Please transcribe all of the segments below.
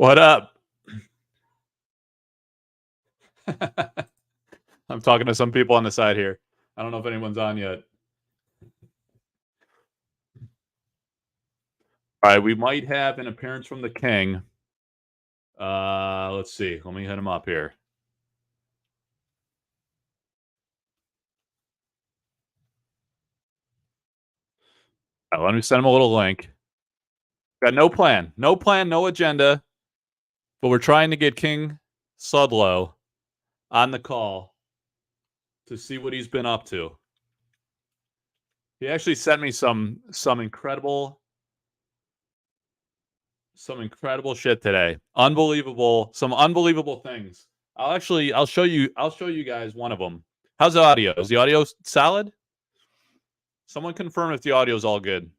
What up? I'm talking to some people on the side here. I don't know if anyone's on yet. All right, we might have an appearance from the king. Let's see. Let me hit him up here. Let me send him a little link. Got no plan, no agenda, but we're trying to get King Sudlow on the call to see what he's been up to. He actually sent me some incredible shit today. Some unbelievable things. I'll show you guys one of them. How's the audio? Is the audio solid? Someone confirm if the audio is all good.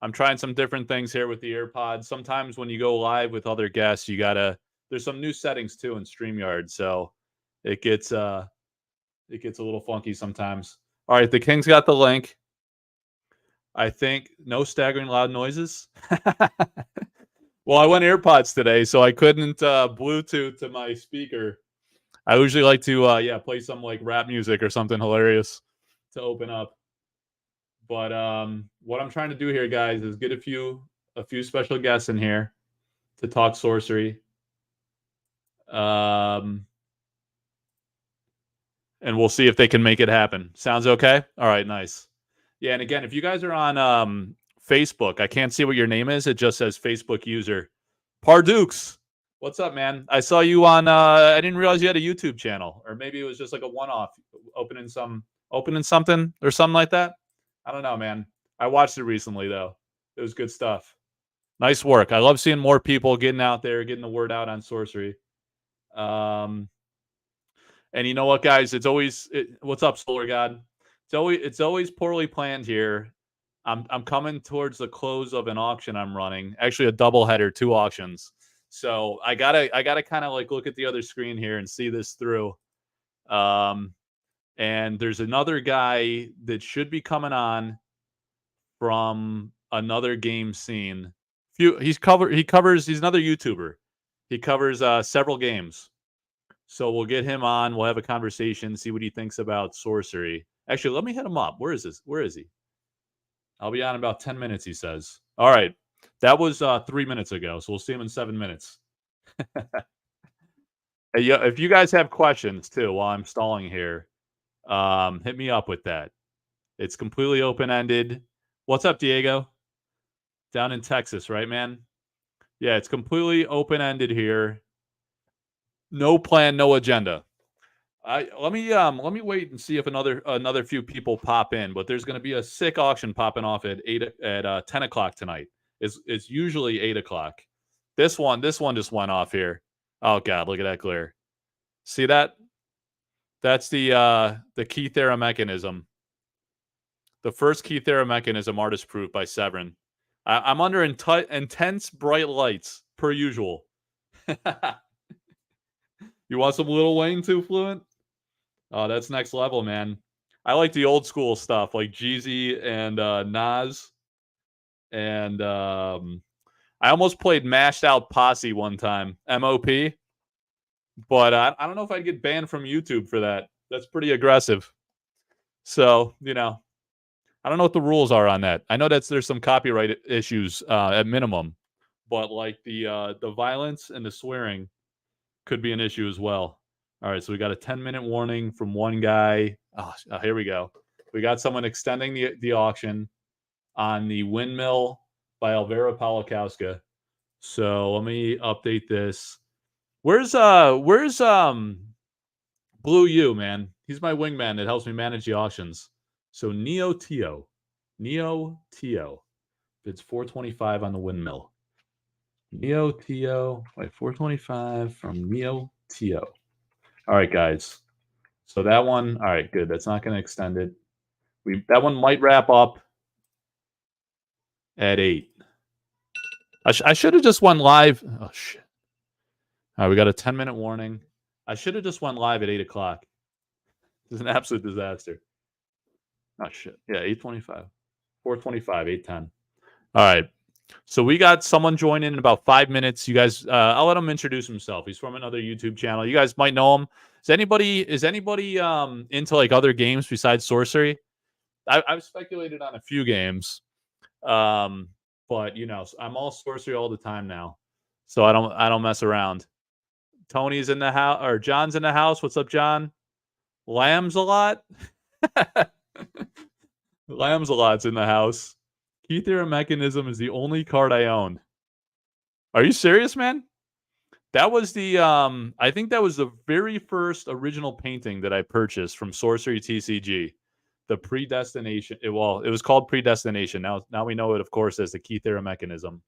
I'm trying some different things here with the AirPods. Sometimes when you go live with other guests, there's some new settings too in StreamYard, so it gets a little funky sometimes. All right, the King's got the link. I think no staggering loud noises. Well, I went AirPods today, so I couldn't Bluetooth to my speaker. I usually like to play some like rap music or something hilarious to open up. But what I'm trying to do here, guys, is get a few special guests in here to talk sorcery. And we'll see if they can make it happen. Sounds okay? All right, nice. Yeah, and again, if you guys are on Facebook, I can't see what your name is. It just says Facebook user. Pardukes. What's up, man? I saw you on I didn't realize you had a YouTube channel, or maybe it was just like a one-off opening something or something like that. I don't know, man. I watched it recently though. It was good stuff. Nice work. I love seeing more people getting out there, getting the word out on sorcery. And you know what, guys? What's up, Solar God? It's always poorly planned here. I'm coming towards the close of an auction I'm running. Actually, a double header, 2 auctions. So I gotta kind of like look at the other screen here and see this through. And there's another guy that should be coming on from another game scene. He's another YouTuber. He covers several games. So we'll get him on. We'll have a conversation, see what he thinks about sorcery. Actually, let me hit him up. Where is he? I'll be on in about 10 minutes, he says. All right. That was 3 minutes ago, so we'll see him in 7 minutes. Hey, yeah, if you guys have questions, too, while I'm stalling here, hit me up with that. It's completely open-ended. What's up, Diego? Down in Texas, right, man? Yeah, it's completely open-ended here. No plan, no agenda. Let me wait and see if another few people pop in. But there's going to be a sick auction popping off at 10 o'clock tonight. It's usually 8 o'clock. This one just went off here. Oh God, look at that glare. See that? That's the Keythera mechanism. The first Keythera mechanism, artist proof by Severin. I'm under intense bright lights per usual. You want some Lil Wayne too, Fluent? Oh, that's next level, man. I like the old school stuff like Jeezy and Nas. And I almost played Mashed Out Posse one time, MOP. But I don't know if I'd get banned from YouTube for that. That's pretty aggressive. So, I don't know what the rules are on that. I know there's some copyright issues at minimum. But like the violence and the swearing could be an issue as well. All right, so we got a 10-minute warning from one guy. Oh, here we go. We got someone extending the auction on the Windmill by Elvira Palakowska. So let me update this. Where's Blue U, man? He's my wingman that helps me manage the auctions. So Neo Tio. It's 425 on the Windmill. Neo Tio. Wait, 425 from Neo Tio. All right, guys. So that one, all right, good. That's not going to extend it. That one might wrap up at 8. I should have just went live. Oh, shit. All right, we got a 10-minute warning. I should have just went live at 8 o'clock. This is an absolute disaster. Oh, shit. Yeah, 8:25. 4:25, 8:10. All right. So we got someone join in about 5 minutes. You guys, I'll let him introduce himself. He's from another YouTube channel. You guys might know him. Is anybody into like other games besides Sorcery? I've speculated on a few games, but I'm all Sorcery all the time now, so I don't mess around. Tony's in the house, or John's in the house. What's up, John? Lambs a lot. Lambs a lot's in the house. Key Theorem Mechanism is the only card I own. Are you serious, man? That was the I think that was the very first original painting that I purchased from Sorcery TCG. The Predestination. It was called Predestination. Now we know it, of course, as the Key Theorem Mechanism.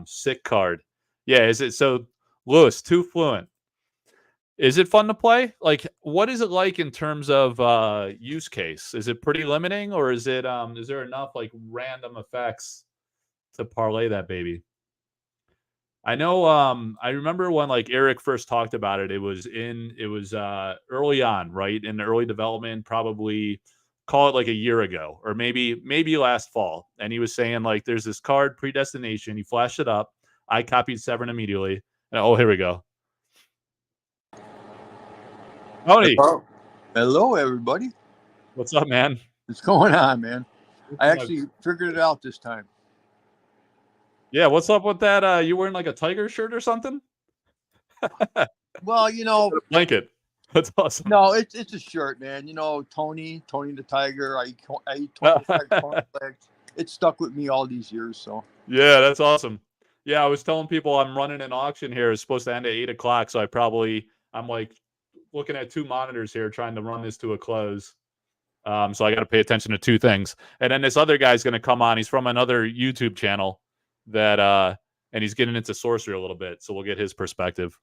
Sick card. Yeah, is it so Lewis, too fluent? Is it fun to play? Like, what is it like in terms of use case? Is it pretty limiting, or is there enough like random effects to parlay that baby? I know I remember when like Eric first talked about it, it was early on, right? In the early development, probably call it like a year ago, or maybe last fall. And he was saying like there's this card, Predestination. He flashed it up. I copied Severn immediately. And, oh, here we go. Tony. Hello, everybody. What's up, man? What's going on, man? I actually figured it out this time. Yeah, what's up with that? You wearing like a tiger shirt or something? Well, blanket. That's awesome. No, it's a shirt, man. Tony the Tiger. I eat Tony cornflakes. It stuck with me all these years. So yeah, that's awesome. Yeah, I was telling people I'm running an auction here. It's supposed to end at 8:00, so I'm like looking at 2 monitors here, trying to run this to a close. So I got to pay attention to 2 things. And then this other guy's going to come on. He's from another YouTube channel and he's getting into Sorcery a little bit. So we'll get his perspective.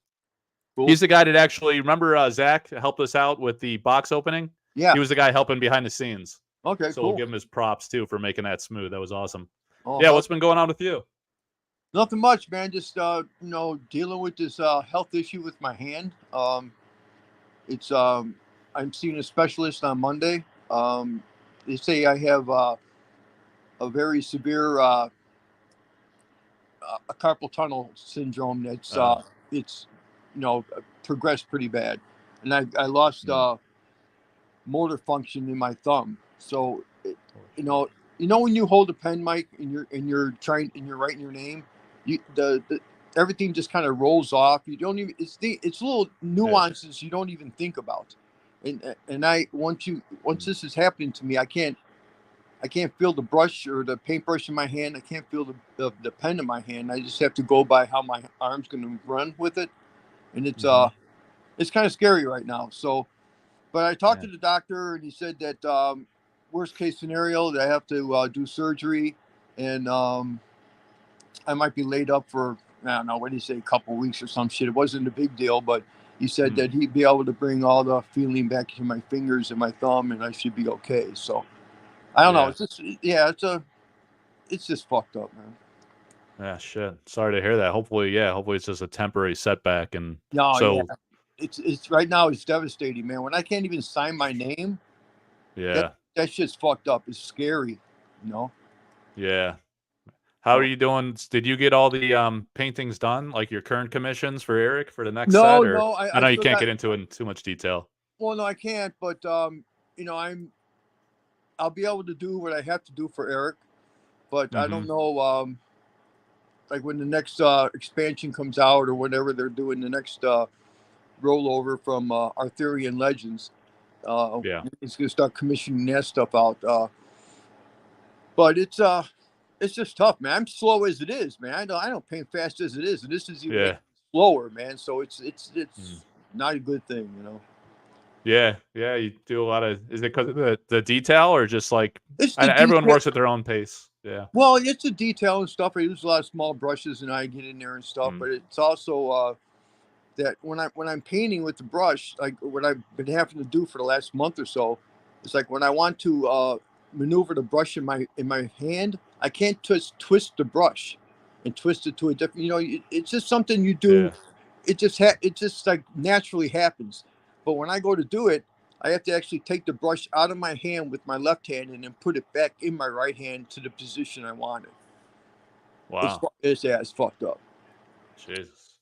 Cool. He's the guy that actually, remember Zach helped us out with the box opening? Yeah. He was the guy helping behind the scenes. Okay, so cool. We'll give him his props too for making that smooth. That was awesome. Yeah, what's been going on with you? Nothing much, man. Just dealing with this health issue with my hand. I'm seeing a specialist on Monday. They say I have a very severe a carpal tunnel syndrome. It's progressed pretty bad, and I lost motor function in my thumb. So when you hold a pen, Mike, and you're writing your name, everything just kind of rolls off. You don't even it's little nuances you don't even think about. And once this is happening to me, I can't feel the brush or the paintbrush in my hand. I can't feel the pen in my hand. I just have to go by how my arm's going to run with it, and it's kind of scary right now. So, but I talked to the doctor, and he said that worst case scenario, that I have to do surgery, and I might be laid up for, I don't know, what did he say, a couple of weeks or some shit. It wasn't a big deal, but he said that he'd be able to bring all the feeling back to my fingers and my thumb, and I should be okay. So I don't know. It's just, it's just fucked up, man. Yeah, shit. Sorry to hear that. Hopefully it's just a temporary setback. And it's right now it's devastating, man. When I can't even sign my name, that shit's fucked up. It's scary, Yeah. How are you doing? Did you get all the paintings done, like your current commissions for Eric for the next set? Or, no. I know you can't get into it in too much detail. Well, no, I can't. But I'll be able to do what I have to do for Eric. But I don't know, like when the next expansion comes out or whatever they're doing, the next rollover from Arthurian Legends. It's gonna start commissioning that stuff out. But it's just tough, man. I'm slow as it is, man. I don't paint fast as it is, and this is even slower, man. So it's not a good thing, Yeah, you do a lot of. Is it because of the detail, or just like everyone works at their own pace? Yeah. Well, it's the detail and stuff. I use a lot of small brushes, and I get in there and stuff. But it's also that when I'm painting with the brush, like what I've been having to do for the last month or so, it's like when I want to maneuver the brush in my hand, I can't twist the brush and twist it to a different. It's just something you do. Yeah. It just like naturally happens. But when I go to do it, I have to actually take the brush out of my hand with my left hand and then put it back in my right hand to the position I want it. Wow. It's ass fucked up. Jesus.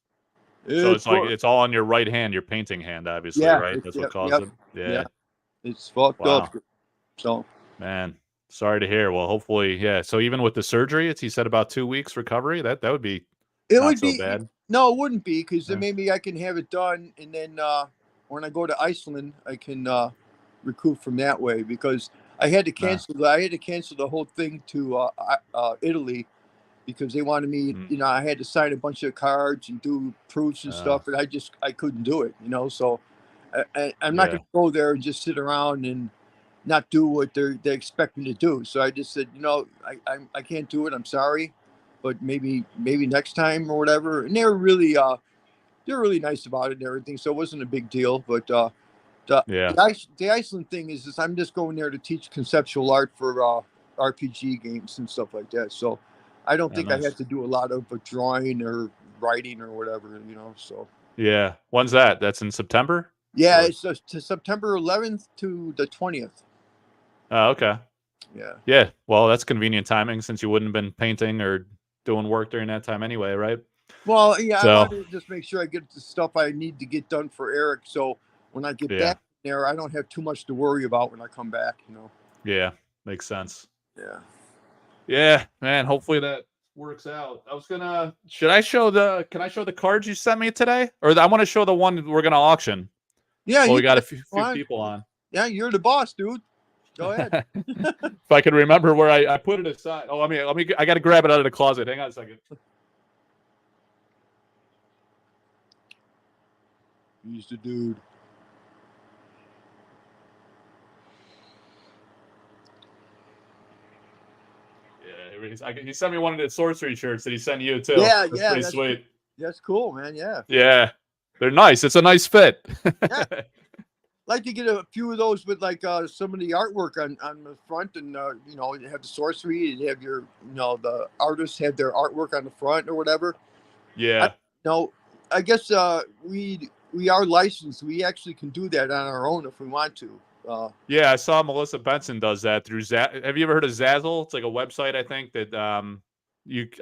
So It's it's like it's all on your right hand, your painting hand, obviously, yeah, right? it's, That's what yep, caused yep, it. yeah. Yeah. It's fucked up. Wow. So Man, sorry to hear. Well, hopefully, yeah. So even with the surgery, he said about 2 weeks recovery. That would be it not would so be bad. no, it wouldn't be because then Yeah. maybe I can have it done, and then when I go to Iceland, I can recoup from that way because I had to Nah. cancel. I had to cancel the whole thing to Italy because they wanted me. Mm. I had to sign a bunch of cards and do proofs and stuff, and I couldn't do it. So I'm not Yeah. going to go there and just sit around and not do what they expect me to do. So I just said, I can't do it. I'm sorry, but maybe next time or whatever. And they're really nice about it and everything. So it wasn't a big deal. But Yeah. the Iceland thing is I'm just going there to teach conceptual art for RPG games and stuff like that. So I don't Yeah, think I nice. have to do a lot of drawing or writing or whatever. So Yeah. When's that? That's in September? yeah, Or it's to September 11th to the 20th. oh, okay. Yeah. Yeah. Well, that's convenient timing since you wouldn't have been painting or doing work during that time anyway, right? Well, yeah, I So wanted to just make sure I get the stuff I need to get done for Eric. So when I get yeah. back there, I don't have too much to worry about when I come back. Yeah. Makes sense. Yeah. Yeah, man. Hopefully that works out. I was gonna. Should I show the? Can I show the cards you sent me today, or I want to show the one we're gonna auction? Yeah, Well, you we got a can. few people on. Yeah, you're the boss, dude. Go ahead. If I can remember where I put it aside. Oh, let me. I got to grab it out of the closet. Hang on a second. He's the dude. Yeah, he sent me one of the sorcery shirts that he sent you too. Yeah, That's yeah, pretty sweet. That's cool, man. Yeah. Yeah, they're nice. It's a nice fit. Yeah. Like to get a few of those with like some of the artwork on the front, and you have the sorcery, you have your the artists have their artwork on the front or whatever. Yeah. I guess we are licensed. We actually can do that on our own if we want to. Yeah, I saw Melissa Benson does that through Have you ever heard of Zazzle? It's like a website I think that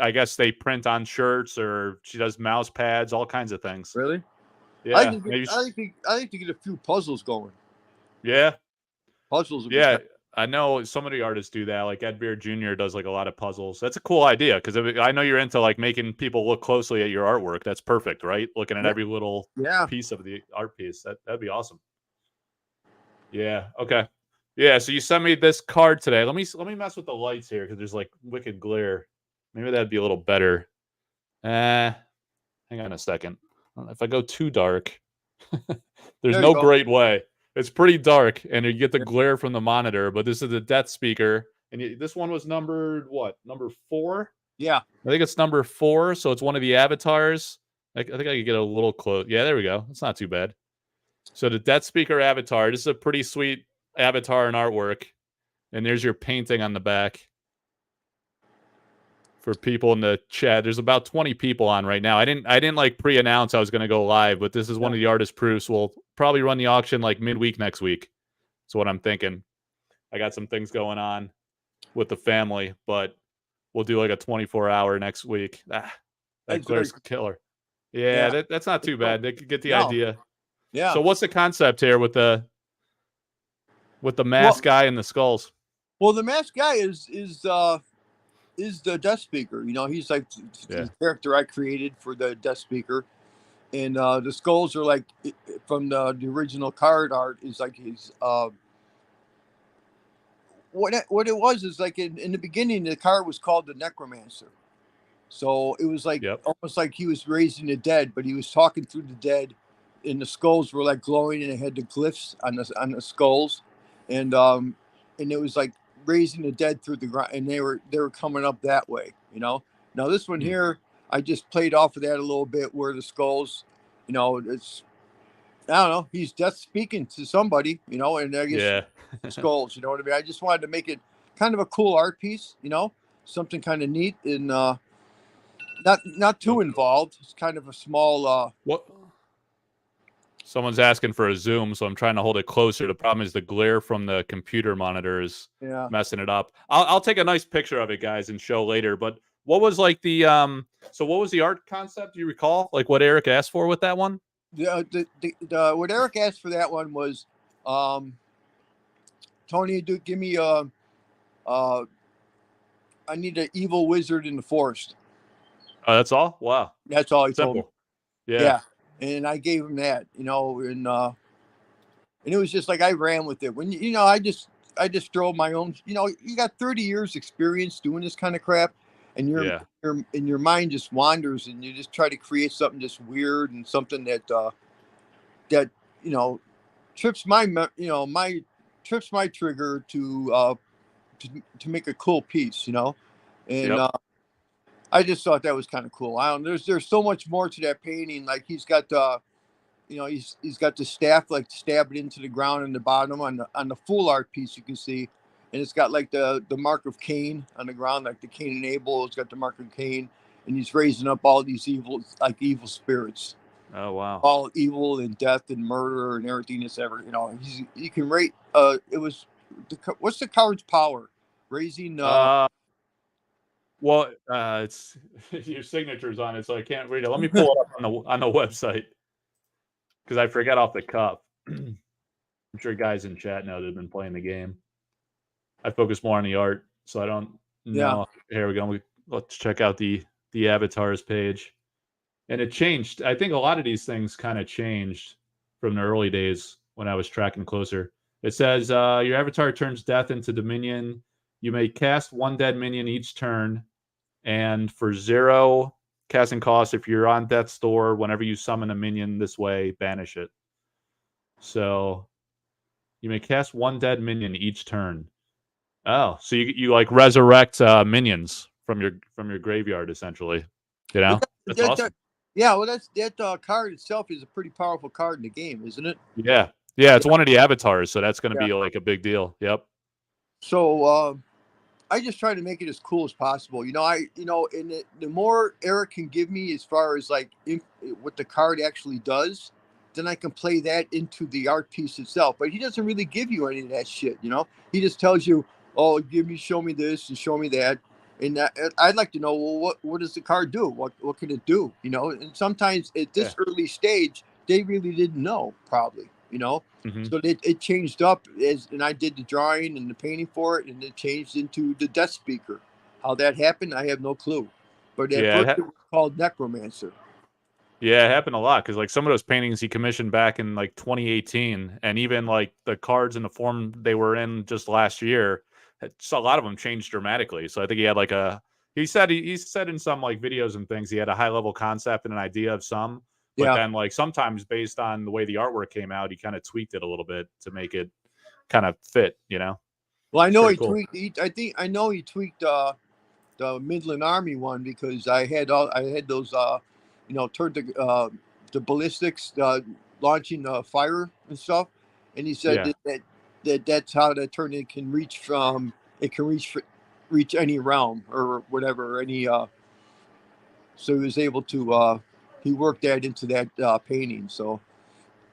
I guess they print on shirts, or she does mouse pads, all kinds of things. Really? Yeah. I like to get a few puzzles going. Yeah. Puzzles. Yeah. I know some of the artists do that. Like Ed Beard Jr. does like a lot of puzzles. That's a cool idea because I know you're into like making people look closely at your artwork. That's perfect, right? Looking at every little piece of the art piece. That'd be awesome. Yeah. Okay. Yeah. So you sent me this card today. Let me mess with the lights here because there's like wicked glare. Maybe that'd be a little better. Hang on a second. If I go too dark, there's no great way. It's pretty dark, and you get the glare from the monitor. But this is the Death Speaker, and this one was numbered what? Number 4? Yeah. I think it's number 4. So it's one of the avatars. I think I could get a little close. Yeah, there we go. It's not too bad. So the Death Speaker avatar. This is a pretty sweet avatar and artwork. And there's your painting on the back. For people in the chat, there's about 20 people on right now. I didn't like pre-announce I was going to go live, but this is one of the artist proofs. We'll probably run the auction like midweek next week. That's what I'm thinking. I got some things going on with the family, but we'll do like a 24-hour next week. That glare's killer. Yeah, that's not too bad. They could get the idea. Yeah. So what's the concept here with the mask guy and the skulls? Well, the mask guy is the Death Speaker. He's like the character I created for the Death Speaker, and the skulls are like from the original card art is like his. What it was is like in the beginning the card was called the Necromancer, so it was like almost like he was raising the dead, but he was talking through the dead, and the skulls were like glowing, and it had the glyphs on the skulls, and it was like raising the dead through the ground, and they were coming up that way. Now this one here, I just played off of that a little bit where the skulls, it's, I don't know, he's death speaking to somebody, and I guess skulls, you know what I mean? I just wanted to make it kind of a cool art piece, something kind of neat and not too involved. It's kind of a small what. Someone's asking for a zoom, so I'm trying to hold it closer. The problem is the glare from the computer monitor is messing it up. I'll take a nice picture of it, guys, and show later. But What was like the so what was the art concept? Do you recall? Like what Eric asked for with that one? What Eric asked for that one was, Tony, give me I need an evil wizard in the forest. Oh, that's all? Wow. That's all he told me. Simple. Yeah. Yeah, and I gave him that, and it was just like I ran with it. When I just drove my own. You got 30 years experience doing this kind of crap, and your mind just wanders, and you just try to create something just weird and something that trips my trigger to make a cool piece, and Yep. I just thought that was kind of cool. I don't. There's so much more to that painting. Like he's got he's got the staff like stabbed into the ground in the bottom on the full art piece. You can see, and it's got like the mark of Cain on the ground, like the Cain and Abel. It's got the mark of Cain, and he's raising up all these evil spirits. Oh wow. All evil and death and murder and everything that's ever. You can rate. It was what's the card's power? Raising. Well, it's your signature's on it, so I can't read it. Let me pull it up on the website because I forget off the cuff. I'm sure guys in chat know they've been playing the game. I focus more on the art, so I don't know. Yeah. Here we go. Let's check out the avatars page, and it changed. I think a lot of these things kind of changed from the early days when I was tracking closer. It says your avatar turns death into dominion. You may cast one dead minion each turn. And for 0 casting cost, if you're on death's door, whenever you summon a minion this way, banish it. So you may cast one dead minion each turn. Oh, so you like resurrect minions from your graveyard essentially. That's awesome. Yeah, well, that card itself is a pretty powerful card in the game, isn't it? Yeah, it's one of the avatars, so that's going to be like a big deal. Yep. So I just try to make it as cool as possible. And the more Eric can give me as far as like what the card actually does, then I can play that into the art piece itself. But he doesn't really give you any of that shit. He just tells you, "Oh, show me this and show me that." And I'd like to know, well, what does the card do? What can it do? And sometimes at this early stage, they really didn't know, probably. Mm-hmm. So it changed up and I did the drawing and the painting for it, and it changed into the Death Speaker. How that happened, I have no clue. But at first it was called Necromancer. Yeah, it happened a lot because like some of those paintings he commissioned back in like 2018, and even like the cards in the form they were in just last year, so a lot of them changed dramatically. So I think he had like he said in some like videos and things he had a high level concept and an idea of some. But then, like, sometimes based on the way the artwork came out, he kind of tweaked it a little bit to make it kind of fit, Well, I know he tweaked. I know he tweaked the Midland Army one because I had those, turned the ballistics launching fire and stuff, and he said that's how that turned. It can reach reach any realm or whatever any. So he was able to. He worked that into that painting. So,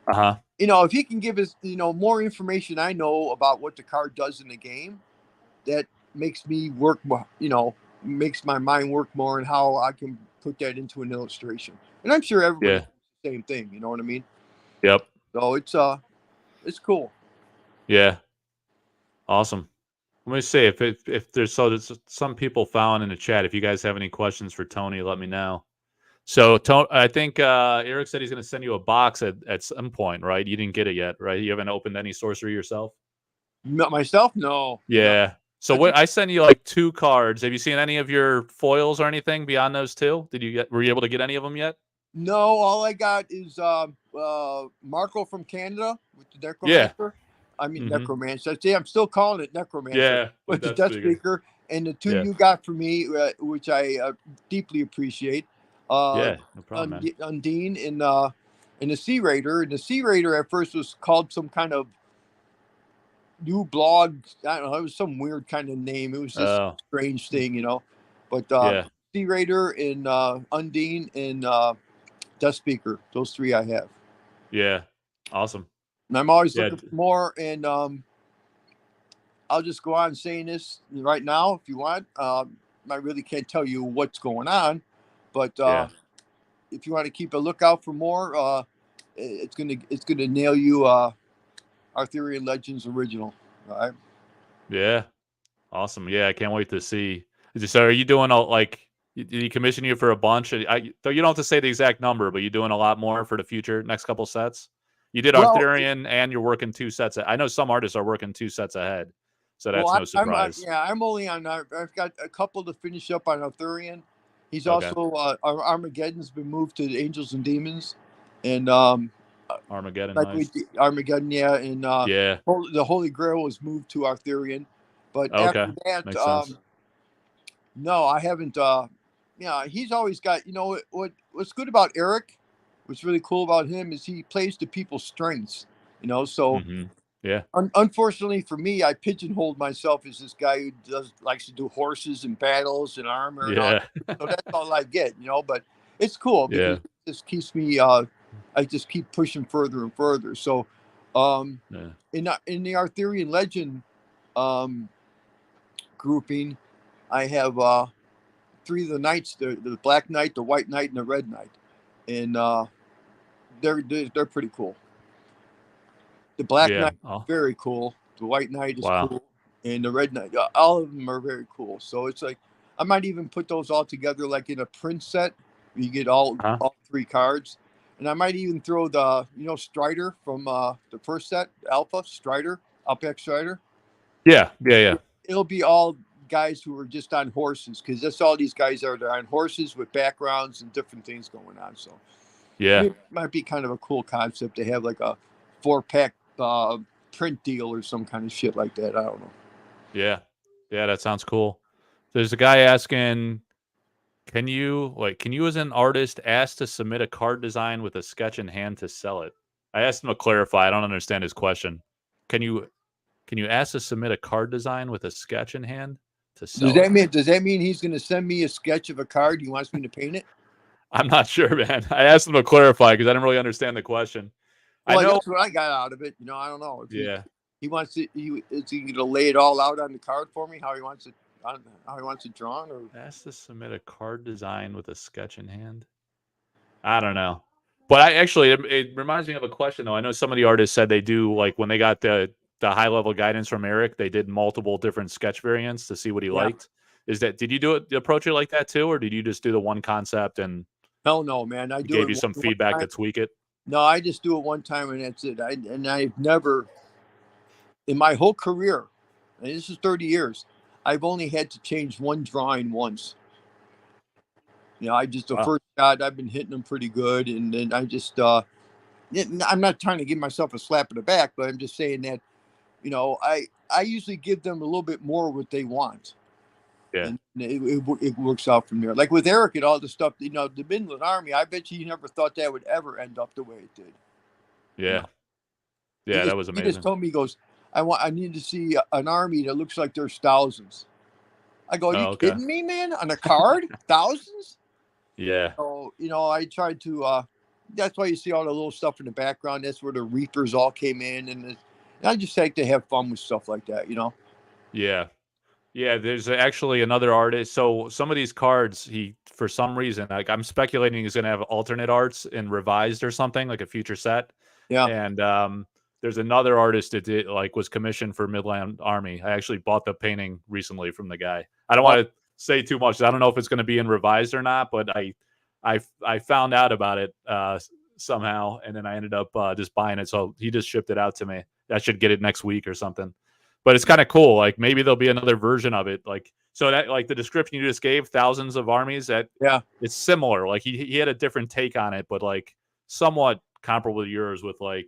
if he can give us, more information I know about what the card does in the game, that makes me work more, makes my mind work more and how I can put that into an illustration. And I'm sure everybody does the same thing. You know what I mean? Yep. So it's cool. Yeah. Awesome. Let me see if there's some people found in the chat. If you guys have any questions for Tony, let me know. So I think Eric said he's going to send you a box at some point, right? You didn't get it yet, right? You haven't opened any sorcery yourself? Myself? No. Yeah. No. So I sent you like 2 cards. Have you seen any of your foils or anything beyond those 2? Were you able to get any of them yet? No, all I got is Marco from Canada with the Necromancer. Yeah. I mean, Necromancer. See, I'm still calling it Necromancer. Yeah. With the Death Speaker. And the 2 you got for me, which I deeply appreciate. No problem, man. Undine and the Sea Raider. And the Sea Raider at first was called some kind of new blog. I don't know. It was some weird kind of name. It was just a strange thing, But Sea Raider and Undine and Death Speaker. Those 3 I have. Yeah. Awesome. And I'm always looking for more. And I'll just go on saying this right now if you want. really can't tell you what's going on, but Yeah. if you want to keep a lookout for more, it's gonna nail you. Arthurian Legends original. All right. Yeah. Awesome. Yeah, I can't wait to see. So, are you doing all like? Did he commission you for a bunch? So you don't have to say the exact number, but you're doing a lot more for the future next couple sets. You did Well, Arthurian, and you're working 2 sets. I know some artists are working 2 sets ahead, so well, that's no surprise. yeah, I'm only on. I've got a couple to finish up on Arthurian. He's Okay, also Armageddon's been moved to Angels and Demons, and Armageddon, like we nice. Armageddon, yeah, and Yeah. the Holy Grail was moved to Arthurian, but Okay, after that, makes sense. no, I haven't. Yeah, he's always got. What's good about Eric? What's really cool about him is he plays to people's strengths. So Hmm. Yeah. unfortunately for me, I pigeonholed myself as this guy who likes to do horses and battles and armor and all. Yeah. So that's all I get. But it's cool because Yeah. it just keeps me. I just keep pushing further and further. So, Yeah. in the Arthurian legend um, grouping, I have 3 of the knights: the Black Knight, the White Knight, and the Red Knight, and they're pretty cool. The Black Yeah. Knight Oh, very cool. The White Knight is wow. cool, and the Red Knight. All of them are very cool. So it's like I might even put those all together like in a print set. You get Huh? all 3 cards, and I might even throw the Strider from the first set, Alpha Strider, Outback Strider. Yeah. Yeah. Yeah. It'll be all guys who are just on horses because that's all these guys are. They're on horses with backgrounds and different things going on. So Yeah. it might be kind of a cool concept to have like a 4-pack print deal or some kind of shit like that. I don't know. Yeah. Yeah. That sounds cool. There's a guy asking, can you as an artist ask to submit a card design with a sketch in hand to sell it? I asked him to clarify. I don't understand his question. Can you ask to submit a card design with a sketch in hand to Does sell it? that mean he's going to send me a sketch of a card? He wants me to paint it? I'm not sure, man. I asked him to clarify because I didn't really understand the question. I Well, know. that's what I got out of it. I don't know if Yeah. he wants to. Is he going to lay it all out on the card for me? How he wants it? How he wants it drawn? Or Asked to submit a card design with a sketch in hand. I don't know. But I actually, it reminds me of a question though. I know some of the artists said they do like when they got the high level guidance from Eric, they did multiple different sketch variants to see what he yeah, liked. Did you do it approach it like that too, or did you just do the one concept and hell no, man. I he do gave it you some one feedback time. to tweak it? No, I just do it one time and that's it. I've never in my whole career, and this is 30 years, I've only had to change one drawing once. I just the Wow. first shot I've been hitting them pretty good, and then I just I'm not trying to give myself a slap in the back, but I'm just saying that I usually give them a little bit more what they want, Yeah. and it works out from there. Like with Eric and all the stuff, the Midland Army. I bet you he never thought that would ever end up the way it did. You Yeah. know, Yeah. That was he just amazing. told me he goes, I need to see an army that looks like there's thousands. I go, are you Oh, okay. kidding me, man? On a card, thousands? Yeah. So, I tried to, that's why you see all the little stuff in the background. That's where the Reapers all came in. And I just like to have fun with stuff like that. Yeah. Yeah, there's actually another artist. So some of these cards, he for some reason, like I'm speculating, he's gonna have alternate arts and revised or something, like a future set. Yeah. And there's another artist that did like was commissioned for Midland Army. I actually bought the painting recently from the guy. I don't Oh, want to say too much. I don't know if it's going to be in revised or not, but I found out about it somehow, and then I ended up just buying it. So he just shipped it out to me. I should get it next week or something. But it's kind of cool. Like maybe there'll be another version of it. Like so that like the description you just gave, thousands of armies. That yeah. it's similar. Like he had a different take on it, but like somewhat comparable to yours with like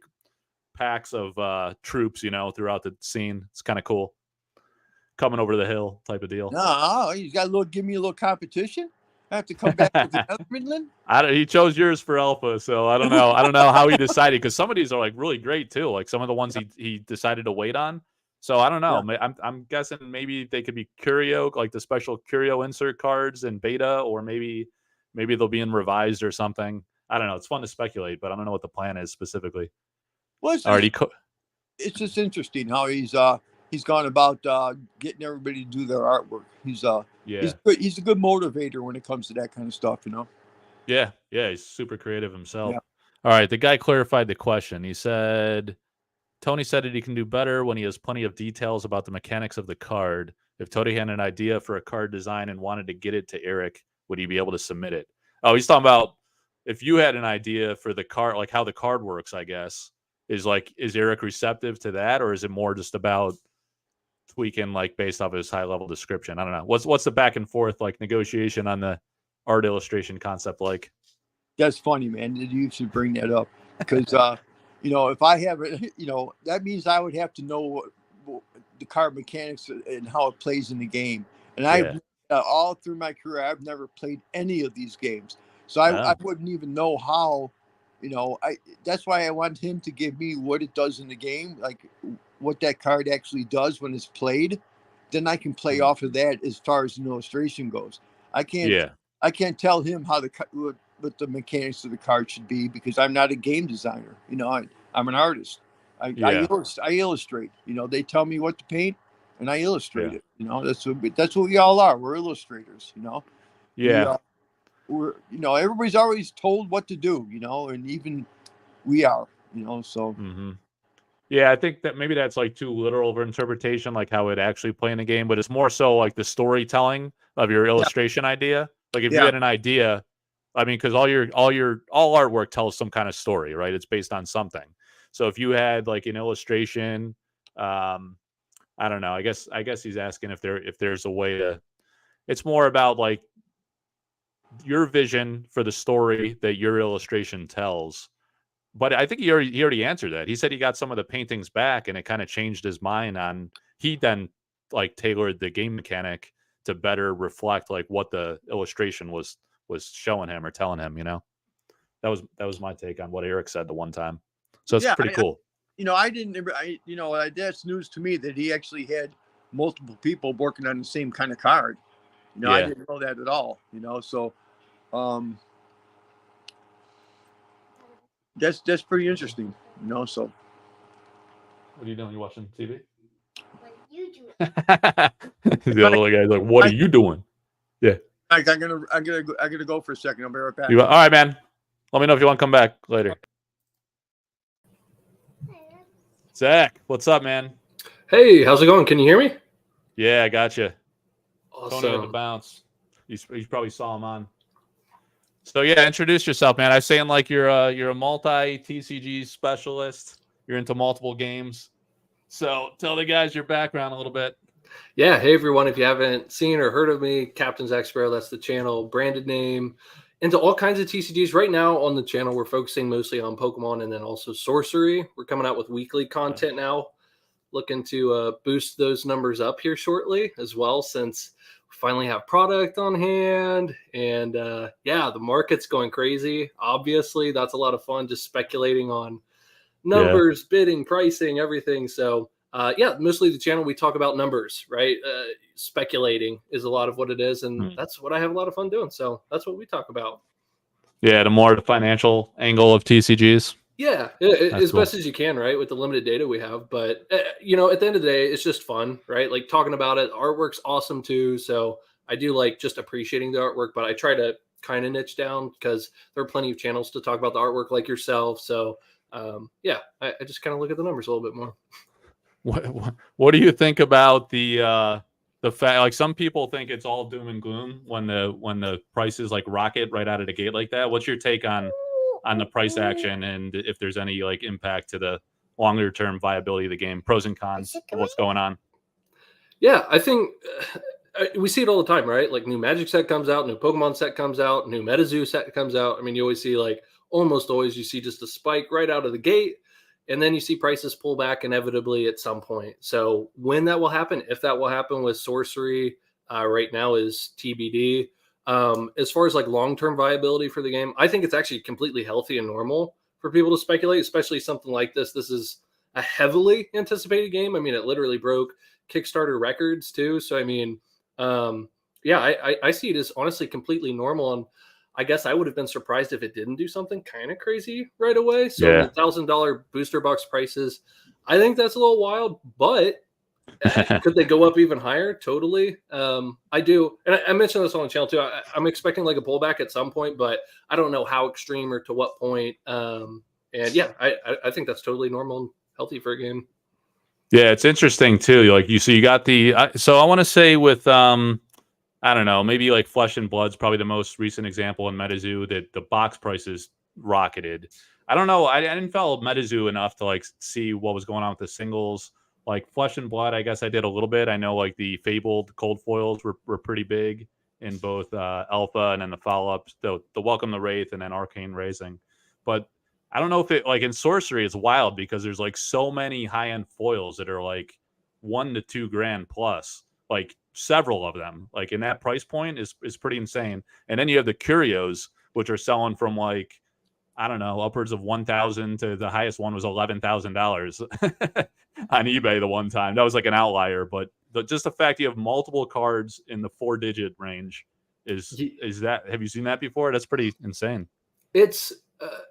packs of troops, throughout the scene. It's kind of cool. Coming over the hill type of deal. No, you got give me a little competition. I have to come back with another Midland. He chose yours for Alpha, so I don't know. I don't know how he decided because some of these are like really great too. Like some of the ones he decided to wait on. So I don't know. Yeah. I'm guessing maybe they could be curio, like the special curio insert cards in beta, or maybe they'll be in revised or something. I don't know. It's fun to speculate, but I don't know what the plan is specifically. Well, Already, it's just interesting how he's gone about getting everybody to do their artwork. Yeah. He's a good motivator when it comes to that kind of stuff, you know. Yeah. Yeah. He's super creative himself. Yeah. All right. The guy clarified the question. He said, Tony said that he can do better when he has plenty of details about the mechanics of the card. If Tony had an idea for a card design and wanted to get it to Eric, would he be able to submit it? Oh, he's talking about if you had an idea for the card, like how the card works, I guess. Is Eric receptive to that, or is it more just about tweaking like based off his high level description? I don't know. What's the back and forth like negotiation on the art illustration concept like? That's funny, man. You should bring that up because, you know, if I have it, you know, that means I would have to know what the card mechanics and how it plays in the game. And Yeah. all through my career, I've never played any of these games, so I Oh. wouldn't even know how. You know, that's why I want him to give me what it does in the game, like what that card actually does when it's played. Then I can play off of that as far as an illustration goes. I can't Yeah. I can't tell him how what the mechanics of the card should be because I'm not a game designer. You know, I'm an artist. Yeah. I illustrate. You know, they tell me what to paint, and I illustrate Yeah. it. You know, that's what we all are. We're illustrators. You know, Yeah. we're you know everybody's always told what to do. You know, and even we are. You know, so. Mm-hmm. Yeah, I think that maybe that's like too literal of an interpretation, like how it actually play in the game, but it's more so like the storytelling of your Yeah, illustration idea. Like if you yeah, had an idea, I mean, because all artwork tells some kind of story, right? It's based on something. So if you had like an illustration, I don't know. I guess he's asking if there's a way to. It's more about like your vision for the story that your illustration tells. But I think he already answered that. He said he got some of the paintings back, and it kind of changed his mind on. He then like tailored the game mechanic to better reflect like what the illustration was showing him or telling him. You know, that was my take on what Eric said the one time. So it's yeah. pretty cool. You know, I didn't. You know, that's news to me that he actually had multiple people working on the same kind of card. You know, I Yeah. didn't know that at all. You know, so um, that's pretty interesting. You know, so What are you doing? You watching TV? What you doing? The other guy's like, "What are you doing?" Yeah. I'm gonna go for a second. I'll be right back. All right, man. Let me know if you want to come back later. Zach, what's up, man? Hey, how's it going? Can you hear me? Yeah, I got you. Awesome. Tony with the bounce. You probably saw him on. So yeah, introduce yourself, man. I was saying like you're a multi TCG specialist. You're into multiple games. So tell the guys your background a little bit. Yeah, hey everyone. If you haven't seen or heard of me, Captain Zach Sparrow, that's the channel, branded name, into all kinds of TCGs. Right now on the channel, we're focusing mostly on Pokemon and then also Sorcery. We're coming out with weekly content now. Looking to boost those numbers up here shortly as well, since we finally have product on hand. And yeah, the market's going crazy. Obviously, that's a lot of fun, just speculating on numbers, bidding, pricing, everything. So yeah, mostly the channel, we talk about numbers, right? Speculating is a lot of what it is. And that's what I have a lot of fun doing. So that's what we talk about. Yeah, the financial angle of TCGs. Yeah, as best as you can, right, with the limited data we have. But, you know, at the end of the day, it's just fun, right? Like talking about it. Artwork's awesome too. So I do like just appreciating the artwork, but I try to kind of niche down because there are plenty of channels to talk about the artwork like yourself. So yeah, I just kind of look at the numbers a little bit more. What do you think about the fact, like some people think it's all doom and gloom when the prices like rocket right out of the gate like that? What's your take on the price action and if there's any like impact to the longer term viability of the game, pros and cons of what's going on? Yeah, I think we see it all the time, right? Like new Magic set comes out, new Pokemon set comes out, new MetaZoo set comes out. I mean, you always see like almost always you see just a spike right out of the gate, and then you see prices pull back inevitably at some point. So when that will happen, if that will happen with Sorcery, right now is TBD. As far as like long-term viability for the game, I think it's actually completely healthy and normal for people to speculate, especially something like this. This is a heavily anticipated game. I mean, it literally broke Kickstarter records too. So, I mean, yeah, I see it as honestly completely normal. And I guess I would have been surprised if it didn't do something kind of crazy right away. So Yeah. $1,000 booster box prices, I think that's a little wild, but Could they go up even higher? Totally. I do. And I mentioned this on the channel too. I'm expecting like a pullback at some point, but I don't know how extreme or to what point. And yeah, I think that's totally normal and healthy for a game. Yeah, it's interesting too. Like you got the so I want to say with I don't know, maybe like Flesh and Blood's probably the most recent example in MetaZoo that the box prices rocketed. I don't know. I didn't follow MetaZoo enough to like see what was going on with the singles. Like Flesh and Blood, I guess I did a little bit. I know like the Fabled cold foils were pretty big in both Alpha and then the follow-ups, the Welcome the Wraith and then Arcane Raising. But I don't know if it like in Sorcery it's wild because there's like so many high-end foils that are like $1 to $2 grand plus. Like several of them, like in that price point is pretty insane. And then you have the curios, which are selling from like, I don't know, upwards of 1,000 to the highest one was $11,000 on eBay the one time. That was like an outlier, but just the fact you have multiple cards in the 4-digit range is that, have you seen that before? That's pretty insane. It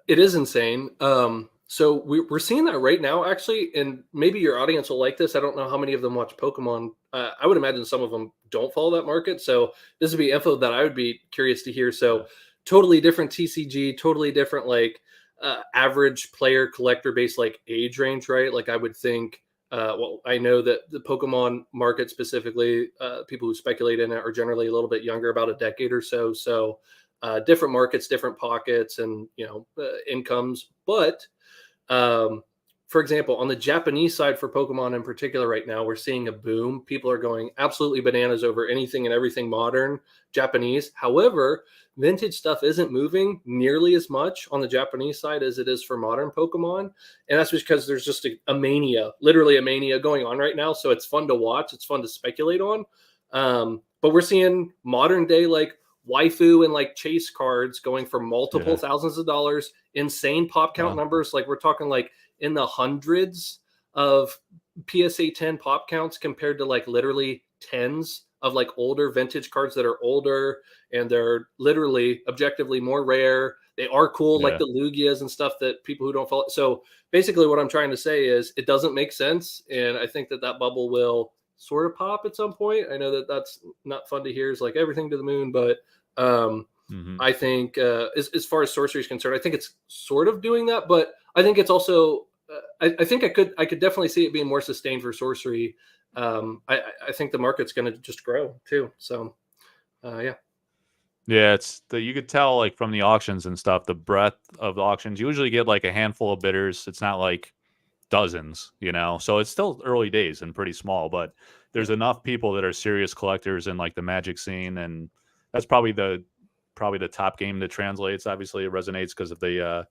is insane. So we're seeing that right now, actually, and maybe your audience will like this. I don't know how many of them watch Pokemon. I would imagine some of them don't follow that market. So this would be info that I would be curious to hear. So totally different TCG, totally different like average player collector based like age range, right? Like I would think, well, I know that the Pokemon market specifically, people who speculate in it are generally a little bit younger, about a decade or so. So different markets, different pockets, and incomes. But for example, on the Japanese side for Pokemon in particular right now, we're seeing a boom. People are going absolutely bananas over anything and everything modern Japanese. However, vintage stuff isn't moving nearly as much on the Japanese side as it is for modern Pokemon. And that's because there's just a mania, literally a mania going on right now. So it's fun to watch. It's fun to speculate on. But we're seeing modern day like waifu and like chase cards going for multiple thousands of dollars, insane pop count numbers. Like we're talking like in the hundreds of PSA 10 pop counts compared to like literally tens of like older vintage cards that are older and they're literally objectively more rare. They are cool, like the Lugias and stuff that people who don't follow. So basically what I'm trying to say is it doesn't make sense. And I think that bubble will sort of pop at some point. I know that that's not fun to hear. It's like everything to the moon, but I think as far as Sorcery is concerned, I think it's sort of doing that, but I think it's also I think I could definitely see it being more sustained for Sorcery. I think the market's going to just grow too. So yeah, it's you could tell like from the auctions and stuff, the breadth of the auctions. You usually get like a handful of bidders. It's not like dozens, so it's still early days and pretty small, but there's enough people that are serious collectors in like the Magic scene, and that's probably the top game that translates. Obviously it resonates because of the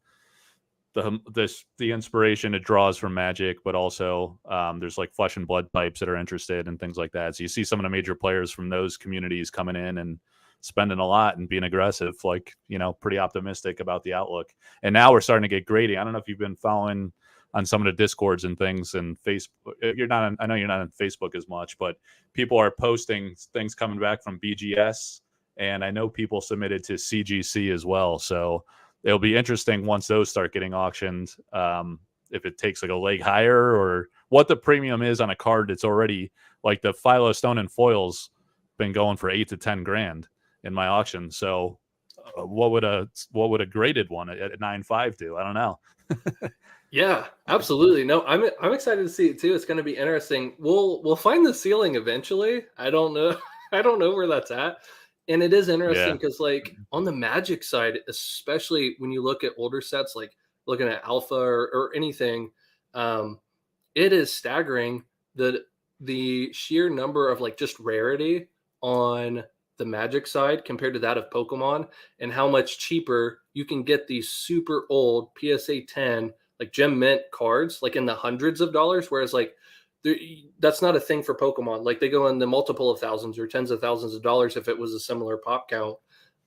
inspiration it draws from Magic, but also there's like Flesh and Blood types that are interested and things like that. So you see some of the major players from those communities coming in and spending a lot and being aggressive, like, pretty optimistic about the outlook. And now we're starting to get grading. I don't know if you've been following on some of the Discords and things, and Facebook. I know you're not on Facebook as much, but people are posting things coming back from BGS, and I know people submitted to CGC as well. So it'll be interesting once those start getting auctioned, if it takes like a leg higher or what the premium is on a card that's already like the Philo Stone and foils been going for 8 to 10 grand in my auction. So what would a graded one at 9.5 do? I don't know. Yeah, absolutely. No, I'm excited to see it too. It's going to be interesting. We'll find the ceiling eventually. I don't know. I don't know where that's at. And it is interesting because like on the Magic side, especially when you look at older sets, like looking at Alpha or anything, it is staggering the sheer number of like just rarity on the Magic side compared to that of Pokemon, and how much cheaper you can get these super old PSA 10 like gem mint cards like in the hundreds of dollars, whereas like that's not a thing for Pokemon. Like they go in the multiple of thousands or tens of thousands of dollars if it was a similar pop count.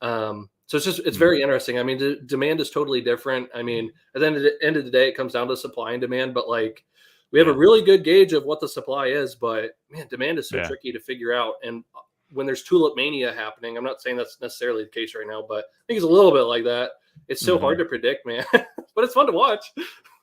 So it's very interesting. I mean, the demand is totally different. I mean, at the end of the day, it comes down to supply and demand, but like we have a really good gauge of what the supply is, but man, demand is so tricky to figure out. And when there's Tulip Mania happening, I'm not saying that's necessarily the case right now, but I think it's a little bit like that. It's so hard to predict, man, but it's fun to watch.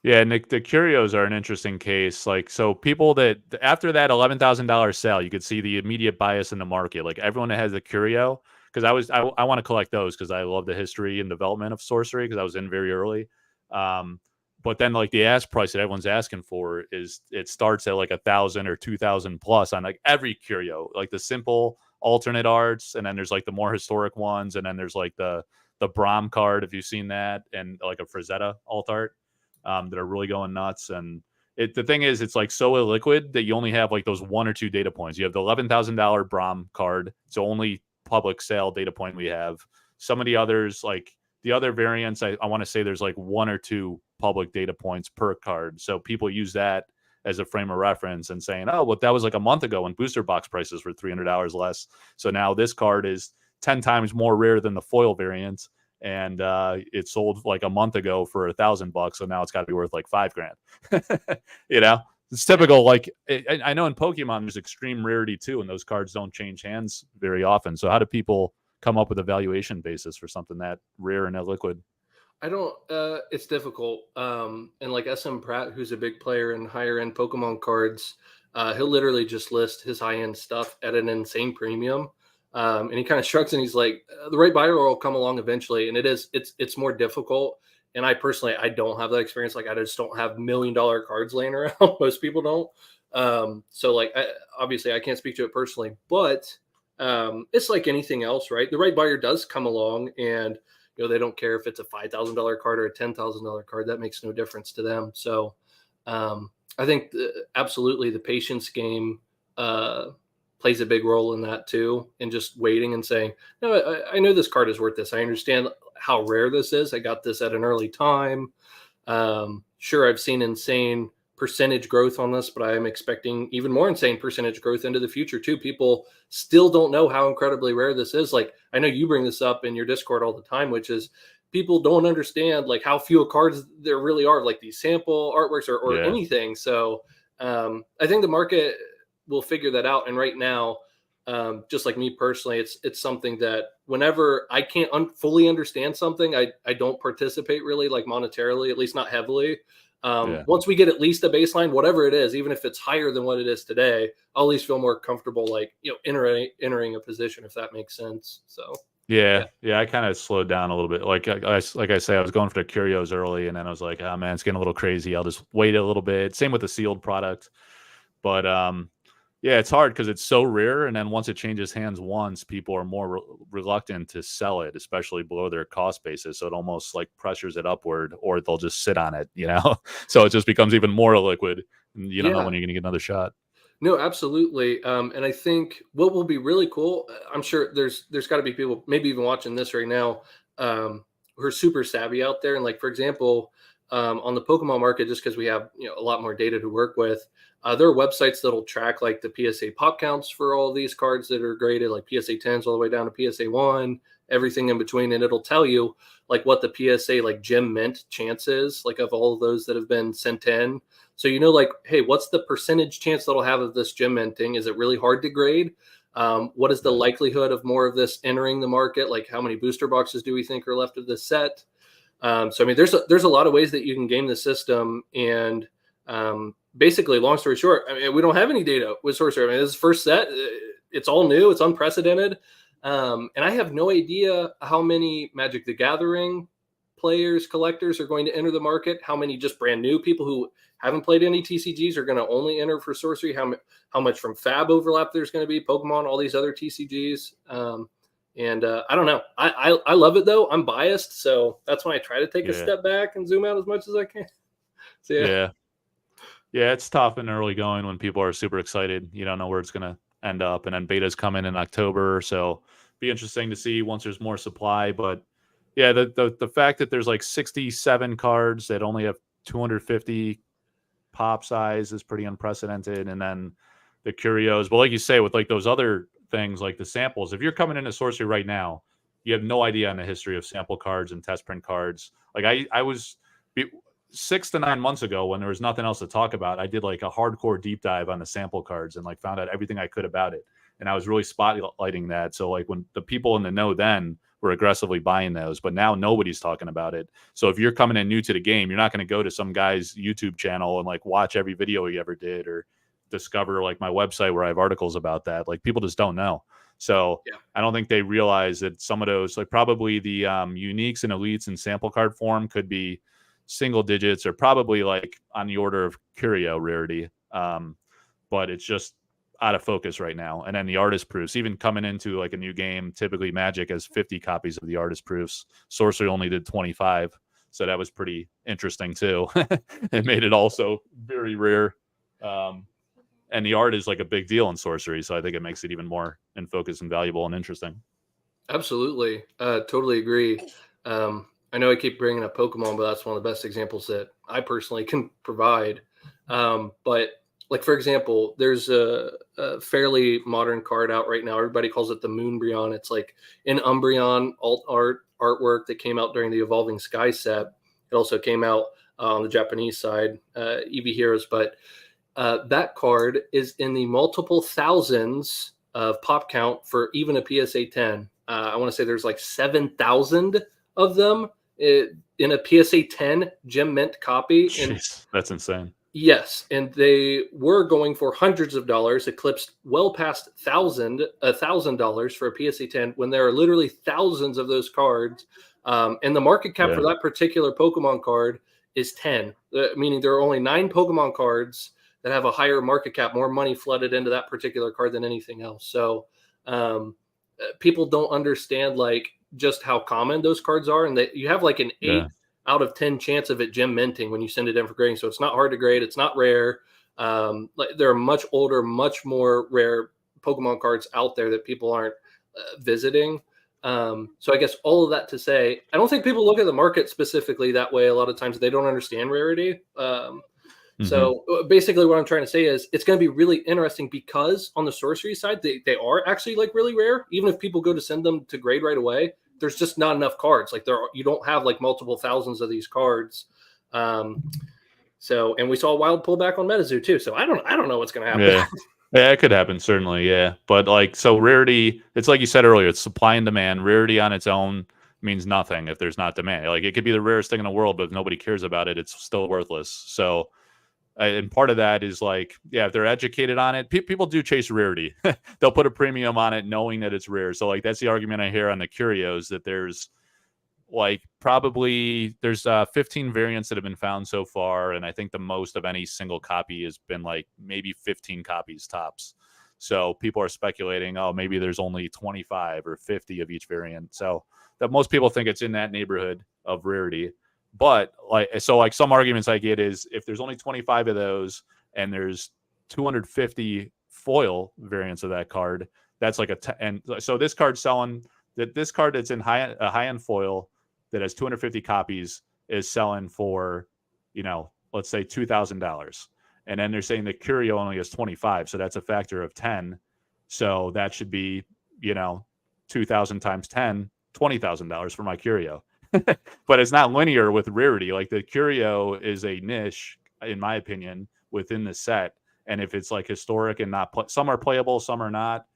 Yeah, Nick, the curios are an interesting case. Like, so people that after that $11,000 sale, you could see the immediate bias in the market. Like everyone that has a curio, because I want to collect those because I love the history and development of sorcery because I was in very early. Um, but then like the ask price that everyone's asking for is it starts at like 1,000 or 2,000 plus on like every curio, like the simple alternate arts, and then there's like the more historic ones, and then there's like the Brahm card if you've seen that, and like a Frazetta alt art that are really going nuts. And the thing is, it's like so illiquid that you only have like those 1 or 2 data points. You have the $11,000 Brahm card. It's the only public sale data point we have. Some of the others, like the other variants, I want to say there's like 1 or 2 public data points per card. So people use that as a frame of reference and saying, oh, well, that was like a month ago when booster box prices were $300 less. So now this card is 10 times more rare than the foil variant, and it sold like a month ago for $1,000, so now it's got to be worth like $5,000. You know, it's typical. Like I know in Pokemon there's extreme rarity too, and those cards don't change hands very often. So how do people come up with a valuation basis for something that rare and illiquid? I don't. It's difficult. And like SM Pratt, who's a big player in higher end Pokemon cards, he'll literally just list his high end stuff at an insane premium. And he kind of shrugs and he's like, the right buyer will come along eventually. And it's more difficult. And I personally, I don't have that experience. Like I just don't have $1 million cards laying around. Most people don't. So like, obviously I can't speak to it personally, but it's like anything else, right? The right buyer does come along, and they don't care if it's a $5,000 card or a $10,000 card. That makes no difference to them. So I think absolutely the patience game plays a big role in that too, and just waiting and saying, no, I know this card is worth this. I understand how rare this is. I got this at an early time. Sure, I've seen insane percentage growth on this, but I am expecting even more insane percentage growth into the future too. People still don't know how incredibly rare this is. Like I know you bring this up in your Discord all the time, which is people don't understand like how few cards there really are, like these sample artworks or anything. So I think the market will figure that out. And right now, just like me personally, it's something that whenever I can't fully understand something, I don't participate really, like monetarily, at least not heavily. Once we get at least a baseline, whatever it is, even if it's higher than what it is today, I'll at least feel more comfortable, like, entering a position, if that makes sense. So yeah, I kind of slowed down a little bit. Like I say, I was going for the curios early, and then I was like, oh man, it's getting a little crazy. I'll just wait a little bit. Same with the sealed product, but yeah, it's hard because it's so rare, and then once it changes hands once, people are more reluctant to sell it, especially below their cost basis. So it almost like pressures it upward, or they'll just sit on it, So it just becomes even more liquid. And you don't know when you're going to get another shot. No, absolutely. And I think what will be really cool, I'm sure there's got to be people maybe even watching this right now who are super savvy out there. And like, for example, on the Pokemon market, just because we have a lot more data to work with, there are websites that'll track like the PSA pop counts for all these cards that are graded, like PSA 10s all the way down to PSA 1, everything in between. And it'll tell you like what the PSA like gem mint chance is, like of all of those that have been sent in. So, like, hey, what's the percentage chance that'll have of this gem minting? Is it really hard to grade? What is the likelihood of more of this entering the market? Like how many booster boxes do we think are left of this set? So, I mean, there's a lot of ways that you can game the system. And basically, long story short, I mean, we don't have any data with Sorcery. I mean, this is first set. It's all new. It's unprecedented. And I have no idea how many Magic the Gathering players, collectors are going to enter the market. How many just brand new people who haven't played any TCGs are going to only enter for Sorcery. How much from Fab overlap there's going to be, Pokemon, all these other TCGs. And I don't know. I love it though. I'm biased, so that's why I try to take a step back and zoom out as much as I can. So yeah, it's tough in early going when people are super excited. You don't know where it's gonna end up, and then betas come in October, so be interesting to see once there's more supply. But yeah, the fact that there's like 67 cards that only have 250 pop size is pretty unprecedented, and then the curios. But like you say, with like those other things like the samples, if you're coming into Sorcery right now, you have no idea on the history of sample cards and test print cards. Like I was 6 to 9 months ago when there was nothing else to talk about, I did like a hardcore deep dive on the sample cards and like found out everything I could about it. and I was really spotlighting that. So like when the people in the know then were aggressively buying those, but now nobody's talking about it. So if you're coming in new to the game, you're not going to go to some guy's YouTube channel and like watch every video he ever did, or discover like my website where I have articles about that. Like people just don't know. So Yeah. I don't think they realize that some of those, like probably the uniques and elites in sample card form could be single digits, or probably like on the order of curio rarity. But it's just out of focus right now. And then the artist proofs, even coming into like a new game, typically Magic has 50 copies of the artist proofs. Sorcery only did 25. So that was pretty interesting too. It made it also very rare. And the art is like a big deal in Sorcery. So I think it makes it even more in focus and valuable and interesting. Absolutely. Totally agree. I know I keep bringing up Pokemon, but that's one of the best examples that I personally can provide. But like, for example, there's a fairly modern card out right now. Everybody calls it the Moonbryon. It's like an Umbreon alt artwork that came out during the Evolving Sky set. It also came out on the Japanese side, Eevee Heroes. But that card is in the multiple thousands of pop count for even a PSA 10. I want to say there's like 7,000 of them in a PSA 10 Gem Mint copy. And Jeez, that's insane. yes, and they were going for hundreds of dollars, eclipsed well past $1,000 for a PSA 10 when there are literally thousands of those cards. And the market cap for that particular Pokemon card is 10, meaning there are only 9 Pokemon cards that have a higher market cap, more money flooded into that particular card than anything else. So people don't understand like just how common those cards are, and that you have like an 8 out of 10 chance of it gem minting when you send it in for grading. So it's not hard to grade. It's not rare. Like there are much older, much more rare Pokemon cards out there that people aren't visiting. So I guess all of that to say, I don't think people look at the market specifically that way. A lot of times they don't understand rarity. So basically what I'm trying to say is it's going to be really interesting because on the Sorcery side, they are actually like really rare. Even if people go to send them to grade right away, there's just not enough cards. Like you don't have like multiple thousands of these cards. So, and we saw a wild pullback on MetaZoo too. So I don't know what's going to happen. Yeah, it could happen, certainly. Yeah. But like, so rarity, it's like you said earlier, it's supply and demand. Rarity on its own means nothing if there's not demand. Like it could be the rarest thing in the world, but if nobody cares about it, it's still worthless. So, and part of that is like, yeah, if they're educated on it, people do chase rarity. They'll put a premium on it knowing that it's rare. So like, that's the argument I hear on the curios, that there's like probably there's 15 variants that have been found so far. And I think the most of any single copy has been like maybe 15 copies tops. So people are speculating, oh, maybe there's only 25 or 50 of each variant. So that most people think it's in that neighborhood of rarity. But like, so like some arguments I get is if there's only 25 of those and there's 250 foil variants of that card, that's like and so this card's selling, this card that's in high-end foil that has 250 copies is selling for, you know, let's say $2,000. And then they're saying the curio only has 25. So that's a factor of 10. So that should be, you know, 2,000 times 10, $20,000 for my curio. But it's not linear with rarity. Like the curio is a niche, in my opinion, within the set. And if it's like historic and not, some are playable, some are not.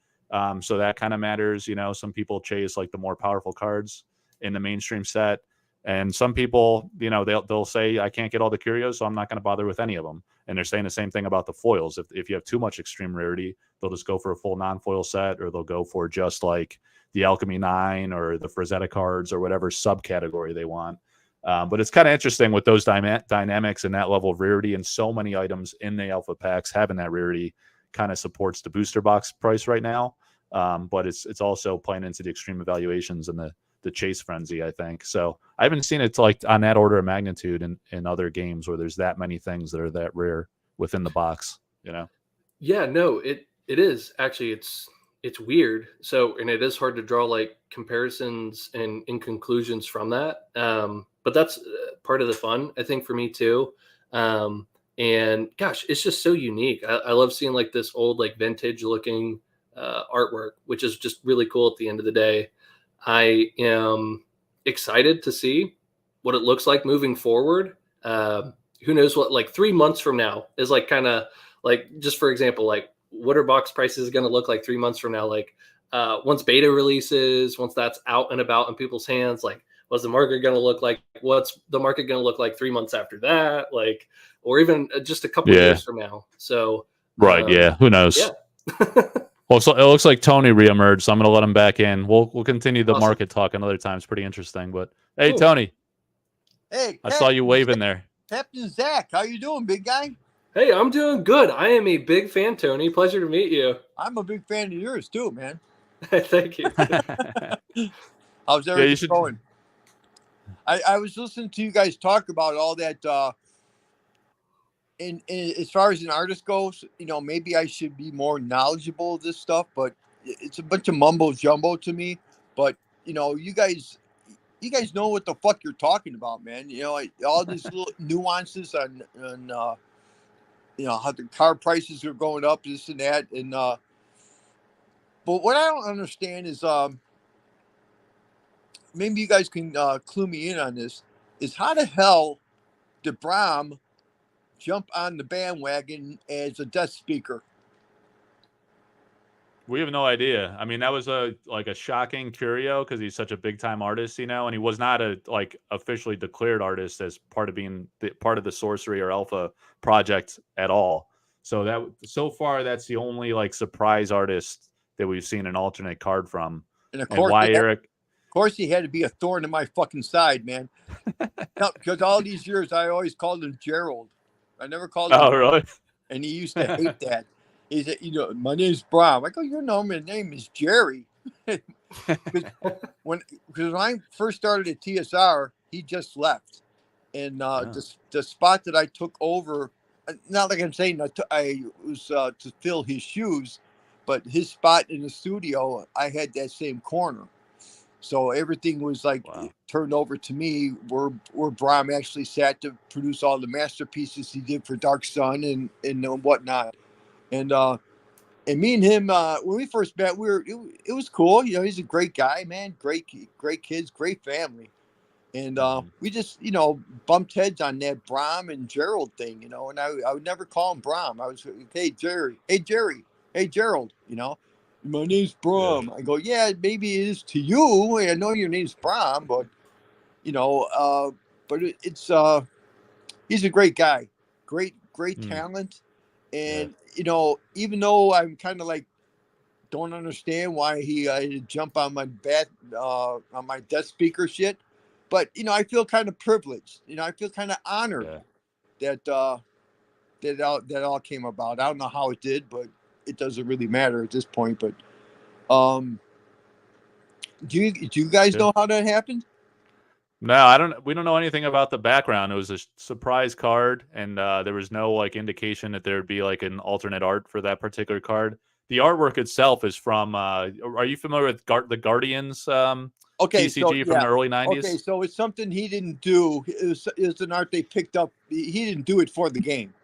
So that kind of matters. You know, some people chase like the more powerful cards in the mainstream set. And some people, you know, they'll say, I can't get all the curios, so I'm not going to bother with any of them. And they're saying the same thing about the foils. If you have too much extreme rarity, they'll just go for a full non-foil set, or they'll go for just like the Alchemy 9 or the Frazetta cards or whatever subcategory they want. But it's kind of interesting with those dynamics and that level of rarity, and so many items in the alpha packs having that rarity kind of supports the booster box price right now. But it's also playing into the extreme evaluations and the chase frenzy, I think. So I haven't seen it like on that order of magnitude in other games where there's that many things that are that rare within the box, you know? Yeah, no, it is actually, it's weird. So, and it is hard to draw like comparisons and conclusions from that. But that's part of the fun, I think, for me too. And gosh, it's just so unique. I love seeing like this old, like vintage looking artwork, which is just really cool at the end of the day. I am excited to see what it looks like moving forward. Who knows what, like 3 months from now is like kind of like, just for example, like what are box prices going to look like 3 months from now? Like once beta releases, once that's out and about in people's hands, like what's the market going to look like? What's the market going to look like 3 months after that? Like, or even just a couple years from now. So, right. Yeah. Who knows? Yeah. Well, so it looks like Tony reemerged, so I'm going to let him back in. We'll continue the Awesome. market talk another time. It's pretty interesting. But hey, Cool. Tony, Hey, I saw you waving there. Captain Zach, how you doing, big guy? Hey, I'm doing good. I am a big fan, Tony. Pleasure to meet you. I'm a big fan of yours too, man. Thank you. How's everything should- going? I was listening to you guys talk about all that. And as far as an artist goes, you know, maybe I should be more knowledgeable of this stuff, but it's a bunch of mumbo jumbo to me. But you know, you guys know what the fuck you're talking about, man. You know, like, all these little nuances on you know, how the car prices are going up, this and that, and but what I don't understand is maybe you guys can clue me in on this. Is how the hell did Brahm jump on the bandwagon as a desk speaker? We have no idea. I mean, that was a shocking curio because he's such a big time artist, you know, and he was not a officially declared artist as part of being part of the Sorcery or Alpha project at all. So so far that's the only surprise artist that we've seen an alternate card from. And of course, Eric? Of course, he had to be a thorn in my fucking side, man. Because all these years I always called him Gerald. I never called him. Oh, really? And he used to hate that. He said, you know, my name's Brahm. I go, your name is Jerry. Because when I first started at TSR, he just left. And the spot that I took over, not like I'm saying I was to fill his shoes, but his spot in the studio, I had that same corner. So everything was turned over to me, where Brahm actually sat to produce all the masterpieces he did for Dark Sun and whatnot. And me and him, when we first met, it was cool. You know, he's a great guy, man. Great kids, great family. And we just, you know, bumped heads on that Brahm and Gerald thing, you know. And I would never call him Brahm. I was, hey Jerry, hey Gerald, you know. My name's Brahm. I go, yeah, maybe it is to you. I know your name's Brahm, but you know, but it's he's a great guy, great talent, and you know, even though I'm kind of don't understand why he had to jump on my on my desk speaker shit, but you know, I feel kind of privileged. You know, I feel kind of honored that that all came about. I don't know how it did, but it doesn't really matter at this point. But do you guys know how that happened? No, we don't know anything about the background. It was a surprise card, and there was no indication that there would be an alternate art for that particular card. The artwork itself is from. Are you familiar with the Guardians? TCG from the early '90s. Okay, so it's something he didn't do. It was an art they picked up. He didn't do it for the game.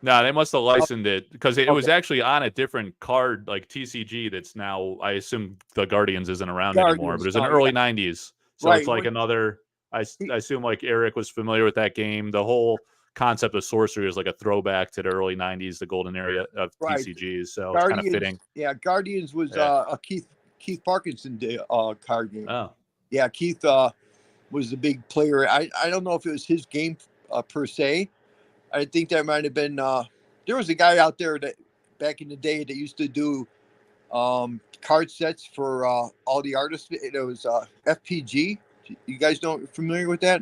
No, they must have licensed it because it was actually on a different card, like TCG. That's now, I assume, the Guardians isn't around anymore. But it was in the early '90s, so it's another. I assume Eric was familiar with that game. The whole concept of Sorcery is a throwback to the early '90s, the golden era of TCGs. So it's kind of fitting. Yeah, Guardians was a Keith Parkinson card game. Oh, yeah, Keith was the big player. I don't know if it was his game per se. I think that might have been. There was a guy out there that back in the day that used to do card sets for all the artists. It was FPG. You guys familiar with that?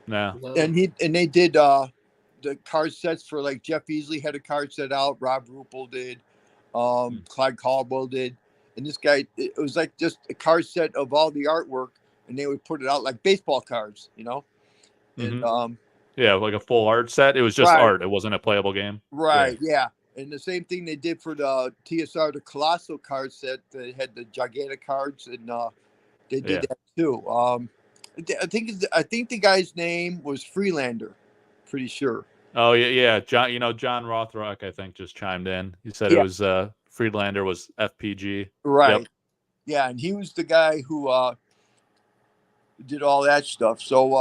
No. And they did the card sets for Jeff Easley had a card set out. Rob Ruppel did. Clyde Caldwell did. And this guy, it was just a card set of all the artwork, and they would put it out like baseball cards, you know. And yeah, like a full art set. It was just art. It wasn't a playable game. Right. Yeah. And the same thing they did for the TSR, the Colossal card set. They had the gigantic cards, and they did that too. I think the guy's name was Freelander. Pretty sure. Oh yeah. John, John Rothrock, I think, just chimed in. He said it was Friedlander was FPG. Right. Yep. Yeah, and he was the guy who did all that stuff. So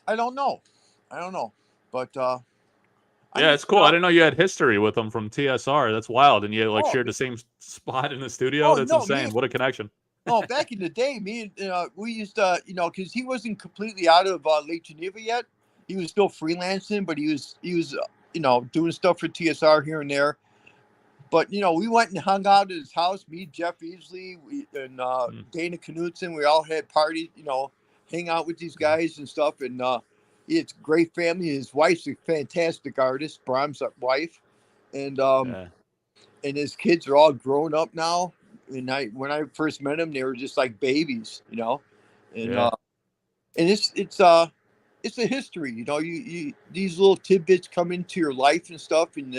I don't know, but Yeah, it's cool. I didn't know you had history with him from TSR. That's wild. And you like shared the same spot in the studio. That's no, insane. What a connection. Oh, back in the day, me and we used to, because he wasn't completely out of Lake Geneva yet. He was still freelancing, but he was, doing stuff for TSR here and there. But we went and hung out at his house. Me, Jeff Easley, and Dana Knutson. We all had parties. Hang out with these guys and stuff. And it's a great family. His wife's a fantastic artist, Brahms' wife, and and his kids are all grown up now. And when I first met him, they were just like babies, and and it's a history, you these little tidbits come into your life and stuff, and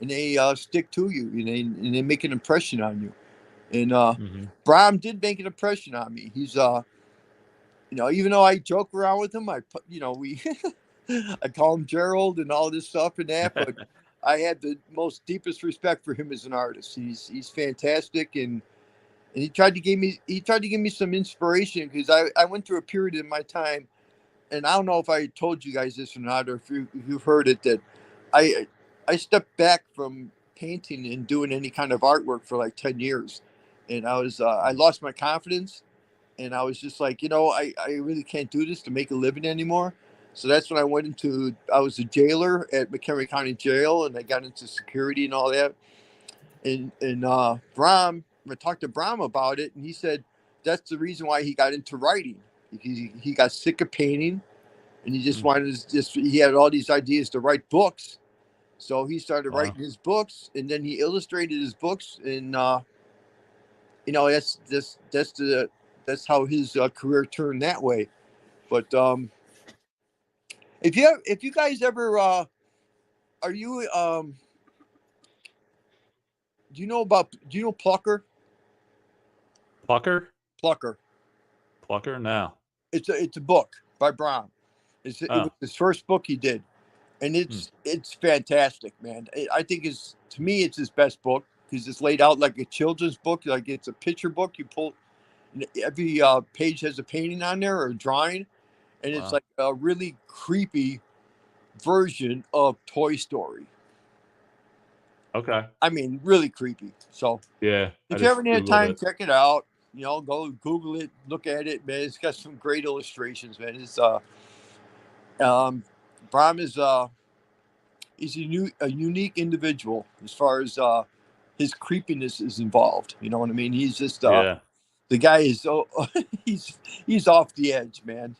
they stick to you, and they make an impression on you. And Bram did make an impression on me. He's even though I joke around with him, we I call him Gerald and all this stuff and that, but I had the most deepest respect for him as an artist. He's fantastic, and he tried to give me some inspiration, because I went through a period in my time, and I don't know if I told you guys this or not, or if you've heard it, that I stepped back from painting and doing any kind of artwork for like 10 years, and I lost my confidence, and I was just like, I really can't do this to make a living anymore. So that's when I was a jailer at McHenry County Jail, and I got into security and all that. And Bram, I talked to Bram about it, and he said that's the reason why he got into writing. He got sick of painting, and he just wanted he had all these ideas to write books. So he started writing his books, and then he illustrated his books, and that's how his career turned that way. But if you guys ever are you do you know Plucker? Plucker? Plucker? No. It's a book by Brown. It was his first book he did, and it's fantastic, man. I think to me it's his best book, because it's laid out like a children's book, like it's a picture book. You pull every page has a painting on there or a drawing, and it's like a really creepy version of Toy Story. Okay. I mean, really creepy. So yeah, if you ever need time, check it out. Go Google it, look at it, man. It's got some great illustrations, man. It's Bram is he's a unique individual as far as his creepiness is involved. You know what I mean? He's just the guy is he's off the edge, man.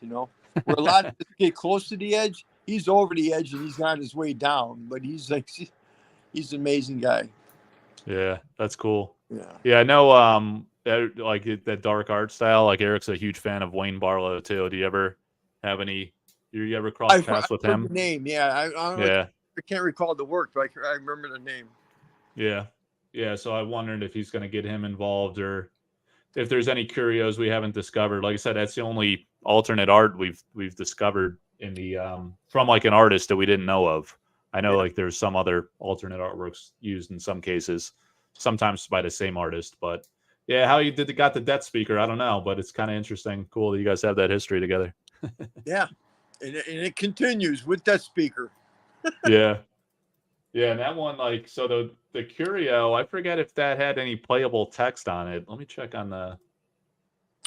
Where a lot of us get close to the edge, he's over the edge and he's on his way down. But he's an amazing guy. Yeah, that's cool. Yeah. Yeah, I know. Like that dark art style. Like Eric's a huge fan of Wayne Barlow too. Do you ever have any? You ever cross paths with him? The name, yeah. I can't recall the work, but I remember the name. Yeah. So I wondered if he's going to get him involved, or if there's any curios we haven't discovered. Like I said, that's the only alternate art we've discovered in the from like an artist that we didn't know of. I know like there's some other alternate artworks used in some cases, sometimes by the same artist. But yeah, how you got the Death Speaker, I don't know, but it's kind of interesting. Cool that you guys have that history together. Yeah, and it continues with Death Speaker. Yeah, and that one, like, so the curio, I forget if that had any playable text on it. Let me check on the.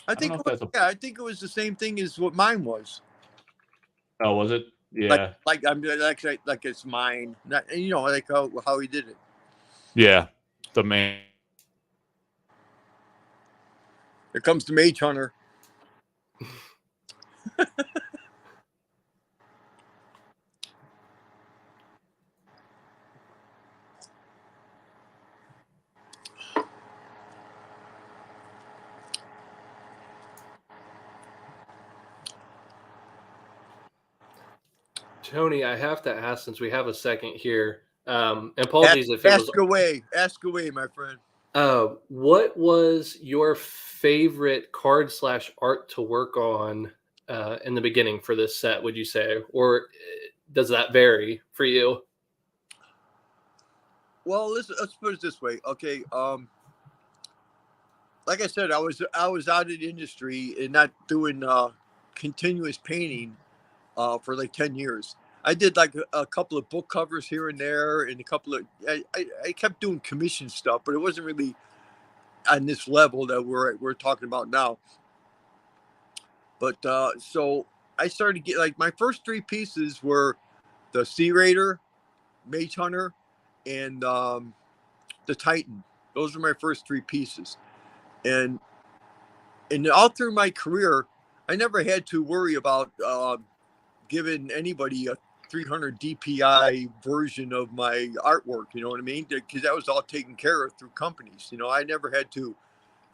I think it was the same thing as what mine was. Oh, was it? Yeah. Like it's mine. Not, like how he did it. Yeah, the main. Here comes the Mage Hunter. Tony, I have to ask, since we have a second here, and apologies if it was... Ask away, my friend. What was your favorite card/art to work on in the beginning for this set, would you say? Or does that vary for you? Well, let's put it this way. Okay. Like I said, I was out of the industry and not doing continuous painting for like 10 years. I did like a couple of book covers here and there, and a couple of I kept doing commission stuff, but it wasn't really on this level that we're talking about now. But so I started to get like my first 3 pieces were the Sea Raider, Mage Hunter, and the Titan. Those were my first 3 pieces, and all through my career, I never had to worry about giving anybody a 300 DPI version of my artwork. You know what I mean? Because that was all taken care of through companies. You know, I never had to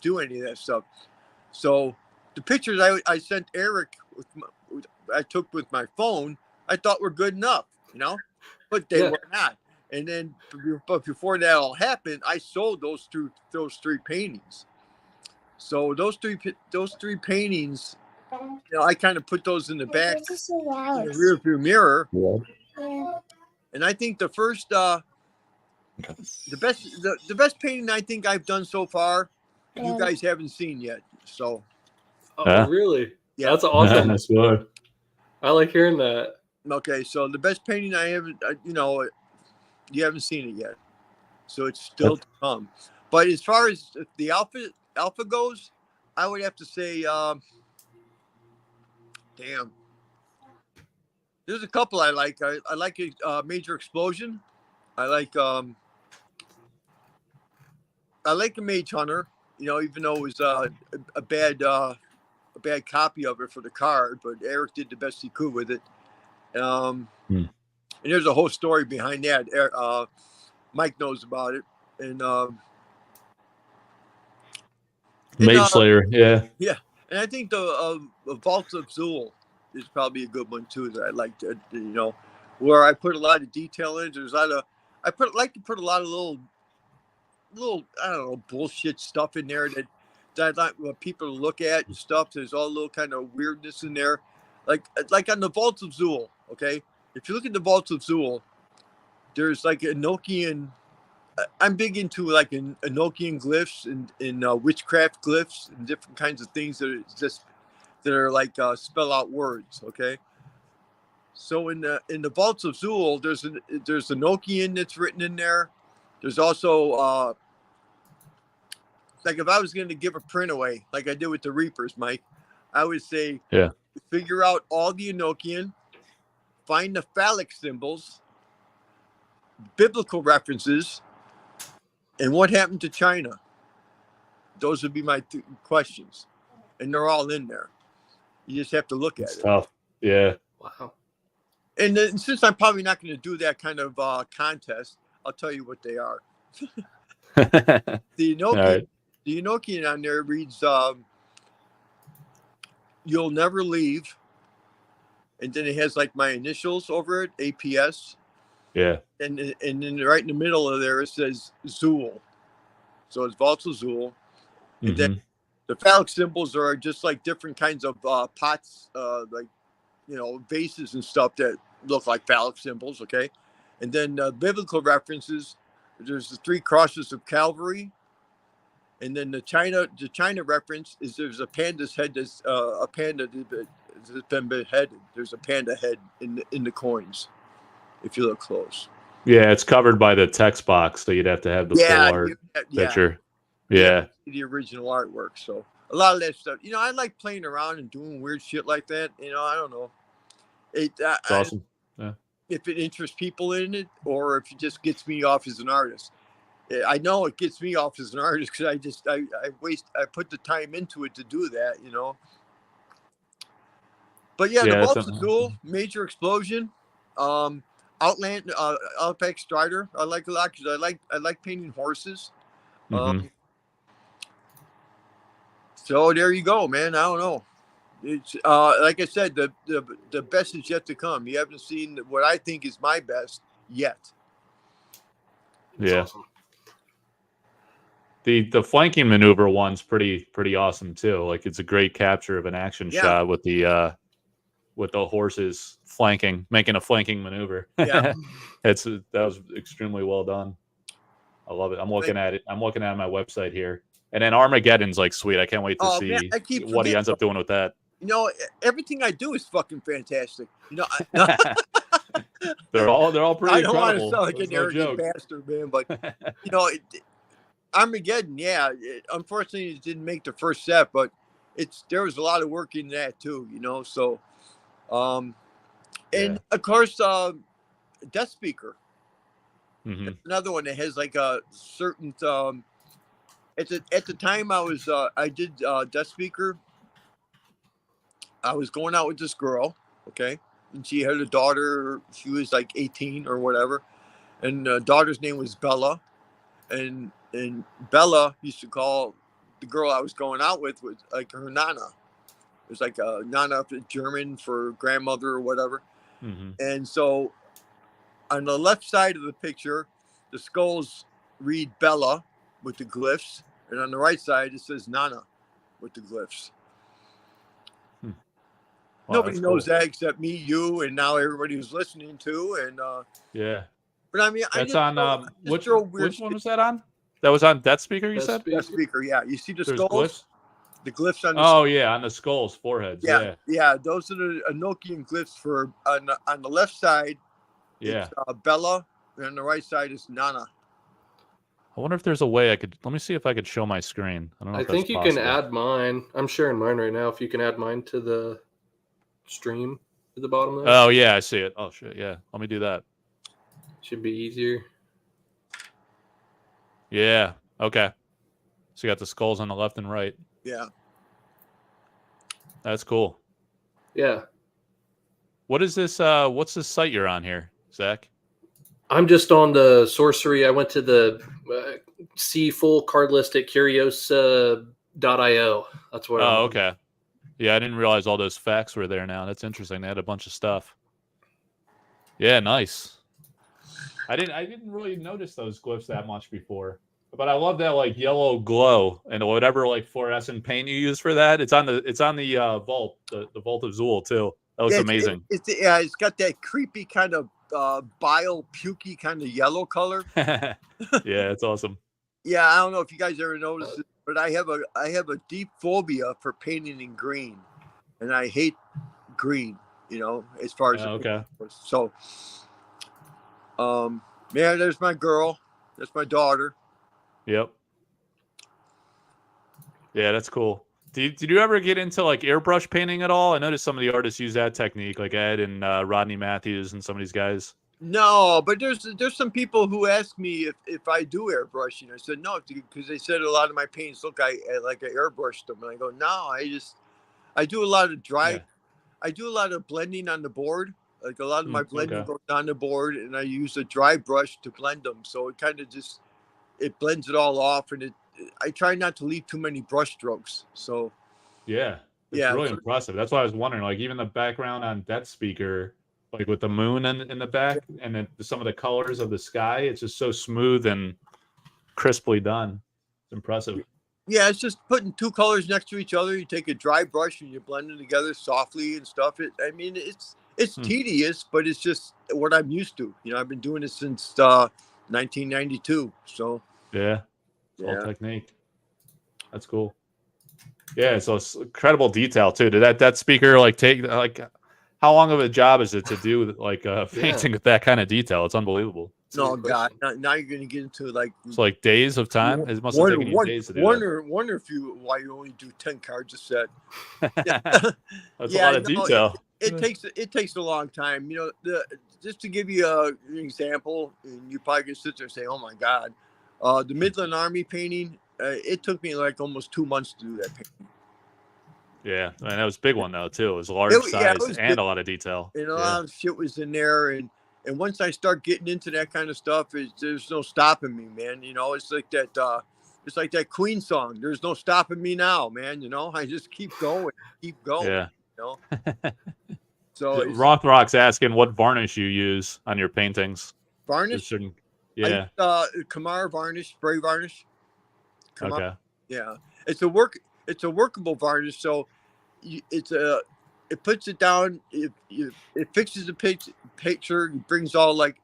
do any of that stuff. So the pictures I sent Eric I took with my phone, I thought were good enough. You know, but they were not. And then, but before that all happened, I sold those 3 paintings. So those three paintings, you know, I kind of put those in the back, in the rear view mirror. Yeah. And I think the first, the best painting I think I've done so far, you guys haven't seen yet. So. Oh, really? Yeah, that's awesome. That's good. I like hearing that. Okay, so the best painting I haven't, you know, you haven't seen it yet, so it's still to come. But as far as the alpha goes, I would have to say, damn. There's a couple I like. I like a Major Explosion. I like a Mage Hunter. You know, even though it was a bad copy of it for the card, but Eric did the best he could with it. And there's a whole story behind that. Mike knows about it, and Mage Slayer, yeah. And I think the Vaults of Zool is probably a good one too that I like to, you know, where I put a lot of detail in. There's a lot of like to put a lot of little I don't know bullshit stuff in there that I want people to look at and stuff. There's all a little kind of weirdness in there, like on the Vaults of Zool. Okay, if you look at the Vaults of Zool, there's like Enochian. I'm big into like Enochian glyphs and witchcraft glyphs and different kinds of things that are like spell out words. Okay, so in the Vaults of Zool, there's Enochian that's written in there. There's also like if I was going to give a print away, like I did with the Reapers, Mike, I would say, figure out all the Enochian, find the phallic symbols, biblical references, and what happened to China. Those would be my questions, and they're all in there. You just have to look at it. Tough. Yeah. Wow. And then, since I'm probably not going to do that kind of contest, I'll tell you what they are. The Enochian on there reads, "You'll never leave," and then it has like my initials over it, APS. Yeah. And then right in the middle of there it says Zool, so it's Vaults of Zool. And then the phallic symbols are just like different kinds of pots, like vases and stuff that look like phallic symbols. Okay, and then biblical references. There's the 3 crosses of Calvary, and then the China reference is there's a panda's head that's a panda that's been beheaded. There's a panda head in the coins, if you look close. Yeah, it's covered by the text box, so you'd have to have the full art picture. Yeah. The original artwork. So a lot of that stuff, I like playing around and doing weird shit like that. I don't know. It's awesome. Yeah. If it interests people in it, or if it just gets me off as an artist. I know it gets me off as an artist because I put the time into it to do that, But the Vaults of Zool, Major Explosion, Outland, Outback Strider, I like a lot because I like painting horses. So there you go, man. I don't know. It's like I said, the best is yet to come. You haven't seen what I think is my best yet. Yeah. Awesome. The flanking maneuver one's pretty awesome too. Like it's a great capture of an action shot with the horses making a flanking maneuver. Yeah. That was extremely well done. I love it. I'm looking at it. I'm looking at my website here. And then Armageddon's like sweet. I can't wait to see what he ends up doing with that. Everything I do is fucking fantastic. they're all pretty I don't want to incredible. sound like There's an no arrogant joke. bastard, man, but you know, Armageddon, yeah. Unfortunately, it didn't make the first set, but there was a lot of work in that too, you know. So, and Yeah. of course, Death Speaker, Mhm. another one that has like a certain. At the time I did Death Speaker. I was going out with this girl, okay, and she had a daughter. She was like 18 or whatever, and the daughter's name was Bella, and Bella used to call the girl I was going out with like her Nana. It was like a Nana, German for grandmother or whatever. Mhm. And so on the left side of the picture, the skulls read Bella with the glyphs, and on the right side it says Nana with the glyphs. Wow, Nobody that's knows cool. that except me, you, and now everybody who's listening to. And Yeah. but I mean, That's I on just throw weird which one was that on? That was on Death Speaker, you Death said? Death Speaker. Speaker. Yeah, you see the There's skulls, glyphs? the glyphs on the Oh yeah, on the skulls, foreheads. Yeah. yeah. Those are the Enochian glyphs for on the left side. Yeah. It's Bella, and on the right side is Nana. I wonder if there's a way I could let me see if I could show my screen. I don't know I if that's think you possible. can add mine. I'm sharing mine right now. If you can add mine to the stream at the bottom there, Oh yeah, I see it. Oh shit, yeah. Let me do that. should be easier. Yeah. Okay. So you got the skulls on the left and right. Yeah. That's cool. Yeah. What is this what's this site you're on here, Zach? I'm just on the sorcery. I went to the see full card list at Curios.io. That's where I'm Oh, on. okay. Yeah, I didn't realize all those facts were there now. That's interesting. They had a bunch of stuff. Yeah, nice. I didn't really notice those glyphs that much before. But I love that like yellow glow and whatever like fluorescent paint you use for that. It's on the vault, the Vault of Zool too. That looks amazing. It's got that creepy kind of bile pukey kind of yellow color. Yeah, it's awesome. Yeah, I don't know if you guys ever noticed it, but I have a deep phobia for painting in green, and I hate green. You know, as far as Okay. So, yeah, there's my girl. That's my daughter. Yep. Yeah, that's cool. Did you ever get into like airbrush painting at all? I noticed some of the artists use that technique, like Ed and Rodney Matthews and some of these guys. No, but there's some people who ask me if I do airbrushing. I said no, because they said a lot of my paints look like I airbrushed them, and I go no, I do a lot of dry. Yeah. I do a lot of blending on the board. Like a lot of my blending Okay. goes on the board, and I use a dry brush to blend them. So it kind of just blends it all off, and I try not to leave too many brush strokes. So Yeah, it's yeah, really impressive. That's why I was wondering, like even the background on Death Speaker, like with the moon in the back, and then some of the colors of the sky, it's just so smooth and crisply done. It's impressive. yeah, it's just putting two colors next to each other. You take a dry brush and you blend them together softly and stuff. I mean, it's tedious, but it's just what I'm used to. You know, I've been doing it since 1992. So Yeah, it's all yeah. technique. That's cool. Yeah, so it's incredible detail too. Did that speaker like take like how long of a job is it to do like painting with that kind of detail? It's unbelievable. No, God, now you're gonna get into like It's like days of time. It must have taken you days to do that. Wonder if why you only do 10 cards a set. That's a lot of detail. It takes a long time. You know, just to give you an example, and you probably can sit there and say, "Oh my God," the Midland Army painting. It took me like almost 2 months to do that painting. Yeah, and that was a big one though too. It was large size and big, a lot of detail. And a lot of shit was in there, and once I start getting into that kind of stuff, there's no stopping me, man. You know, it's like that. It's like that Queen song. There's no stopping me now, man. You know, I just keep going. Yeah. You know. So Rothrock's asking what varnish you use on your paintings. Varnish. Yeah. Kamar varnish, spray varnish. Kamar. Okay. Yeah, it's a workable varnish. So it puts it down. It fixes the picture. It brings all like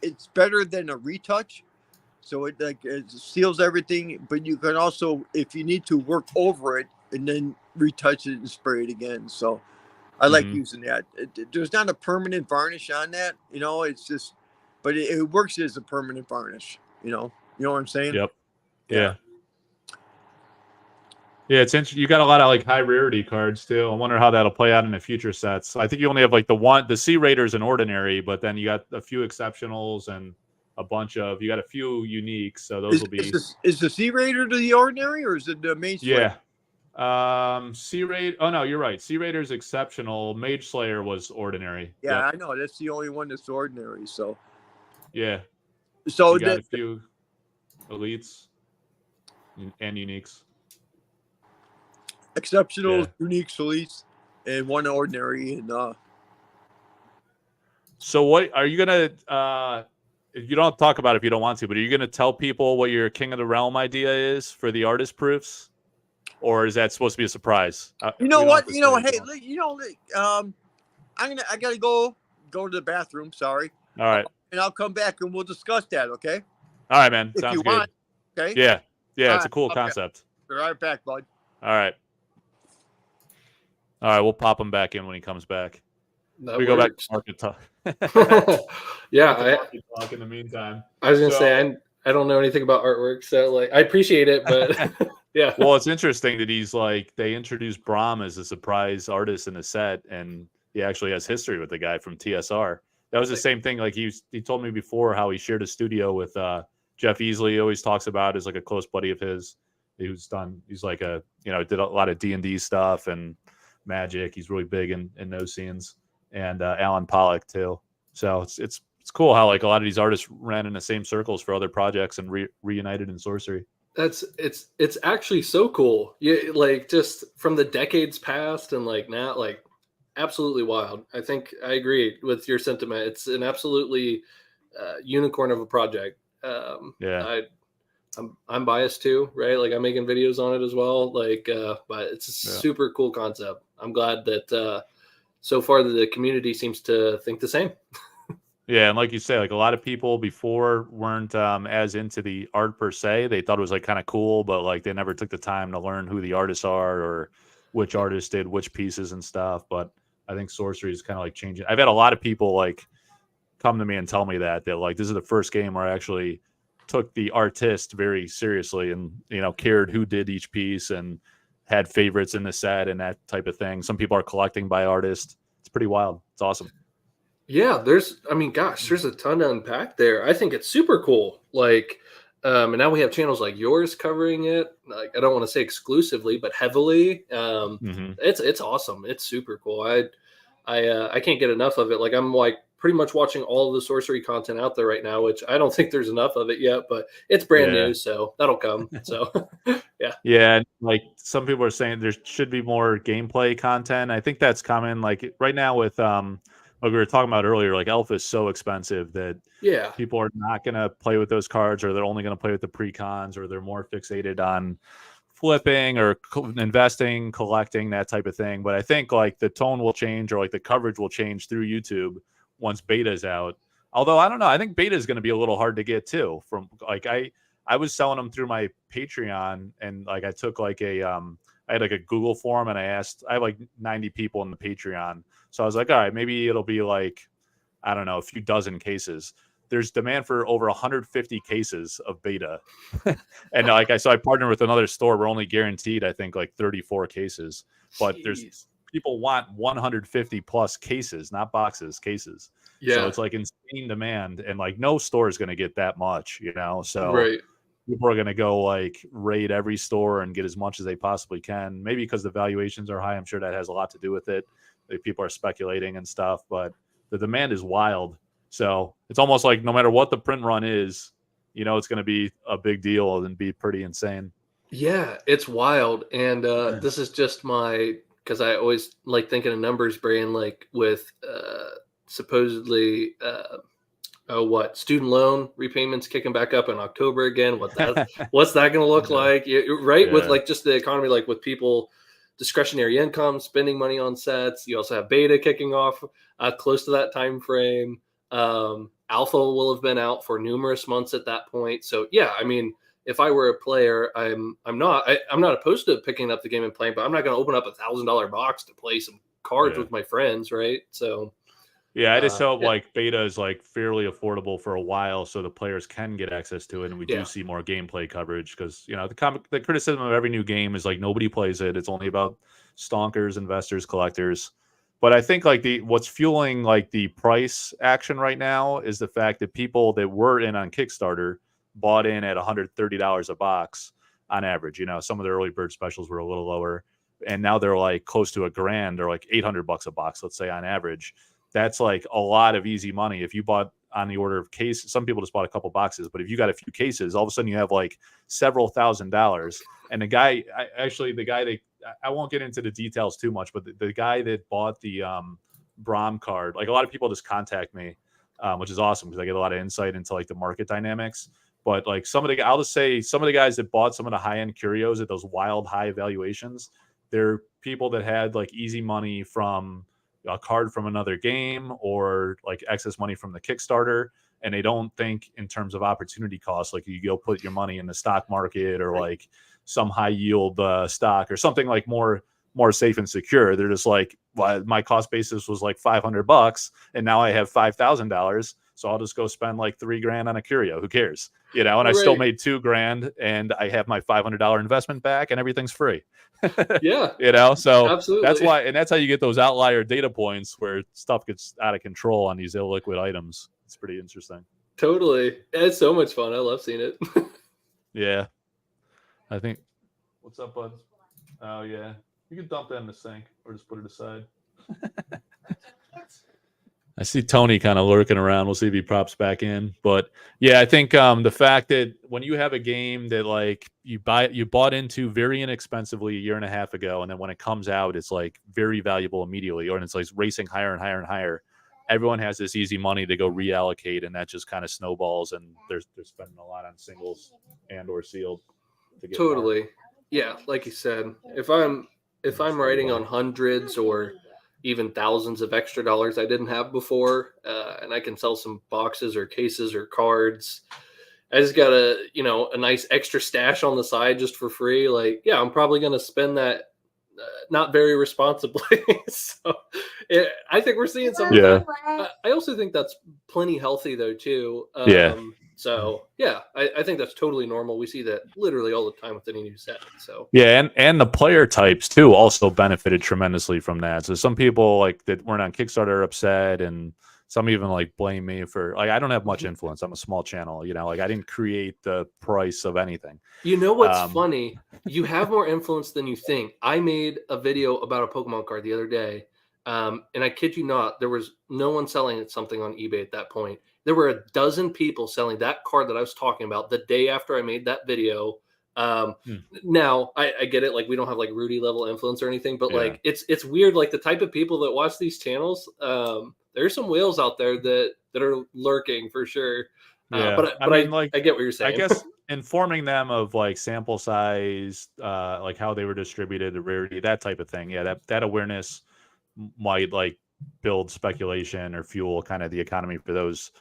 it's better than a retouch. So it seals everything. But you can also, if you need to, work over it and then retouch it and spray it again. So I like Mhm. using that. There's not a permanent varnish on that, you know. It's just, but it works as a permanent varnish. You know what I'm saying? Yep. Yeah. Yeah, it's interesting. You got a lot of like high rarity cards too. I wonder how that'll play out in the future sets. I think you only have like the C Raiders and Ordinary, but then you got a few exceptionals and you got a few uniques. So those will be Is the Sea Raider the ordinary or is it the Mage Slayer? C Raid. Oh no, you're right. Sea Raider's exceptional. Mage Slayer was Ordinary. Yeah, Yep. I know. That's the only one that's ordinary. So Yeah. So You got a few elites and uniques. exceptional, Yeah. unique, elites, and one ordinary. And So what are you gonna you don't have to talk about it if you don't want to, but are you gonna tell people what your King of the Realm idea is for the artist proofs? Or is that supposed to be a surprise? you know We don't have what? to You know, say if hey, you want. I gotta go to the bathroom. Sorry. All right. And I'll come back and we'll discuss that. Okay. All right, man. If Sounds you good. want. Okay. Yeah. Yeah, All it's a right, cool okay. concept. Be right back, bud. All right. All right, we'll pop him back in when he comes back. That We go back to works. market talk. Yeah, Market talk in the meantime. I was gonna say I don't know anything about artwork, so like I appreciate it, but yeah. Well, it's interesting that he's like they introduced Brahm as a surprise artist in the set, and he actually has history with the guy from TSR. That was the same thing. Like he told me before how he shared a studio with Jeff Easley. He always talks about as like a close buddy of his. He's like did a lot of D&D stuff and Magic. He's really big in those scenes, and Alan Pollock too. So it's cool how like a lot of these artists ran in the same circles for other projects and reunited in Sorcery. It's actually so cool. Yeah, like just from the decades past and like now, like absolutely wild. I think I agree with your sentiment. It's an absolutely unicorn of a project. Yeah. I'm biased too, right? Like I'm making videos on it as well. Like, but it's a super cool concept. I'm glad that so far the community seems to think the same. Yeah, and like you say, like a lot of people before weren't as into the art per se. They thought it was like kind of cool, but like they never took the time to learn who the artists are or which artists did which pieces and stuff. But I think Sorcery is kind of like changing. I've had a lot of people like come to me and tell me that like this is the first game where I actually took the artist very seriously and cared who did each piece and had favorites in the set and that type of thing. Some people are collecting by artist. It's pretty wild. It's awesome. Yeah, there's a ton to unpack there. I think it's super cool. Like, and now we have channels like yours covering it. Like, I don't want to say exclusively, but heavily. It's awesome. It's super cool. I can't get enough of it. Like, I'm like pretty much watching all of the Sorcery content out there right now, which I don't think there's enough of it yet, but it's brand new, so that'll come. So, yeah. Yeah, like some people are saying there should be more gameplay content. I think that's common. Like right now with like we were talking about earlier, like Elf is so expensive that people are not going to play with those cards, or they're only going to play with the pre-cons, or they're more fixated on flipping or investing, collecting, that type of thing. But I think like the tone will change, or like the coverage will change through YouTube once beta is out. Although I don't know, I think beta is going to be a little hard to get too. From like I was selling them through my Patreon, and like I took like I had like a Google form, and I have like 90 people in the Patreon. So I was like, all right, maybe it'll be like, I don't know, a few dozen cases. There's demand for over 150 cases of beta. And like I partnered with another store. We're only guaranteed, I think, like 34 cases. But there's people want 150 plus cases, not boxes, cases. Yeah. So it's like insane demand. And like no store is going to get that much, So right. People are going to go like raid every store and get as much as they possibly can. Maybe because the valuations are high. I'm sure that has a lot to do with it. People are speculating and stuff, but the demand is wild. So it's almost like no matter what the print run is, it's going to be a big deal and be pretty insane. Yeah, it's wild. And this is just because I always like thinking of numbers brain, like with supposedly student loan repayments kicking back up in October again. What's that going to look like? Right. Yeah. With like just the economy, like with people discretionary income, spending money on sets. You also have beta kicking off close to that time frame. Alpha will have been out for numerous months at that point. So yeah, I mean, if I were a player, I'm not opposed to picking up the game and playing, but I'm not going to open up $1,000 box to play some cards Yeah. with my friends, right? So Yeah, I just hope yeah. like beta is like fairly affordable for a while, so the players can get access to it, and we do Yeah. see more gameplay coverage. Because the criticism of every new game is like nobody plays it. It's only about stonkers, investors, collectors. But I think like what's fueling like the price action right now is the fact that people that were in on Kickstarter bought in at $130 a box on average. Some of the early bird specials were a little lower, and now they're like close to $1,000 or like $800 a box, let's say on average. That's like a lot of easy money. If you bought on the order of cases, some people just bought a couple boxes, but if you got a few cases, all of a sudden you have like several $1,000s. And the guy, I won't get into the details too much, but the guy that bought the Brahm card, like a lot of people just contact me, which is awesome because I get a lot of insight into like the market dynamics. But like I'll just say some of the guys that bought some of the high end curios at those wild high valuations, they're people that had like easy money from a card from another game or like excess money from the Kickstarter, and they don't think in terms of opportunity costs. Like you go put your money in the stock market or like some high yield stock or something like more safe and secure. They're just like, well, my cost basis was like $500 and now I have $5,000. So I'll just go spend like $3,000 on a curio. Who cares? And I still made $2,000 and I have my $500 investment back and everything's free. Yeah. So absolutely. that's why, and that's how you get those outlier data points where stuff gets out of control on these illiquid items. It's pretty interesting. Totally. It's so much fun. I love seeing it. Yeah. I think, what's up, bud? Oh yeah. You can dump that in the sink or just put it aside. I see Tony kind of lurking around. We'll see if he pops back in. But yeah, I think the fact that when you have a game that like you bought into very inexpensively a year and a half ago, and then when it comes out, it's like very valuable immediately, or it's like racing higher and higher and higher. Everyone has this easy money to go reallocate, and that just kind of snowballs, and they're spending a lot on singles and or sealed. To get Totally. more. Yeah, like you said, if I'm writing on hundreds or even thousands of extra dollars I didn't have before, and I can sell some boxes or cases or cards, I just got a nice extra stash on the side just for free. Like, yeah, I'm probably going to spend that not very responsibly. So I think we're seeing some of that. I also think that's plenty healthy though too. So yeah, I think that's totally normal. We see that literally all the time with any new set. So yeah, and the player types too also benefited tremendously from that. So some people like that weren't on Kickstarter are upset, and some even like blame me for like I don't have much influence. I'm a small channel, like I didn't create the price of anything. You know what's funny? You have more influence than you think. I made a video about a Pokemon card the other day, and I kid you not, there was no one selling something on eBay at that point. There were a dozen people selling that card that I was talking about the day after I made that video. Now I get it. Like we don't have like Rudy level influence or anything, but like it's weird. Like the type of people that watch these channels, there's some whales out there that are lurking for sure. But I mean, I get what you're saying. I guess informing them of like sample size, like how they were distributed, the rarity, that type of thing. Yeah, that awareness might like build speculation or fuel kind of the economy for those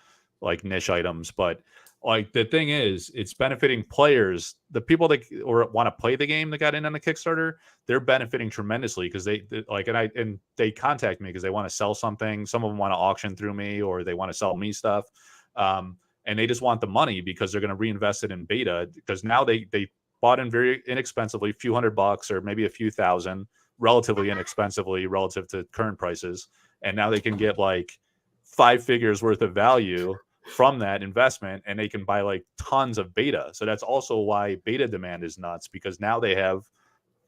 like niche items. But like the thing is, it's benefiting players. The people that want to play the game that got in on the Kickstarter, they're benefiting tremendously because they like, and they contact me because they want to sell something. Some of them want to auction through me, or they want to sell me stuff. And they just want the money because they're going to reinvest it in beta, because now they bought in very inexpensively, a few $100 or maybe a few thousand, relatively inexpensively relative to current prices. And now they can get like 5 figures worth of value from that investment, and they can buy like tons of beta. So that's also why beta demand is nuts, because now they have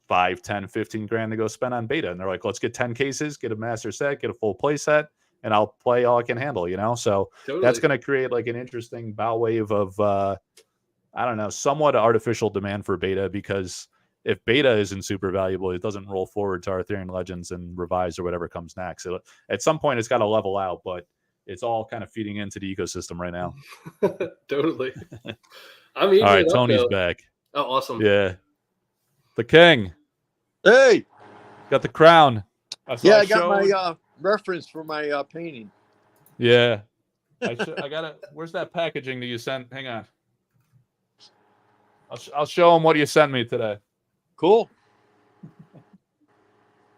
5, 10, 15 grand to go spend on beta. And they're like, let's get 10 cases, get a master set, get a full play set, and I'll play all I can handle, So totally. That's going to create like an interesting bow wave of, I don't know, somewhat artificial demand for beta, because if beta isn't super valuable, it doesn't roll forward to Arthurian Legends and Revised or whatever comes next. So at some point, it's got to level out, but it's all kind of feeding into the ecosystem right now. Totally. I'm eating all right, it up, Tony's though. back. Oh, awesome. Yeah. The king. Hey. Got the crown. I got my reference for my painting. Yeah. I got it. Where's that packaging that you sent? Hang on. I'll show him what you sent me today. Cool.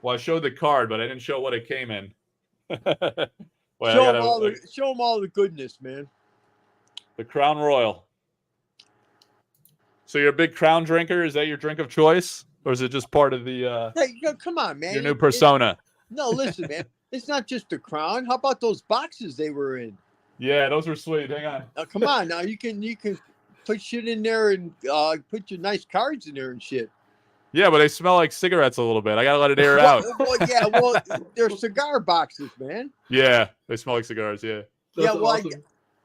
Well, I showed the card, but I didn't show what it came in. Wait, Show them all the goodness, man. the Crown Royal. So you're a big Crown drinker? Is that your drink of choice, or is it just part of the Hey, come on, man. your new persona? No, listen, man. It's not just the Crown. How about those boxes they were in? Yeah, those were sweet. Hang on. Come on, now you can put shit in there and put your nice cards in there and shit. Yeah, but they smell like cigarettes a little bit. I gotta let it air out. Well, they're cigar boxes, man. Yeah, they smell like cigars. Yeah. That's well, awesome.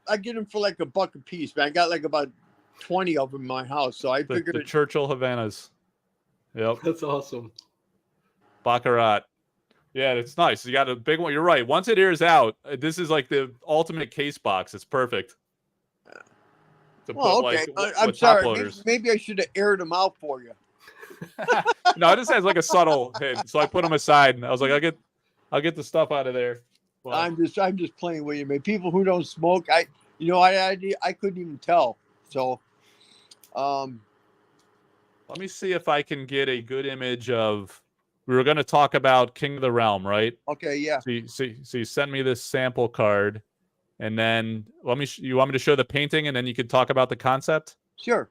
I get them for like $1 a piece, man. I got like about 20 of them in my house, so I figured The Churchill Havanas. Yep. That's awesome. Baccarat. Yeah, it's nice. You got a big one. You're right. Once it airs out, this is like the ultimate case box. It's perfect. Okay. I'm sorry. Maybe I should have aired them out for you. No, it just has like a subtle hint. So I put them aside, and I was like, I'll get the stuff out of there. Well, I'm just playing with you, man. People who don't smoke, I couldn't even tell. So, let me see if I can get a good image of. We were going to talk about King of the Realm, right? Okay, yeah. So you sent me this sample card, and then you want me to show the painting, and then you can talk about the concept? Sure.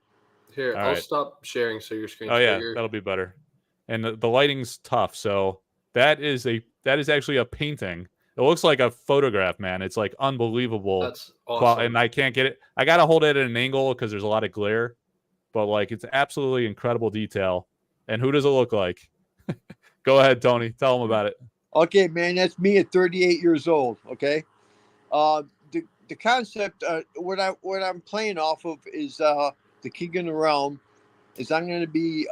Here, I'll stop sharing so your screen's bigger. That'll be better. And the lighting's tough, so that is actually a painting. It looks like a photograph, man. It's like unbelievable. That's awesome. And I can't get it. I got to hold it at an angle because there's a lot of glare, but like it's absolutely incredible detail. And who does it look like? Go ahead, Tony. Tell them about it. Okay, man, that's me at 38 years old. Okay, the concept, what I'm playing off of is the King of the Realm. Is I'm going to be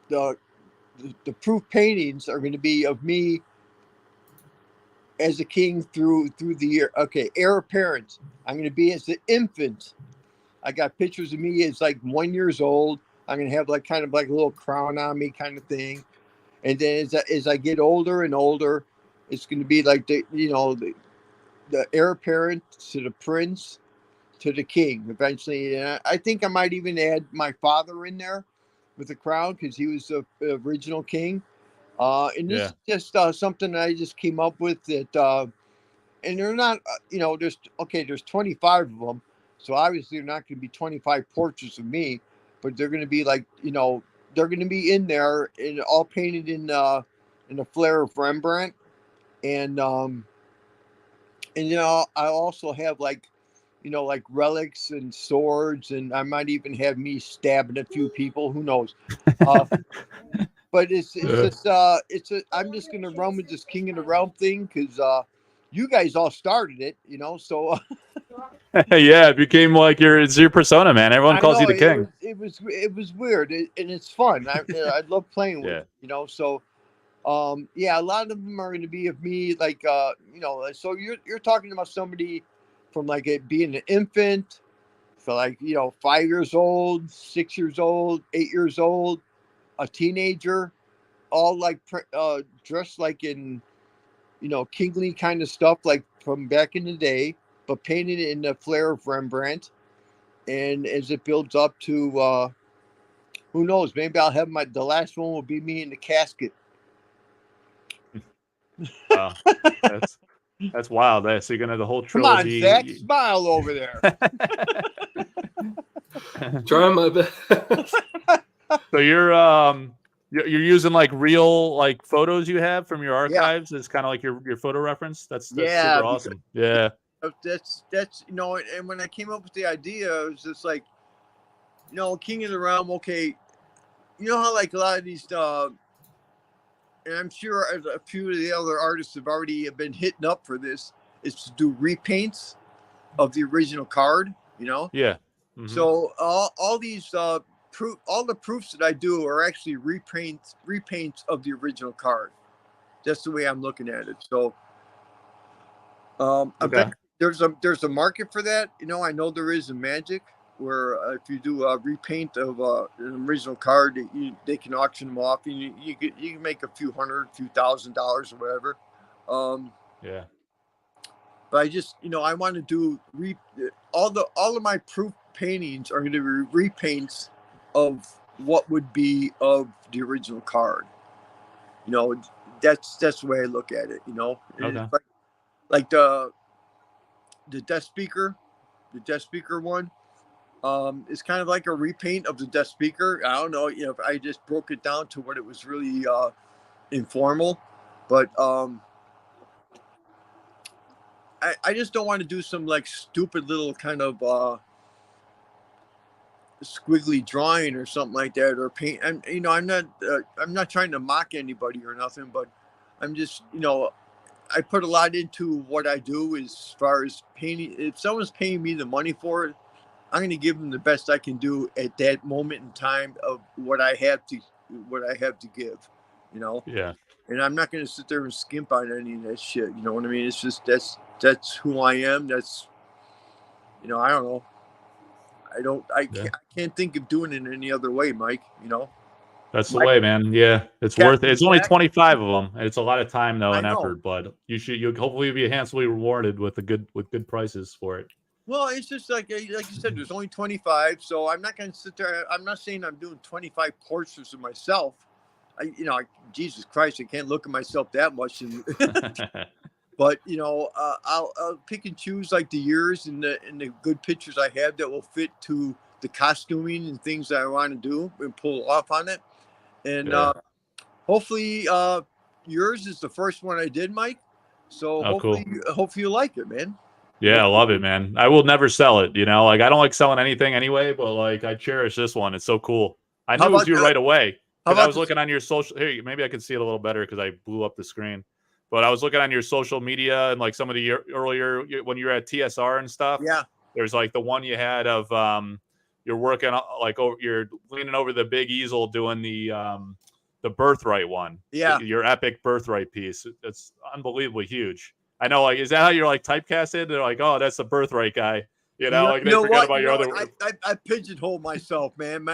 the proof paintings are going to be of me as a king through the year. Okay, heir apparent. I'm going to be as the infant. I got pictures of me as like 1 year old. I'm going to have like kind of like a little crown on me kind of thing. And then as I get older and older, it's going to be like the heir apparent to the prince to the king eventually. And I think I might even add my father in there with the crown because he was the original king. And this is just something that I just came up with that, and they're not, there's 25 of them. So obviously they're not going to be 25 portraits of me, but they're going to be like, they're going to be in there and all painted in a flair of Rembrandt. And I also have like relics and swords, and I might even have me stabbing a few people. Who knows? But I'm just gonna run with this King of the Realm thing because you guys all started it, So yeah, it became like it's your persona, man. Everyone calls you the king. It was weird, and it's fun. I love playing with it, So a lot of them are going to be of me, like So you're talking about somebody from like it being an infant, for like 5 years old, 6 years old, 8 years old, a teenager, all like dressed like in kingly kind of stuff like from back in the day, but painted in the flair of Rembrandt. And as it builds up to who knows, maybe I'll have the last one will be me in the casket. Wow, that's wild. So you're gonna have the whole trilogy. Come on, Zach, smile over there. Trying my best. So you're using like real like photos you have from your archives as kind of like your photo reference. That's super awesome. Yeah. That's and when I came up with the idea, it was just like, King of the Realm. Okay, how like a lot of these, and I'm sure a few of the other artists have already been hitting up for this, is to do repaints of the original card. Yeah. Mm-hmm. So all these all the proofs that I do are actually repaints of the original card. That's the way I'm looking at it. So okay. There's a market for that. I know there is in Magic where if you do a repaint of an original card, they can auction them off, and you can make a few $1,000 or whatever. But I just I want to do all of my proof paintings are going to be repaints of what would be of the original card. You know, that's the way I look at it. You know, and Okay. it's like the death speaker one. It's kind of like a repaint of the death speaker. I don't know, if I just broke it down to what it was really informal, but I just don't want to do some like stupid little kind of squiggly drawing or something like that, or paint. And I'm not trying to mock anybody or nothing, but I'm just I put a lot into what I do as far as painting. If someone's paying me the money for it, I'm going to give them the best I can do at that moment in time of what I have to give, Yeah. and I'm not going to sit there and skimp on any of that shit. You know what I mean? It's just, that's who I am. That's, I don't know. I can't think of doing it any other way, Mike, That's the way, man. Yeah, it's worth it. It's only Jack. 25 of them. It's a lot of time though I and know. effort, but you'll hopefully be handsomely rewarded with good prices for it. Well, it's just like you said, there's only 25, so I'm not going to sit there. I'm not saying I'm doing 25 portraits of myself. Jesus Christ, I can't look at myself that much. But I'll pick and choose like the years and the good pictures I have that will fit to the costuming and things that I want to do and pull off on it. And hopefully, yours is the first one I did, Mike. So hopefully you like it, man. Yeah, I love it, man. I will never sell it. Like I don't like selling anything anyway, but like I cherish this one. It's so cool. I knew it was you right away because I was looking on your social. Here, maybe I can see it a little better because I blew up the screen. But I was looking on your social media and like some of the earlier when you were at TSR and stuff. Yeah. There's like the one you had of you're working like you're leaning over the big easel doing the birthright one. Yeah. Your epic birthright piece. It's unbelievably huge. I know, like, is that how you're like typecasted? They're like, oh, that's the birthright guy. Like they forget about your other. I pigeonhole myself, man.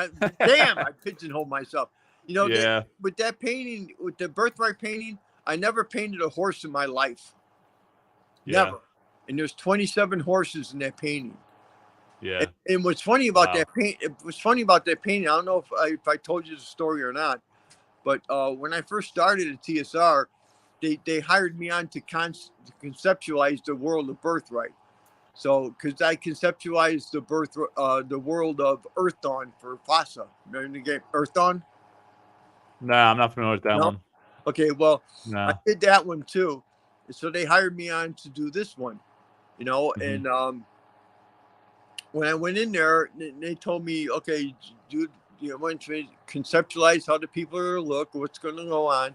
Damn, I pigeonhole myself. Yeah. With that painting, with the birthright painting, I never painted a horse in my life. Yeah. Never. And there's 27 horses in that painting. Yeah. And what's funny about that painting, I don't know if I told you the story or not, but when I first started at TSR, they hired me on to conceptualize the world of birthright. So, because I conceptualized the world of Earth Dawn for FASA. Remember the game Earth Dawn? No, I'm not familiar with that one. Okay, well, no. I did that one too. So they hired me on to do this one, and when I went in there, they told me, okay, dude, want to conceptualize how the people are going to look, what's going to go on.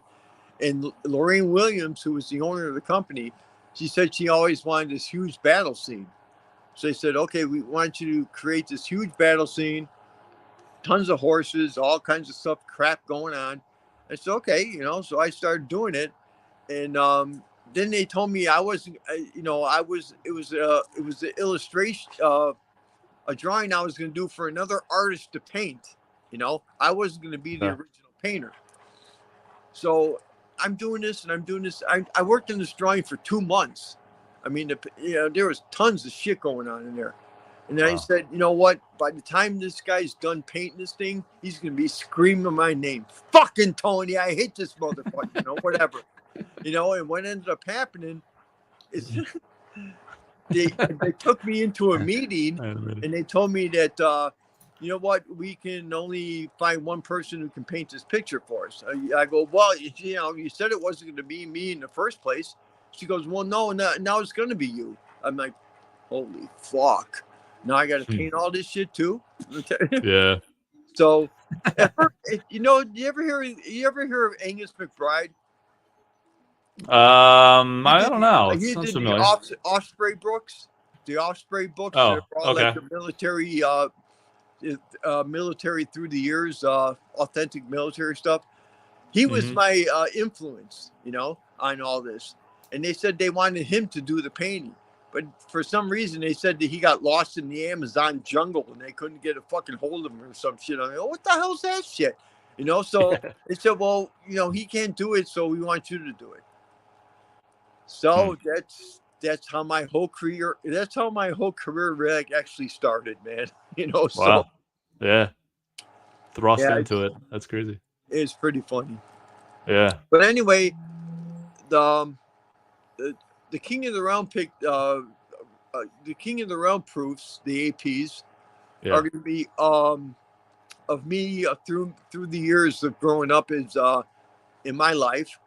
And Lorraine Williams, who was the owner of the company, she said she always wanted this huge battle scene. So they said, okay, we want you to create this huge battle scene, tons of horses, all kinds of stuff, crap going on. I said, okay, so I started doing it. And then they told me I wasn't, it was the illustration, a drawing I was going to do for another artist to paint. I wasn't going to be the original painter. So I'm doing this and I'm doing this. I worked in this drawing for 2 months. I mean, there was tons of shit going on in there. And then I said, you know what? By the time this guy's done painting this thing, he's going to be screaming my name. Fucking Tony, I hate this motherfucker, whatever. And what ended up happening is they took me into a meeting and they told me that, you know what, we can only find one person who can paint this picture for us. I go, well, you said it wasn't going to be me in the first place. She goes, well, no, now it's going to be you. I'm like, holy fuck. Now I got to paint all this shit too. Yeah. So, you ever hear of Angus McBride? I don't know. He did familiar. the Osprey books. The Osprey books. Oh, are all okay. Like the military through the years, authentic military stuff. He was my influence, on all this. And they said they wanted him to do the painting. But for some reason, they said that he got lost in the Amazon jungle and they couldn't get a fucking hold of him or some shit. I'm like, oh, what the hell's that shit? So they said, well, he can't do it, so we want you to do it. So that's how my whole career. That's how my whole career actually started, man. Wow. So yeah, thrust into it. That's crazy. It's pretty funny. Yeah. But anyway, the the King of the Realm picked the King of the Realm proofs, the APs, Yeah. are going to be of me through the years of growing up is in my life.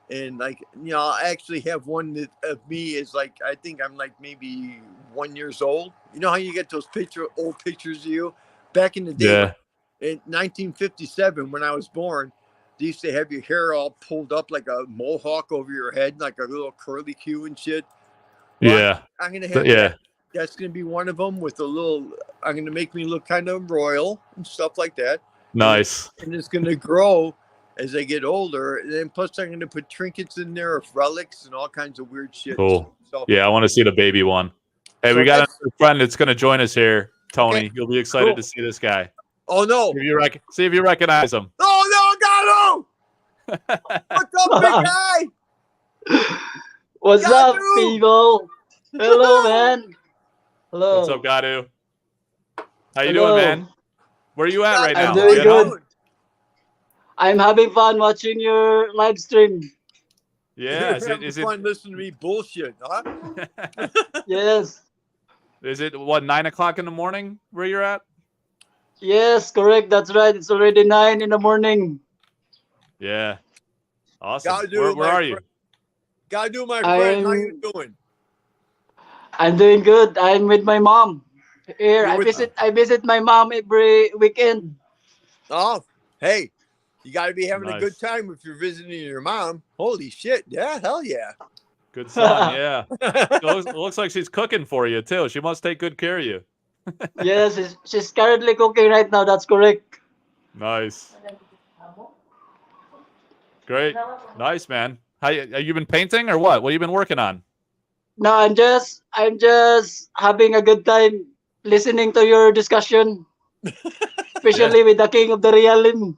And like, you know, I actually have one that of me is like, I think I'm like maybe 1 year old. You know how you get those old pictures of you back in the day, Yeah. in 1957 when I was born. They used to have your hair all pulled up like a mohawk over your head, like a little curly Q and shit. Well, Yeah. I'm gonna have Yeah. that. That's gonna be one of them with a little. I'm gonna make me look kind of royal and stuff like that. Nice. And it's gonna grow as I get older. And then plus I'm gonna put trinkets in there of relics and all kinds of weird shit. Cool. So Yeah, I want to see the baby one. Hey, So we got that's- a friend that's going to join us here, Tony. Okay. You'll be excited Cool. to see this guy. oh no! See if you recognize him. Oh no! Got him! What's up, big guy? What's Got up, you! people? Hello, man. Hello. What's up, Gadu? How you Hello. doing, man? Where are you at right I'm now? doing You at good. home? I'm having fun watching your live stream. Yeah. You're having fun listening to me bullshit, huh? Yes. Is it what 9 o'clock in the morning where you're at? Yes, correct. That's right. It's already 9 in the morning. Yeah. Awesome. Gadu, Where my are you? friend. Gadu, my friend, how you doing? I'm doing good. I'm with my mom. Here, You're I with- visit my mom every weekend. Oh, hey, you got to be having a good Nice. time if you're visiting your mom. Holy shit! Yeah, hell yeah. Good son. Yeah. It looks like she's cooking for you too. She must take good care of you. Yes, she's currently cooking right now. That's correct. Nice. Great. Nice, man. Have you been painting or what? What have you been working on? No, I'm just having a good time listening to your discussion, especially with the King of the Realm.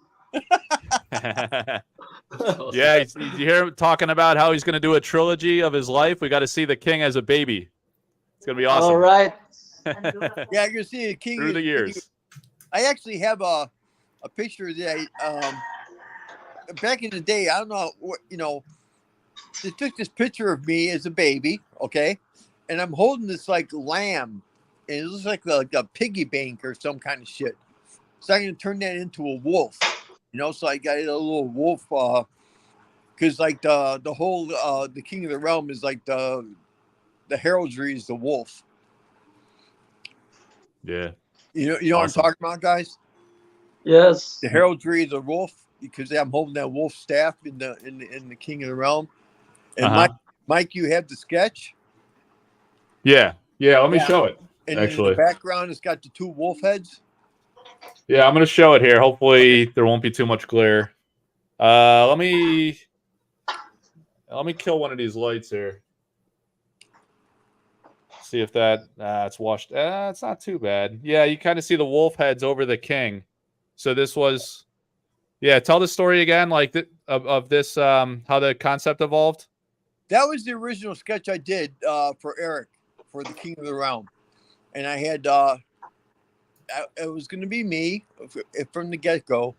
Yeah, you hear him talking about how he's going to do a trilogy of his life. We got to see the king as a baby. It's going to be awesome. All right. Yeah, you see the king Through the years. I actually have a picture that back in the day. I don't know what They took this picture of me as a baby, okay, and I'm holding this like lamb, and it looks like a piggy bank or some kind of shit. So I'm gonna turn that into a wolf, So I got a little wolf, because like the whole the King of the Realm is like the heraldry is the wolf. Yeah. You know Awesome. what I'm talking about, guys? Yes. The heraldry is a wolf because I'm holding that wolf staff in the King of the Realm. And Mike, you have the sketch. Yeah. Yeah. Let me show it. And in Actually. the background, it's got the two wolf heads. Yeah, I'm going to show it here. Hopefully, there won't be too much glare. Let me kill one of these lights here. See if that it's washed. It's not too bad. Yeah, you kind of see the wolf heads over the king. So this was, yeah. Tell the story again, like of this, how the concept evolved. That was the original sketch I did for Eric for the King of the Realm, and I had it was going to be me from the get go,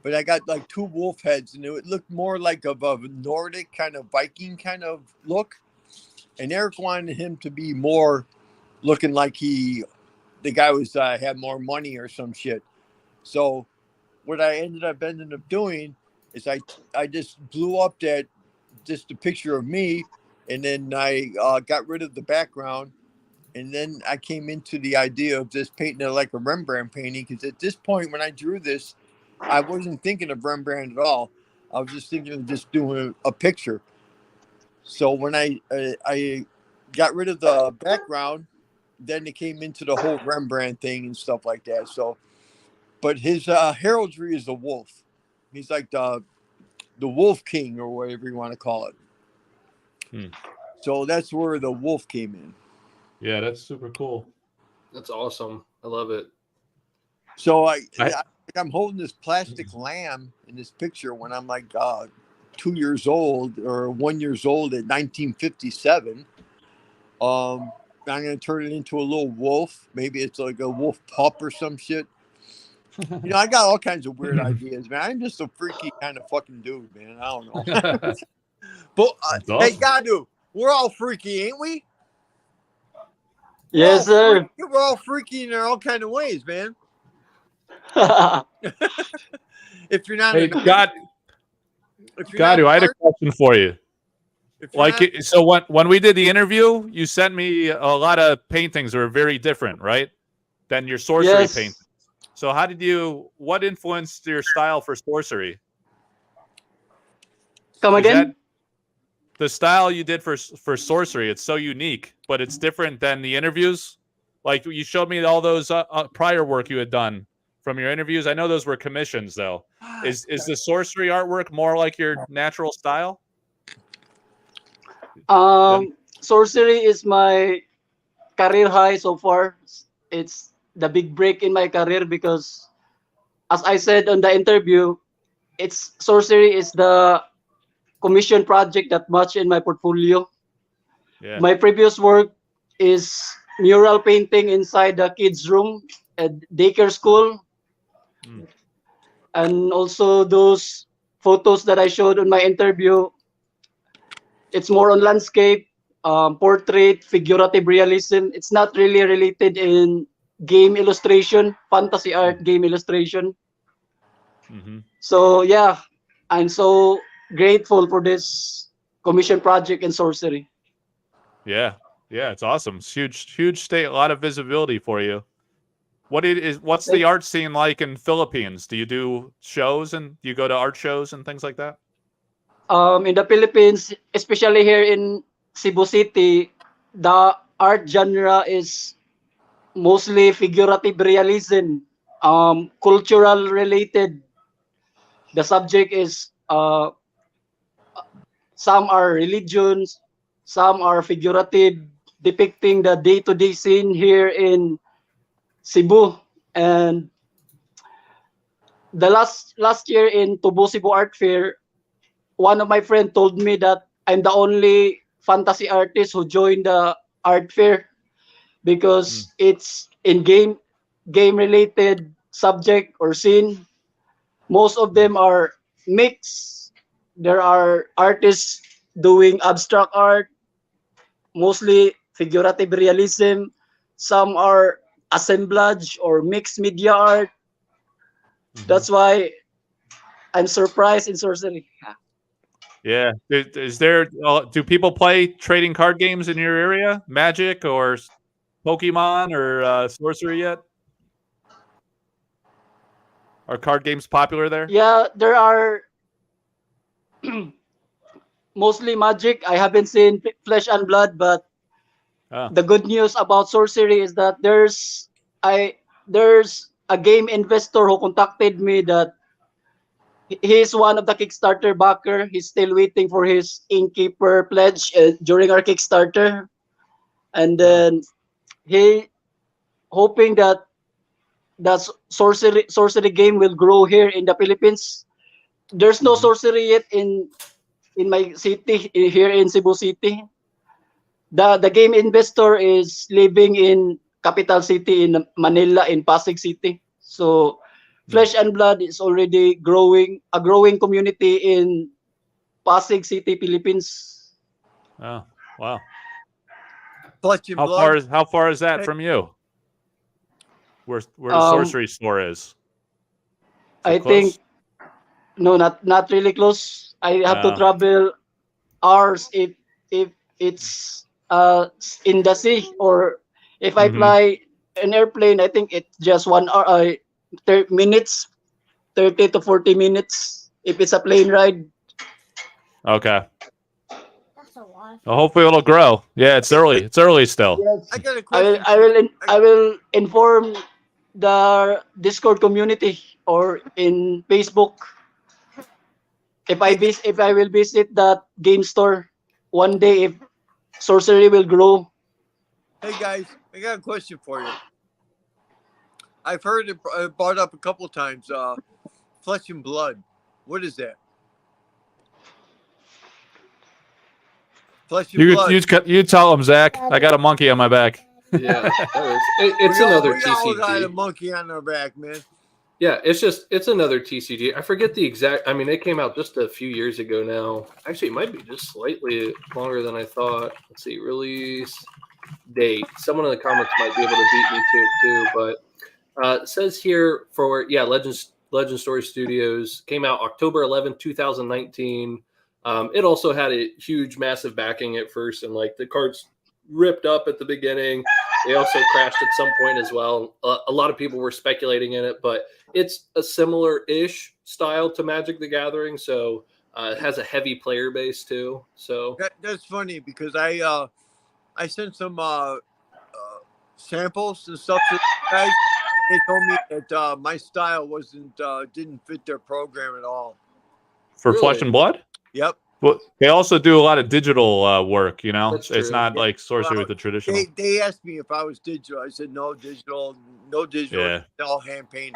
but I got like two wolf heads, and it looked more like a Nordic kind of Viking kind of look. And Eric wanted him to be more looking like the guy was had more money or some shit. So what I ended up doing is I just blew up just a picture of me, and then I got rid of the background, and then I came into the idea of just painting it like a Rembrandt painting, because at this point when I drew this, I wasn't thinking of Rembrandt at all. I was just thinking of just doing a picture. So when I got rid of the background, then it came into the whole Rembrandt thing and stuff like that. So, but his heraldry is the wolf. He's like the Wolf King or whatever you want to call it. So that's where the wolf came in. Yeah, that's super cool. That's awesome. I love it. So I'm holding this plastic lamb in this picture when I'm like 2 years old or 1 year old at 1957. I'm going to turn it into a little wolf. Maybe it's like a wolf pup or some shit. You know, I got all kinds of weird ideas, man. I'm just a freaky kind of fucking dude, man. I don't know. But That's hey, awesome. Gadu, we're all freaky, ain't we? Yes, sir. We're all freaky in our all kind of ways, man. If you're not, Hey, God, if you're Gadu, not I had a art, question for you. if you're Like, not, so when we did the interview, you sent me a lot of paintings that were very different, right? Than your sorcery Yes. paintings. So what influenced your style for sorcery? Come Is that again? the style you did for sorcery? It's so unique, but it's different than the interviews. Like you showed me all those prior work you had done from your interviews. I know those were commissions, though. Is the sorcery artwork more like your natural style? Sorcery is my career high so far. It's the big break in my career because, as I said on the interview, it's sorcery is the commission project that much in my portfolio. Yeah. My previous work is mural painting inside the kids' room at daycare school, and also those photos that I showed on my interview. It's more on landscape, portrait, figurative realism. It's not really related in game illustration, fantasy art, game illustration. Mm-hmm. So yeah, I'm so grateful for this commission project in sorcery. Yeah. Yeah. It's awesome. It's huge state. A lot of visibility for you. What's the art scene like in Philippines? Do you do shows and do you go to art shows and things like that? In the Philippines, especially here in Cebu City, the art genre is mostly figurative realism, cultural related. The subject is some are religions, some are figurative, depicting the day-to-day scene here in Cebu. And the last year in Tubo Cebu Art Fair, one of my friends told me that I'm the only fantasy artist who joined the art fair because it's in game related subject or scene. Most of them are mixed. There are artists doing abstract art, mostly figurative realism. Some are assemblage or mixed media art. That's why I'm surprised in sorcery. Yeah. Is there? Do people play trading card games in your area? Magic or Pokemon or sorcery yet? Are card games popular there? Yeah, there are mostly magic. I haven't seen Flesh and Blood, but the good news about sorcery is that there's a game investor who contacted me that he's one of the Kickstarter backer. He's still waiting for his Innkeeper pledge during our Kickstarter, and then he hoping that that sorcery game will grow here in the Philippines. There's no sorcery yet in my city here in Cebu City. The game investor is living in capital city in Manila, in Pasig City. So Flesh and Blood is already a growing community in Pasig City, Philippines. Oh, wow. Flesh and Blood. How far is that from you? Where the sorcery store is? I close? think no, not really close. I have to travel hours if it's in the sea, or if I fly an airplane, I think it's just 1 hour, 30 minutes, 30 to 40 minutes if it's a plane ride. Okay. That's a lot. Well, hopefully it'll grow. Yeah, it's early. It's early still. Yes. I got a question. I will inform the Discord community or in Facebook if I will visit that game store one day if sorcery will grow. Hey guys, I got a question for you. I've heard it brought up a couple of times. Flesh and Blood. What is that? Flesh and Blood. You tell him, Zach. I got a monkey on my back. Yeah, it's another we all got a TCG. monkey on our back, man. Yeah, it's another TCG. I forget the exact. I mean, it came out just a few years ago now. Actually, it might be just slightly longer than I thought. Let's see, release date. Someone in the comments might be able to beat me to it too. But it says here for Legend Story Studios came out October 11th, 2019. It also had a huge, massive backing at first, and like the cards ripped up at the beginning. They also crashed at some point as well. A lot of people were speculating in it, but it's a similar-ish style to Magic the Gathering, so it has a heavy player base too. So that's funny because I sent some samples and stuff to the guys. They told me that my style didn't fit their program at all. For Really? Flesh and Blood? Yep. Well, they also do a lot of digital work, you know? That's It's true. not like Sorcery Well, with the traditional. They asked me if I was digital. I said no digital. Yeah. It's all hand painted.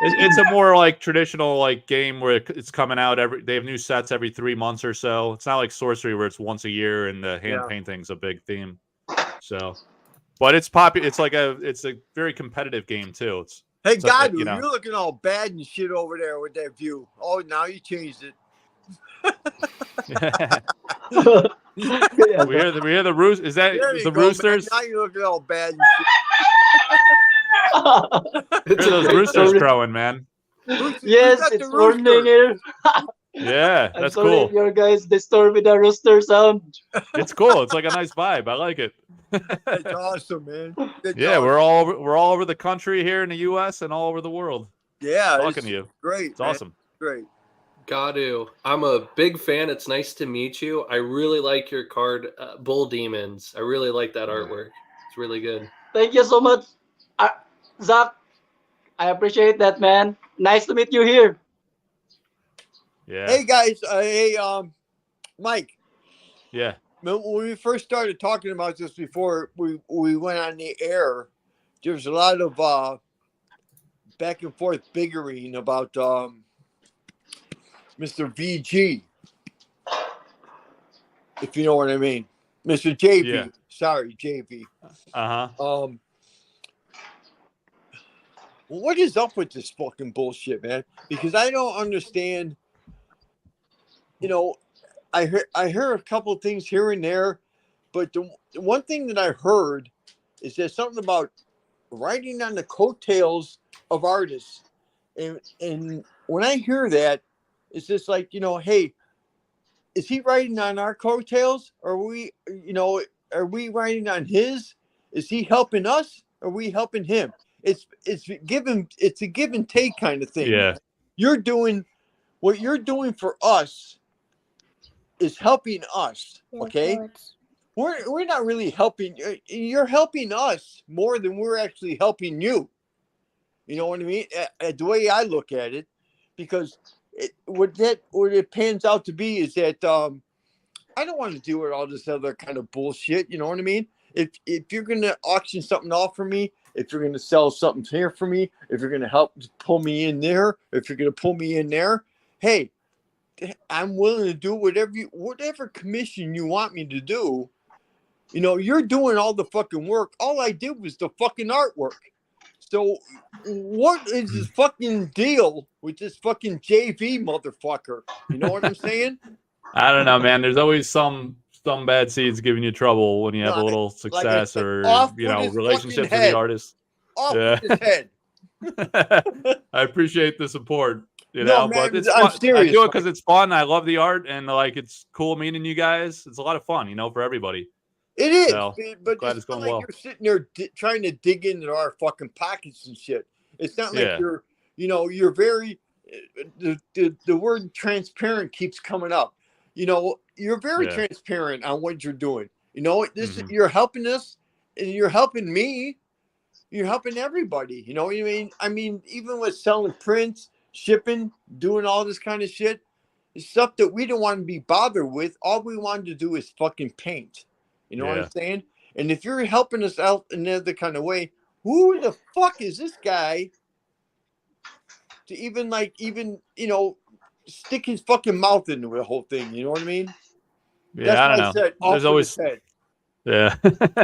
It's a more like traditional like game where it's coming out they have new sets every 3 months or so. It's not like Sorcery where it's once a year and the hand painting's a big theme. So, but it's popular. It's a very competitive game too. Hey, God, you know. you're looking all bad and shit over there with that view. Oh, now you changed it. we hear the roost. Is that the roosters? Man. Now you're looking all bad and shit. Hear those roosters crowing, man. Yes, it's morning here. Yeah, that's I'm sorry cool. your guys disturb with the rooster sound. It's cool. It's like a nice vibe. I like it. That's awesome, man. That's yeah, awesome. we're all over the country here in the U.S. and all over the world. Yeah, talking to you. Great. It's awesome. Great. Gadu, I'm a big fan. It's nice to meet you. I really like your card, Bull Demons. I really like that artwork. It's really good. Thank you so much, Zach. I appreciate that, man. Nice to meet you here. Yeah. Hey guys, Mike. Yeah. When we first started talking about this before we went on the air, there's a lot of back and forth bickering about Mr. VG, if you know what I mean. Mr. JV. Yeah. Sorry, JV. Uh-huh. What is up with this fucking bullshit, man? Because I don't understand. You know, I heard a couple of things here and there, but the one thing that I heard is there's something about riding on the coattails of artists, and when I hear that, it's just like, you know, hey, is he riding on our coattails? Or are we riding on his? Is he helping us? Or are we helping him? It's a give and take kind of thing. Yeah. What you're doing for us is helping us. Okay. We're not really helping. You're helping us more than we're actually helping you. You know what I mean? The way I look at it, because what it pans out to be is that I don't want to deal with all this other kind of bullshit. You know what I mean? If you're gonna auction something off for me, if you're gonna sell something here for me, if you're gonna help pull me in there, if you're gonna pull me in there, hey, I'm willing to do whatever commission you want me to do. You know, you're doing all the fucking work. All I did was the fucking artwork. So what is this fucking deal with this fucking JV motherfucker? You know what I'm saying? I don't know, man. There's always some bad seeds giving you trouble when you have a little success or relationship with the artist. Off with his head. I appreciate the support. You No, know, man, but it's I'm fun. serious, I do it because it's fun. I love the art, and like it's cool meeting you guys. It's a lot of fun, you know, for everybody. It is, So, but glad it's it's not going like well. you're sitting there trying to dig into our fucking pockets and shit. It's not like you're very. The word transparent keeps coming up. You know, you're very transparent on what you're doing. You know, you're helping us, and you're helping me. You're helping everybody. You know what I mean? I mean, even with selling prints, shipping, doing all this kind of shit, it's stuff that we don't want to be bothered with. All we wanted to do is fucking paint. You know what I'm saying? And if you're helping us out in another kind of way, who the fuck is this guy to even stick his fucking mouth into the whole thing? You know what I mean? Yeah, I don't know. Yeah.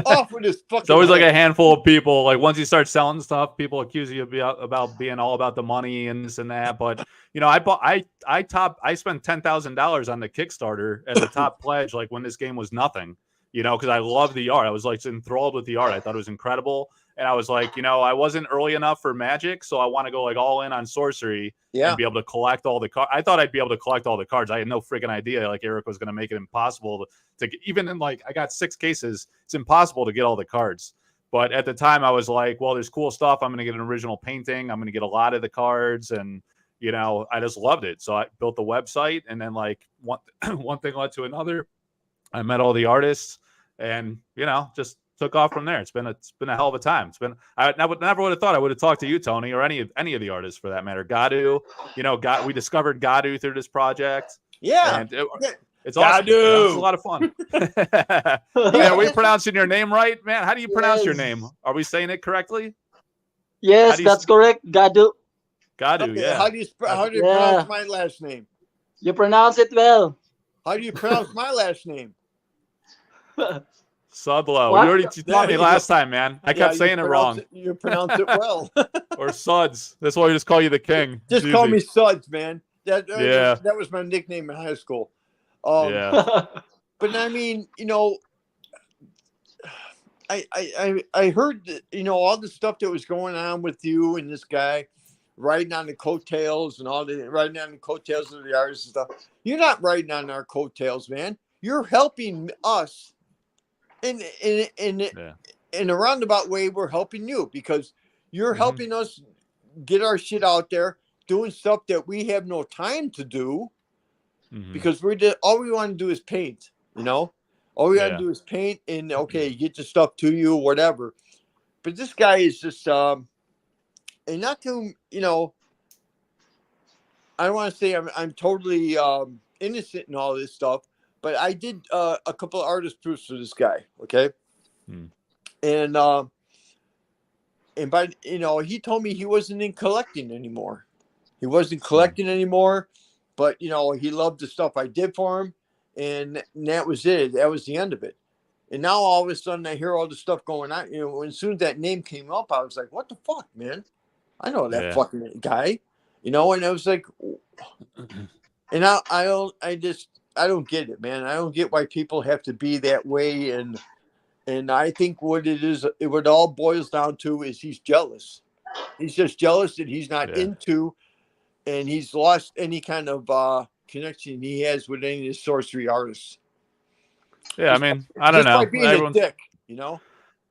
Off with this fucking. It's always like head. a handful of people. Like once you start selling stuff, people accuse you about being all about the money and this and that. But you know, I spent $10,000 on the Kickstarter as a top pledge, like when this game was nothing. You know, because I love the art. I was like enthralled with the art. I thought it was incredible. And I was like, you know, I wasn't early enough for Magic, so I want to go like all in on Sorcery and be able to collect all the cards. I thought I'd be able to collect all the cards. I had no freaking idea like Eric was going to make it impossible to even in like I got 6 cases. It's impossible to get all the cards. But at the time, I was like, well, there's cool stuff. I'm going to get an original painting. I'm going to get a lot of the cards, and you know, I just loved it. So I built the website, and then like one thing led to another. I met all the artists, and you know, just took off from there. It's been a hell of a time. I never would have thought I would have talked to you, Tony, or any of the artists for that matter. Gadu, you know, we discovered Gadu through this project. Yeah, and it's awesome. Gadu. It's a lot of fun. Yeah, are we pronouncing your name right, man? How do you pronounce your name? Are we saying it correctly? Yes, that's correct. Gadu. Gadu, okay, yeah. How do you pronounce my last name? You pronounce it well. How do you pronounce my last name? Sudlow. What? You taught me last time, man. I kept saying it wrong. You pronounce it well. Or Suds. That's why we just call you the king. Just call me Suds, man. That was my nickname in high school. Yeah. But I mean, you know, I heard that, you know, all the stuff that was going on with you and this guy riding on the coattails and riding on the coattails of the artists and stuff. You're not riding on our coattails, man. You're helping us. In a roundabout way, we're helping you because you're helping us get our shit out there, doing stuff that we have no time to do because all we want to do is paint, you know? All we got to do is paint and, get the stuff to you, whatever. But this guy is just, and not to, you know, I don't want to say I'm totally innocent in all this stuff. But I did a couple of artist proofs for this guy, okay? And by, you know, he told me he wasn't in collecting anymore. He wasn't collecting anymore, but, you know, he loved the stuff I did for him, and that was it. That was the end of it. And now all of a sudden I hear all the stuff going on. You know, as soon as that name came up, I was like, what the fuck, man? I know that fucking guy, you know? And I was like, and I don't get it, man. I don't get why people have to be that way. And I think what it all boils down to is he's jealous. He's just jealous that he's not into, and he's lost any kind of connection he has with any of the sorcery artists. Yeah, I mean, I don't know. Just by being a dick, you know?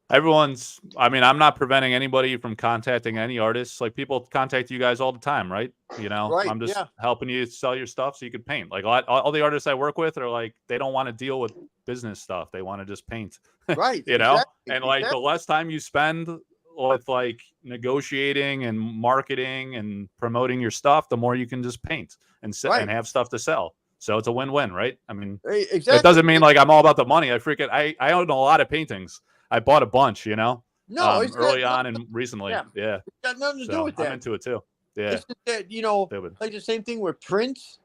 I mean, I'm not preventing anybody from contacting any artists. Like people contact you guys all the time, right? You know, right, I'm just helping you sell your stuff so you can paint. Like all the artists I work with are like, they don't want to deal with business stuff. They want to just paint, right? You know, and like the less time you spend with like negotiating and marketing and promoting your stuff, the more you can just paint and and have stuff to sell. So it's a win-win, right? I mean, it doesn't mean like I'm all about the money. I own a lot of paintings. I bought a bunch, you know, early on and recently. Yeah. It's got nothing to do with that. I'm into it too. Yeah. It's just that, you know, like the same thing with prints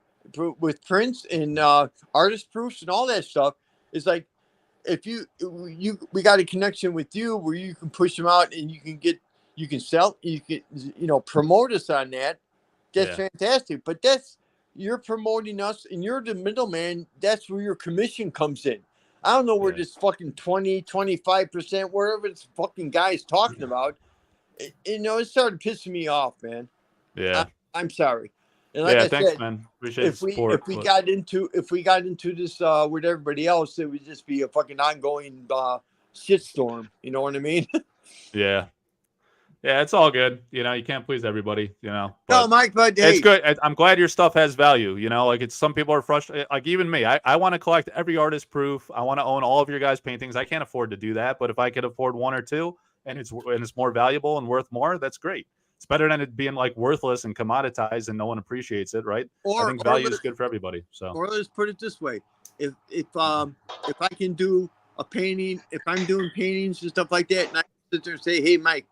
and artist proofs and all that stuff. It's like, if we got a connection with you where you can push them out and you can sell, you can, you know, promote us on that. That's fantastic. But you're promoting us and you're the middleman. That's where your commission comes in. I don't know where this fucking 20, 25%, wherever this fucking guy's talking about. You know, it started pissing me off, man. Yeah. I'm sorry. And like I thanks, said, man. Appreciate the support. If we got into this with everybody else, it would just be a fucking ongoing shitstorm. You know what I mean? Yeah. Yeah, it's all good. You know, you can't please everybody, you know. No, Mike, but hey, it's good. I'm glad your stuff has value. You know, like some people are frustrated. Like even me, I want to collect every artist proof. I want to own all of your guys' paintings. I can't afford to do that, but if I could afford one or two and it's more valuable and worth more, that's great. It's better than it being like worthless and commoditized and no one appreciates it, right? I think value is good for everybody. So, or let's put it this way: if I can do a painting, if I'm doing paintings and stuff like that, and I sit there and say, "Hey, Mike,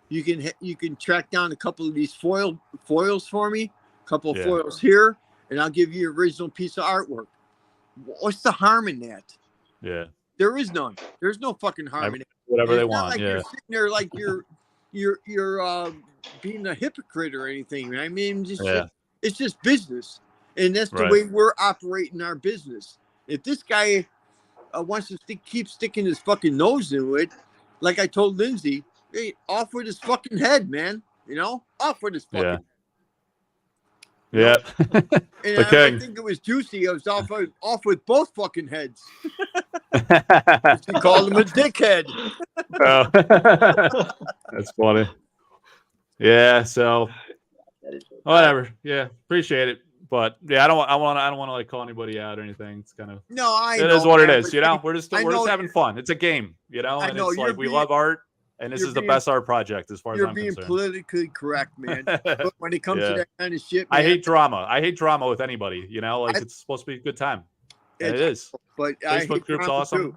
you can track down a couple of these foils for me, a couple of foils here, and I'll give you your original piece of artwork." What's the harm in that? Yeah. There is none. There's no fucking harm in it. Whatever And they it's not want. like Yeah. you're sitting there like you're being a hypocrite or anything. I mean, it's just business, and that's the way we're operating our business. If this guy wants to keep sticking his fucking nose into it, like I told Lindsay, hey, off with his fucking head, man. You know, off with his fucking. Yeah. And I think it was juicy. I was off with both fucking heads. She called him a dickhead. Oh. That's funny. Yeah. So whatever. Yeah. Appreciate it. But yeah, I don't want to like call anybody out or anything. It's kind of it is what it is. You know, we're just having fun. It's a game. You know, and it's like we love art. And this is the best art project as far as I'm concerned. You're being politically correct, man. But when it comes to that kind of shit, man, I hate drama. I hate drama with anybody. You know, like it's supposed to be a good time. And it is. But Facebook group's awesome. Too.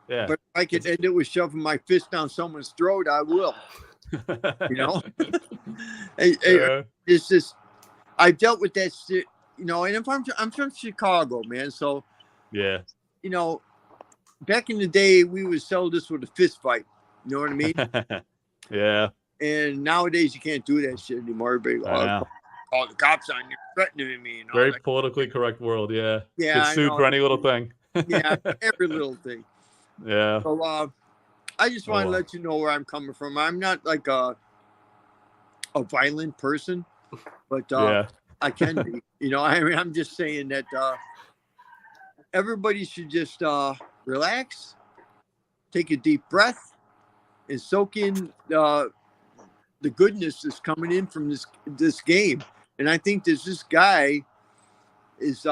Yeah. But if I could end it with shoving my fist down someone's throat, I will. You know? It's just, I dealt with that shit, you know, and if I'm from Chicago, man. So, yeah. You know, back in the day, we would sell this with a fist fight. You know what I mean? Yeah. And nowadays you can't do that shit anymore. Everybody call the cops on you, threatening me. And very politically correct world. Yeah. Yeah. Get sued for any little thing. Yeah, every little thing. Yeah. So I just want to let you know where I'm coming from. I'm not like a violent person, but I can be. You know, I mean, I'm just saying that everybody should just relax, take a deep breath, and soak in the goodness that's coming in from this game. And I think this guy is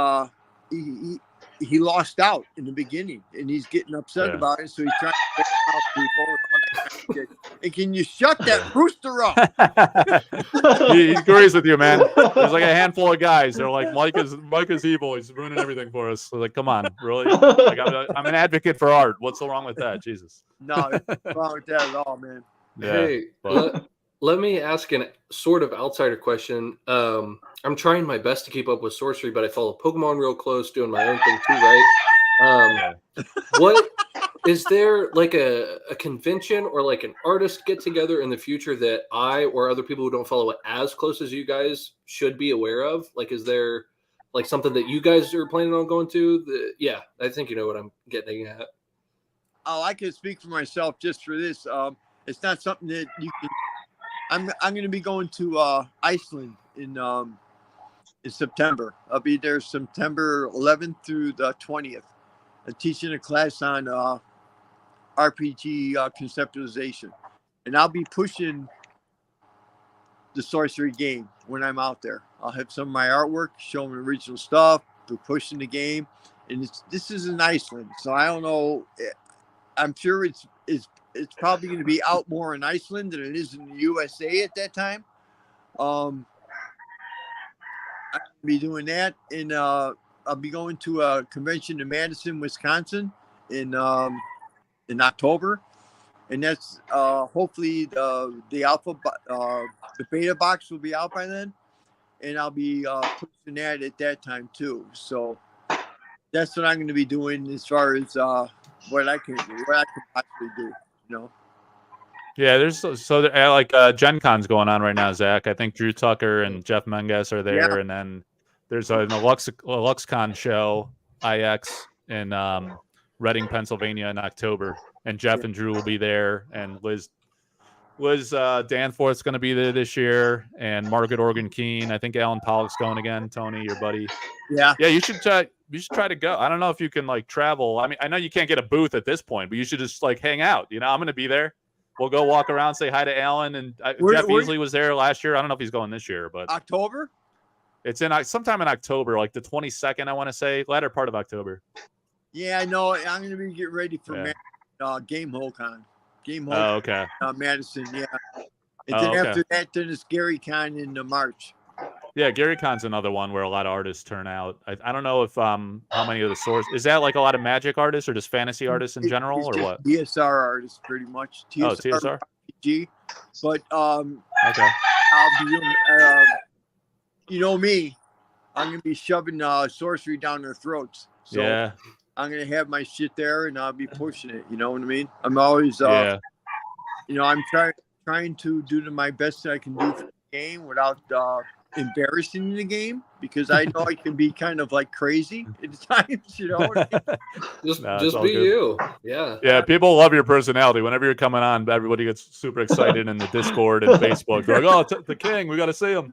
he lost out in the beginning, and he's getting upset about it. So he's trying to get out people and all that kind of shit. And can you shut that rooster up? He agrees with you, man. There's like a handful of guys. They're like, Mike is evil. He's ruining everything for us. So like, come on, really? Like, I'm an advocate for art. What's so wrong with that? Jesus. No, nothing wrong with that at all, man. Yeah, hey, let me ask an sort of outsider question. I'm trying my best to keep up with Sorcery, but I follow Pokemon real close, doing my own thing too, right? What is there like a convention or like an artist get together in the future that I or other people who don't follow it as close as you guys should be aware of? Like, is there like something that you guys are planning on going to? Yeah, I think you know what I'm getting at. Oh, I can speak for myself just for this. It's not something that you can. I'm going to be going to Iceland in September. I'll be there September 11th through the 20th. I'm teaching a class on RPG conceptualization, and I'll be pushing the Sorcery game when I'm out there. I'll have some of my artwork, showing original stuff, be pushing the game, and this is in Iceland, so I don't know. I'm sure it's probably going to be out more in Iceland than it is in the USA at that time. I'll be doing that, and I'll be going to a convention in Madison, Wisconsin in October, and that's hopefully the beta box will be out by then, and I'll be pushing that at that time too. So that's what I'm going to be doing as far as what I can possibly do. You know. Yeah, there's like Gen Con's going on right now, Zach. I think Drew Tucker and Jeff Menges are there, and then there's an LuxCon show, IX, in Reading, Pennsylvania in October, and Jeff and Drew will be there, and Liz Danforth's going to be there this year, and Margaret Organ Keene. I think Alan Pollock's going again. Tony, your buddy. Yeah. Yeah, you should try to go. I don't know if you can like travel. I mean, I know you can't get a booth at this point, but you should just like hang out. You know, I'm going to be there. We'll go walk around, say hi to Alan, and Jeff Easley was there last year. I don't know if he's going this year, but October. It's in sometime in October, like the 22nd, I want to say, latter part of October. Yeah, I know. I'm going to be getting ready for Game Hole Con. Oh, okay. Madison, yeah. And then after that, then it's Gary Con in March. Yeah, Gary Con's another one where a lot of artists turn out. I don't know if how many of the source is that like a lot of Magic artists or just fantasy artists in general, or what? TSR artists, pretty much. TSR. RPG. But okay. I'll be doing, you know me, I'm gonna be shoving sorcery down their throats. So, yeah. I'm gonna have my shit there, and I'll be pushing it. You know what I mean? I'm always, Yeah. you know, I'm trying to do my best that I can do for the game without embarrassing the game, because I know I can be kind of like crazy at times. You know. Just No, it's just all be good. you. Yeah. Yeah, people love your personality. Whenever you're coming on, everybody gets super excited in the Discord and Facebook. They're like, "Oh, it's the king! We got to see him."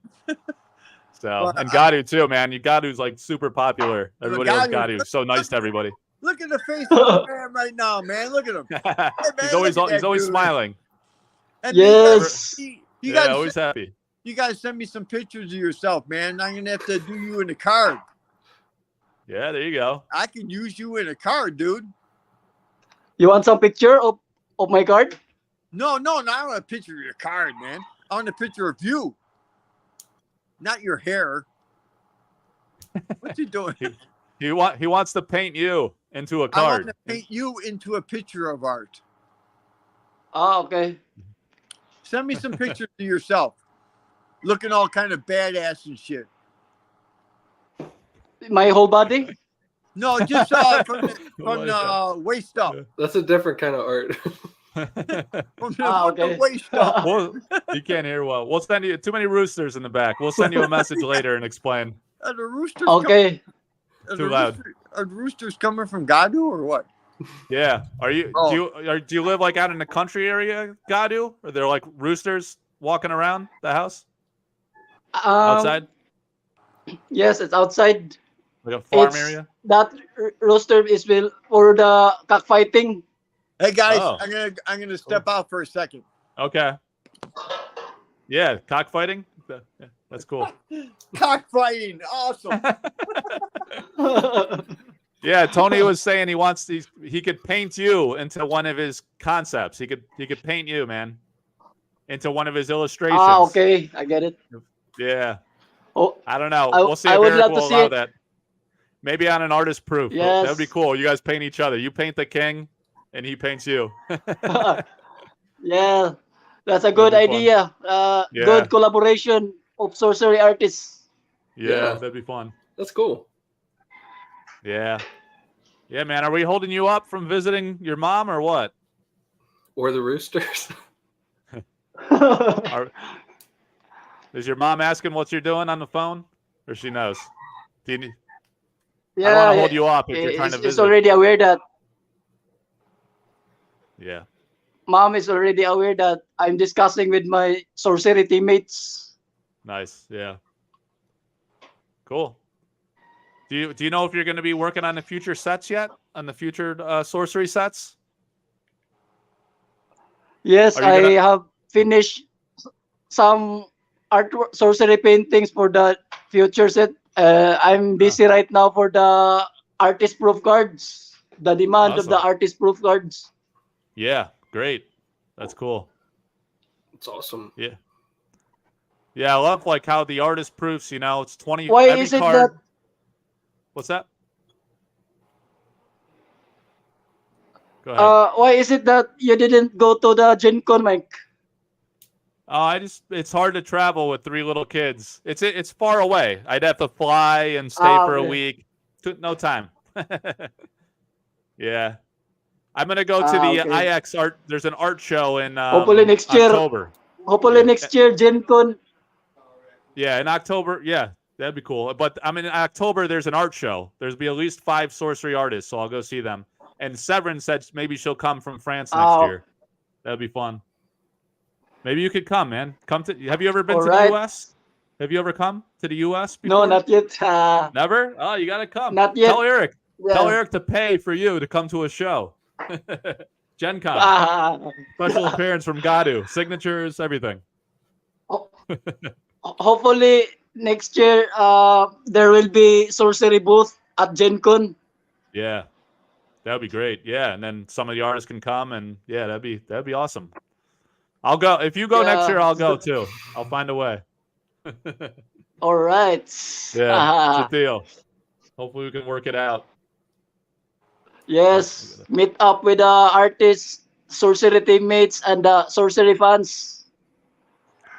So, Well, and Gadu too, man. Gadu's like super popular. Everybody loves Gadu. Gadu. So nice to everybody. Look at the face of the man right now, man. Look at him. Hey, man, he's always look at that always dude. smiling. And Yes. you Yeah, guys, always happy. you guys send me some pictures of yourself, man. I'm gonna have to do you in a card. Yeah, there you go. I can use you in a card, dude. You want some picture of my card? No, I don't want a picture of your card, man. I want a picture of you, not your hair. What's he doing? He wants to paint you into a I want card. to paint you into a picture of art. Ah, okay. Send me some pictures of yourself, looking all kind of badass and shit. My whole body? No, just from the waist up. That's a different kind of art. From the Okay. waist up. Well, you can't hear well. We'll send you too many roosters in the back. We'll send you a message later and explain. Are the roosters Okay. Too loud. Are the roosters coming from Gadu or what? Yeah. Are you do you live like out in the country area, Gadu? Are there like roosters walking around the house? Outside? Yes, it's outside. Like a farm It's- area? That rooster is for the cockfighting. Hey guys, Oh. I'm gonna step out for a second. Okay. Yeah, cockfighting? Yeah, that's cool. Cockfighting, awesome. Yeah, Tony was saying he could paint you into one of his concepts. He could paint you, man, into one of his illustrations. Ah, okay. I get it. Yeah. Oh, I don't know. I- We'll see I if would Eric love to will see allow it. that. Maybe on an artist proof. Yes. That would be cool. You guys paint each other. You paint the king, and he paints you. yeah, that's a good That'd be fun. idea. Yeah. Good collaboration of sorcery artists. Yeah, Yeah. that'd be fun. That's cool. Yeah. Yeah, man. Are we holding you up from visiting your mom or what? Or the roosters. Is your mom asking what you're doing on the phone? Or she knows? Do you need, I don't Yeah, want to hold you up if you're trying to it's visit. already aware that Yeah. mom is already aware that I'm discussing with my sorcery teammates. Nice. Yeah. Cool. Do you know if you're going to be working on the future sets yet? On the future sorcery sets? Yes, Are you I gonna- have finished some art sorcery paintings for the future set. I'm busy right now for the artist proof cards. The demand of the Awesome. artist proof cards. Yeah. Great. That's cool. It's awesome. Yeah. Yeah, I love like how the artist proofs, it's 20 Why every is it card. that- What's that? Go ahead. Why is it that you didn't go to the Gen Con, Mike? It's hard to travel with 3 little kids. It's far away. I'd have to fly and stay for a Okay. week. No time. Yeah. I'm going to go to the Okay. IX art. There's an art show in Hopefully next year. October. Hopefully Yeah. next year, Gen Con. Yeah, in October. Yeah, that'd be cool. But in October, there's an art show. There's be at least 5 sorcery artists, so I'll go see them. And Severin said maybe she'll come from France next Oh. year. That'd be fun. Maybe you could come, man. Have you ever been All to right. the U.S.? Have you ever come to the U.S. No, before? not yet. Never? Oh, you got to come. Not yet. Tell Eric. Yeah. Tell Eric to pay for you to come to a show. Gen Con. Special appearance from Gadu. Signatures, everything. Hopefully next year, there will be sorcery booth at Gen Con. Yeah. That would be great. Yeah, and then some of the artists can come, and yeah, that'd be awesome. I'll go. If you go next Yeah. year, I'll go too. I'll find a way. All right. Yeah, it's a deal. Hopefully we can work it out. Yes, meet up with the artists, sorcery teammates, and the sorcery fans.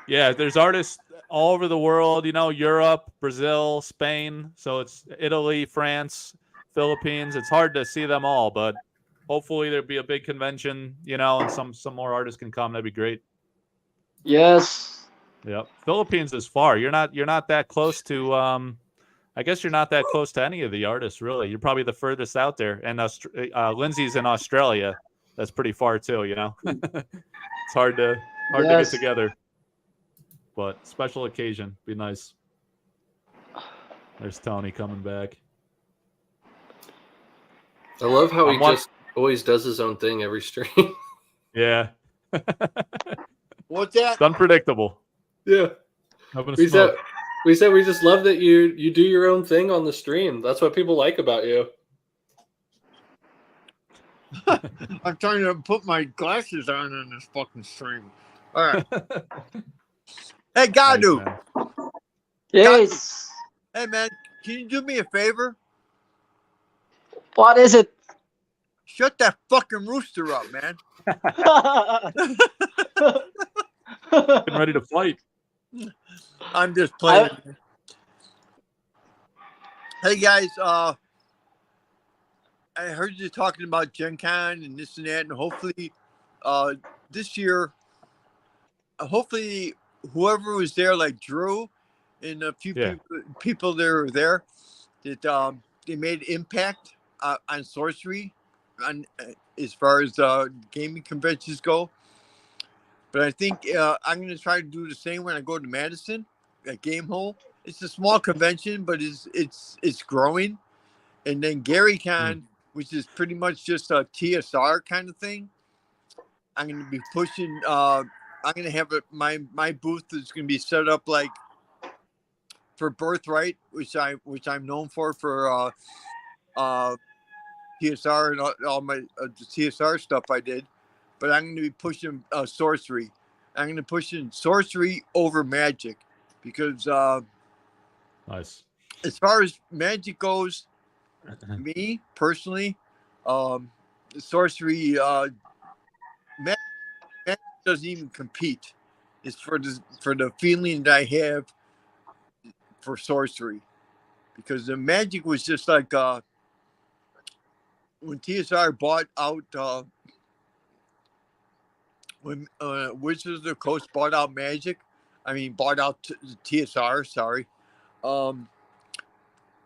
Yeah, there's artists all over the world, Europe, Brazil, Spain. So it's Italy, France, Philippines. It's hard to see them all, but hopefully there'll be a big convention, and some more artists can come. That'd be great. Yes. Yep. Philippines is far. You're not that close to I guess you're not that close to any of the artists, really. You're probably the furthest out there. And Lindsay's in Australia. That's pretty far too, It's hard to get together. But special occasion, be nice. There's Tony coming back. I love how he just always does his own thing every stream. Yeah. What's that? It's unpredictable. Yeah. We said we just love that you do your own thing on the stream. That's what people like about you. I'm trying to put my glasses on this fucking stream. All right. Hey, Gadu. Nice, Yes. Hey, man, can you do me a favor? What is it? Shut that fucking rooster up, man. Getting ready to fight. I'm just playing. Hey, guys. I heard you talking about Gen Con and this and that, and hopefully this year, hopefully whoever was there, like Drew and a few people that were there, that they made impact on sorcery, as far as gaming conventions go. But I think I'm going to try to do the same when I go to Madison at Game Hole. It's a small convention, but it's growing. And then Gary Con, which is pretty much just a TSR kind of thing. I'm going to be pushing. I'm going to have my booth is going to be set up like for Birthright, which I'm known for TSR and all my the TSR stuff I did. But I'm going to be pushing sorcery. I'm going to push in sorcery over magic because nice. As far as magic goes, me personally, sorcery magic doesn't even compete. It's for the feeling that I have for sorcery, because the magic was just like when TSR bought out. When Wizards of the Coast bought out bought out the TSR, sorry. A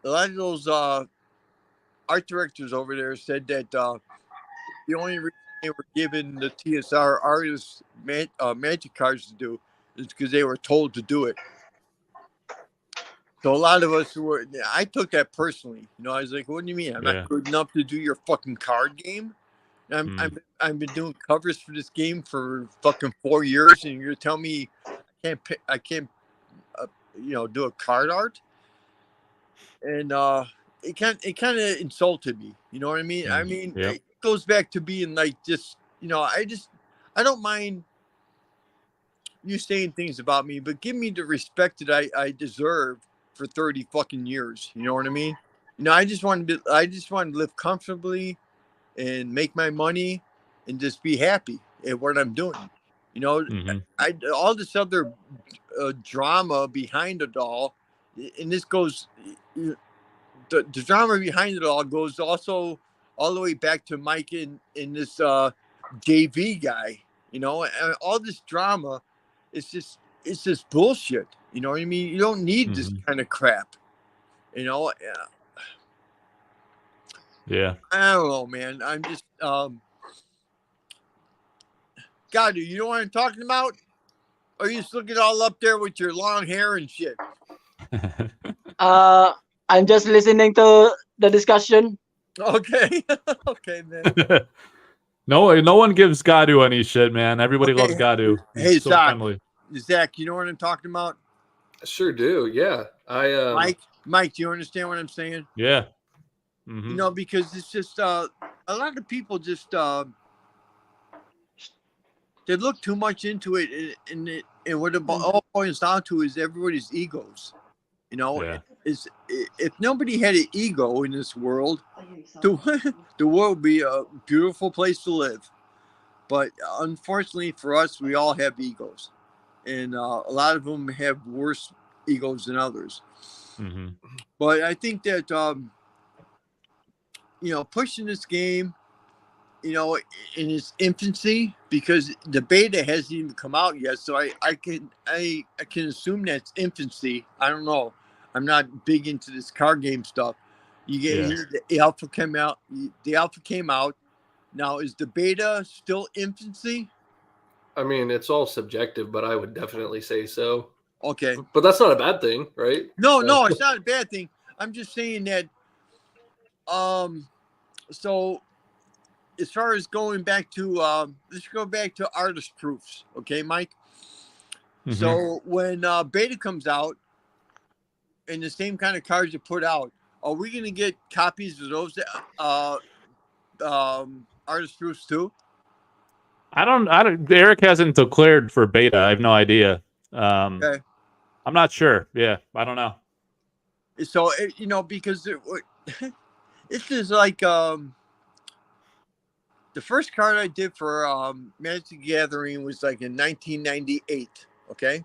lot of those art directors over there said that the only reason they were given the TSR artists magic cards to do is because they were told to do it. So a lot of us I took that personally. I was like, what do you mean? I'm not good enough to do your fucking card game? I've been doing covers for this game for fucking 4 years, and you're telling me I can't do a card art? And it kind of insulted me. You know what I mean? I mean, it goes back to being like just I don't mind you saying things about me, but give me the respect that I deserve for 30 fucking years. You know what I mean? I just want to live comfortably and make my money and just be happy at what I'm doing. All this other drama behind it all, and this goes, the drama behind it all goes also all the way back to Mike and this JV guy. And all this drama, it's just bullshit. You know what I mean? You don't need this kind of crap. Yeah. I don't know, man. I'm just God, you know what I'm talking about? Or you just looking all up there with your long hair and shit? I'm just listening to the discussion. Okay. Okay, man. No one gives Gadu any shit, man. Everybody loves Gadu. Hey, so Zach. friendly. Zach, you know what I'm talking about? I sure do. Yeah. Mike, do you understand what I'm saying? Yeah. Because it's just a lot of people just they look too much into it, and what it all boils down to is everybody's egos. Is if nobody had an ego in this world, the world would be a beautiful place to live. But unfortunately for us, we all have egos, and a lot of them have worse egos than others. But I think that pushing this game, in its infancy, because the beta hasn't even come out yet. So I can assume that's infancy. I don't know. I'm not big into this card game stuff. You get the alpha came out. The alpha came out. Now, is the beta still infancy? I mean, it's all subjective, but I would definitely say so. Okay. But that's not a bad thing, right? No, it's not a bad thing. I'm just saying that. So as far as going back to, let's go back to artist proofs. Okay, Mike. Mm-hmm. So when beta comes out, and the same kind of cards you put out, are we going to get copies of those artist proofs too? I don't. Eric hasn't declared for beta. I have no idea. Okay. I'm not sure. Yeah, I don't know. So because this is like the first card I did for Magic the Gathering was like in 1998. Okay.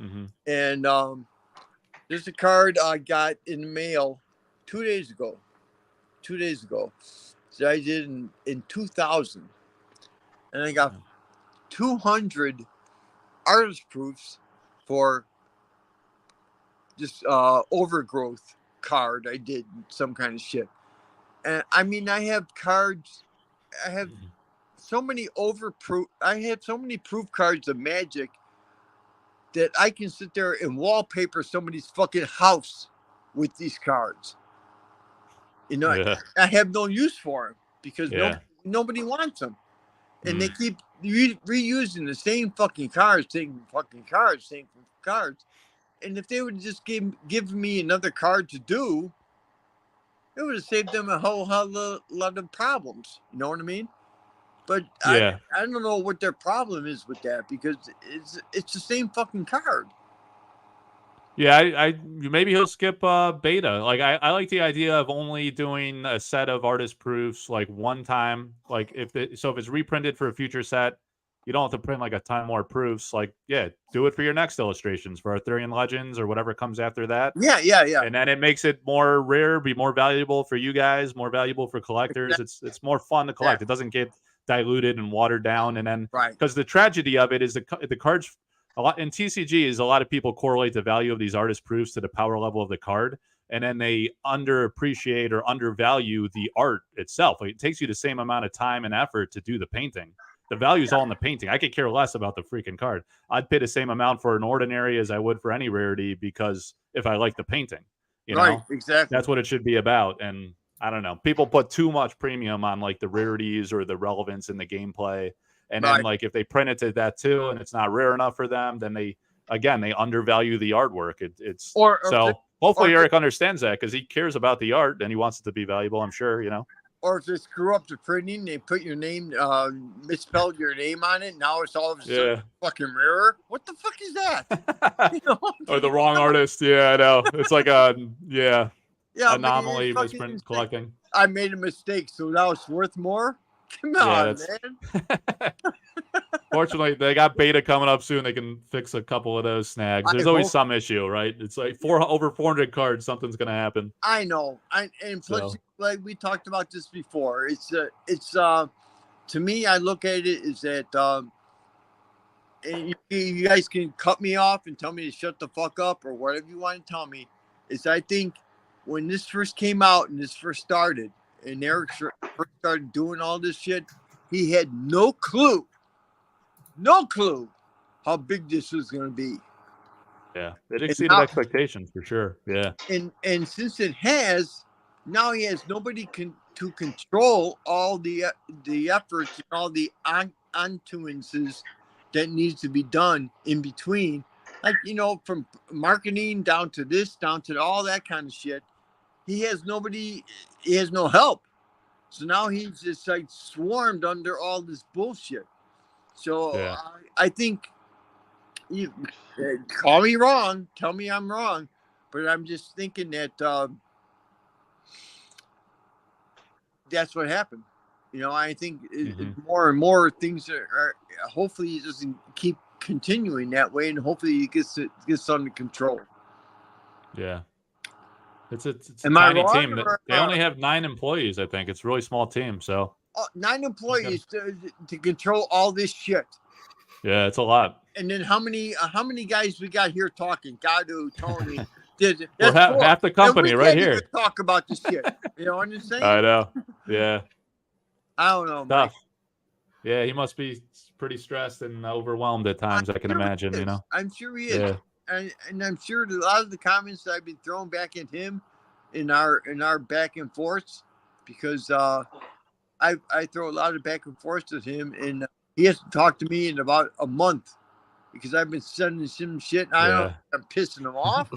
Mm-hmm. And there's a card I got in the mail 2 days ago. 2 days ago. So I did in 2000. And I got 200 artist proofs for this overgrowth card. I did some kind of shit. And I mean, I have cards. I have so many I have so many proof cards of Magic that I can sit there and wallpaper somebody's fucking house with these cards. I have no use for them because nobody wants them. And they keep reusing the same fucking cards, same cards. And if they would just give me another card to do, it would have saved them a whole lot of problems. You know what I mean? But I don't know what their problem is with that, because it's the same fucking card. Yeah, maybe he'll skip beta. Like I like the idea of only doing a set of artist proofs like one time. Like if it's reprinted for a future set, you don't have to print like a ton more proofs. Like do it for your next illustrations for Arthurian Legends or whatever comes after that. Yeah. And then it makes it more rare, be more valuable for you guys, more valuable for collectors. Exactly. It's more fun to collect. It doesn't get diluted and watered down. And then because the tragedy of it is the cards. A lot in TCG is a lot of people correlate the value of these artist proofs to the power level of the card, and then they underappreciate or undervalue the art itself. Like, it takes you the same amount of time and effort to do the painting. The value is all in the painting. I could care less about the freaking card. I'd pay the same amount for an ordinary as I would for any rarity, because if I like the painting, you know, exactly. That's what it should be about. And I don't know, people put too much premium on like the rarities or the relevance in the gameplay. And then, like, if they print it to that too, and it's not rare enough for them, then they undervalue the artwork. Hopefully Eric understands that, because he cares about the art and he wants it to be valuable. I'm sure, Or if they screw up the printing, they put your name, misspelled your name on it. Now it's all of a sudden fucking rarer. What the fuck is that? Or the wrong artist. Yeah, I know. It's like anomaly misprint collecting. I made a mistake, so now it's worth more. Come on, man. Fortunately, they got beta coming up soon. They can fix a couple of those snags. There's always some issue, right? It's like over 400 cards. Something's going to happen. I know. And plus, like we talked about this before, it's to me, I look at it is that and you guys can cut me off and tell me to shut the fuck up or whatever you want to tell me. Is I think when this first came out and this first started, and Eric first started doing all this shit, he had no clue how big this was going to be. Yeah, it exceeded expectations for sure. Yeah, and since it has, now he has nobody to control all the efforts and all the ontuances that needs to be done in between, like from marketing down to this, down to all that kind of shit. He has nobody. He has no help. So now he's just like swarmed under all this bullshit. So I think, you call me wrong, tell me I'm wrong, but I'm just thinking that that's what happened. I think more and more things are hopefully it doesn't keep continuing that way, and hopefully it gets under control. Yeah. It's a Am I tiny wrong, team. or, They only have 9 employees, I think. It's a really small team. So 9 employees to control all this shit. yeah, it's a lot. And then how many guys we got here talking? Gadu, Tony. Well, half the company and we right can't here. even talk about this shit. You know what I'm saying? I know. Yeah. I don't know, Mike. Tough. Yeah, he must be pretty stressed and overwhelmed at times. I can imagine. You know. I'm sure he is. Yeah. And I'm sure that a lot of the comments that I've been throwing back at him in our back and forth, because I throw a lot of back and forth at him, and he has to talk to me in about a month because I've been sending him shit. And I don't know if I'm pissing him off.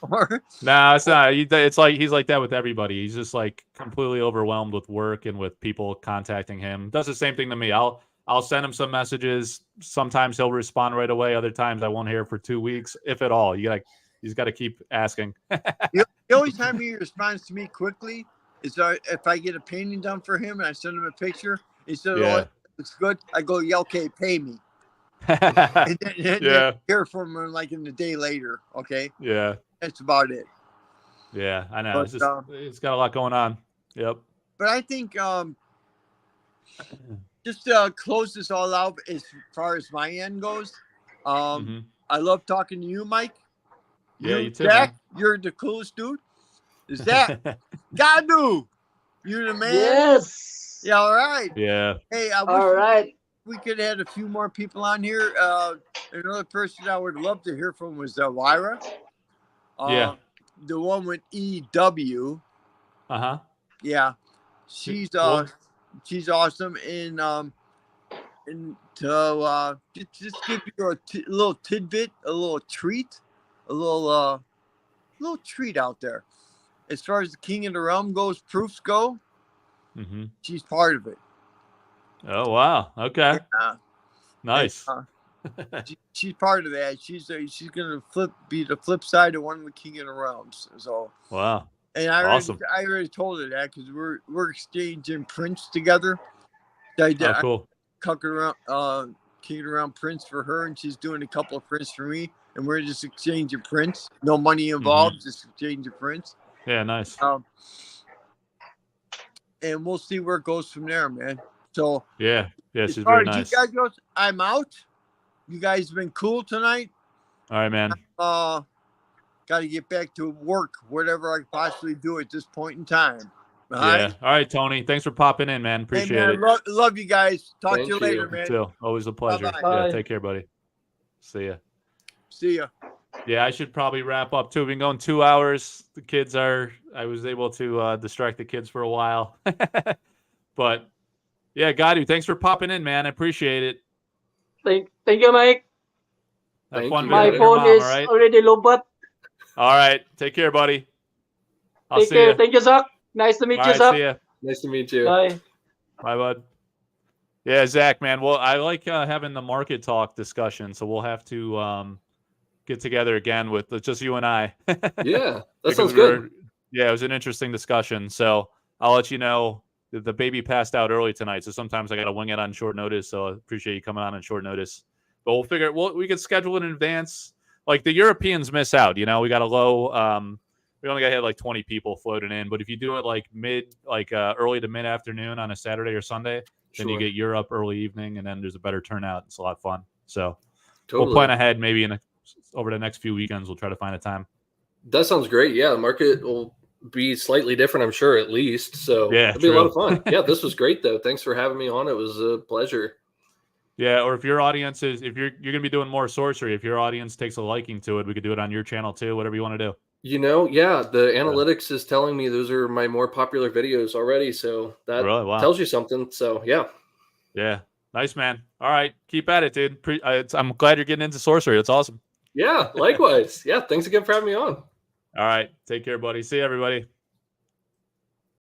Or No, it's not. It's like he's like that with everybody. He's just like completely overwhelmed with work and with people contacting him. Does the same thing to me. I'll send him some messages. Sometimes he'll respond right away. Other times I won't hear for 2 weeks, if at all. He's got to keep asking. The only time he responds to me quickly is if I get a painting done for him and I send him a picture. He said, "Oh, it looks good." I go, "Yeah, okay, pay me." And then hear from him like in the day later. Okay. Yeah. That's about it. Yeah, I know. But, it's got a lot going on. Yep. But I think just to close this all out as far as my end goes, I love talking to you, Mike. Yeah, you too, Zach, man. you're the coolest dude. Is that Gadu? You're the man. Yes. Yeah. All right. Yeah. Hey, I All right. we could have had a few more people on here. Another person I would love to hear from was Lyra. Yeah. The one with EW. Uh-huh. Yeah. She's awesome. And to just give you a little tidbit, a little treat, a little treat out there. As far as the King of the Realm goes, proofs go, she's part of it. Oh wow! Okay, nice. She's part of that. She's gonna be the flip side of one of the King of the Realms. So wow, and I already told her that because we're exchanging prints together. Cool. Around, King of the Realm prints for her, and she's doing a couple of prints for me, and we're just exchanging prints. No money involved, just exchanging prints. Yeah, nice. And we'll see where it goes from there, man. So yeah, she's As very far as nice. you guys goes, I'm out. You guys have been cool tonight. All right, man. Got to get back to work, whatever I can possibly do at this point in time. All right? All right, Tony. Thanks for popping in, man. Appreciate it. Love you guys. Talk Thank to you later, man. Too. Always a pleasure. Bye-bye. Yeah, take care, buddy. See ya. See ya. Yeah, I should probably wrap up too. We've been going 2 hours. I was able to distract the kids for a while. But yeah, Gadu, thanks for popping in, man. I appreciate it. Thank you, Mike. Have fun My visiting your phone mom, is all right? already low, but All right. Take care, buddy. I'll take see care. you. Thank you, Zach. Nice to meet All you, right, Zach. see ya. Nice to meet you. Bye. Bye, bud. Yeah, Zach, man. Well, I like having the market talk discussion, so we'll have to get together again with just you and I. Yeah, that sounds good. Yeah, it was an interesting discussion. So I'll let you know. The baby passed out early tonight, so sometimes I got to wing it on short notice. So I appreciate you coming on short notice. But we'll figure. We could schedule it in advance. Like the Europeans miss out. You know, we got a low. We only got like 20 people floating in. But if you do it like early to mid afternoon on a Saturday or Sunday, then you get Europe early evening, and then there's a better turnout. It's a lot of fun. So we'll plan ahead. Maybe over the next few weekends, we'll try to find a time. That sounds great. Yeah, the market will be slightly different, I'm sure, at least. So yeah, it'll be a lot of fun. Yeah, this was great, though. Thanks for having me on. It was a pleasure. Yeah, or if your audience is, if you're going to be doing more sorcery, if your audience takes a liking to it, we could do it on your channel too, whatever you want to do. You know, yeah, the analytics is telling me those are my more popular videos already. So that tells you something. So, yeah. Yeah. Nice, man. All right. Keep at it, dude. I'm glad you're getting into sorcery. It's awesome. Yeah, likewise. Yeah, thanks again for having me on. All right. Take care, buddy. See you, everybody.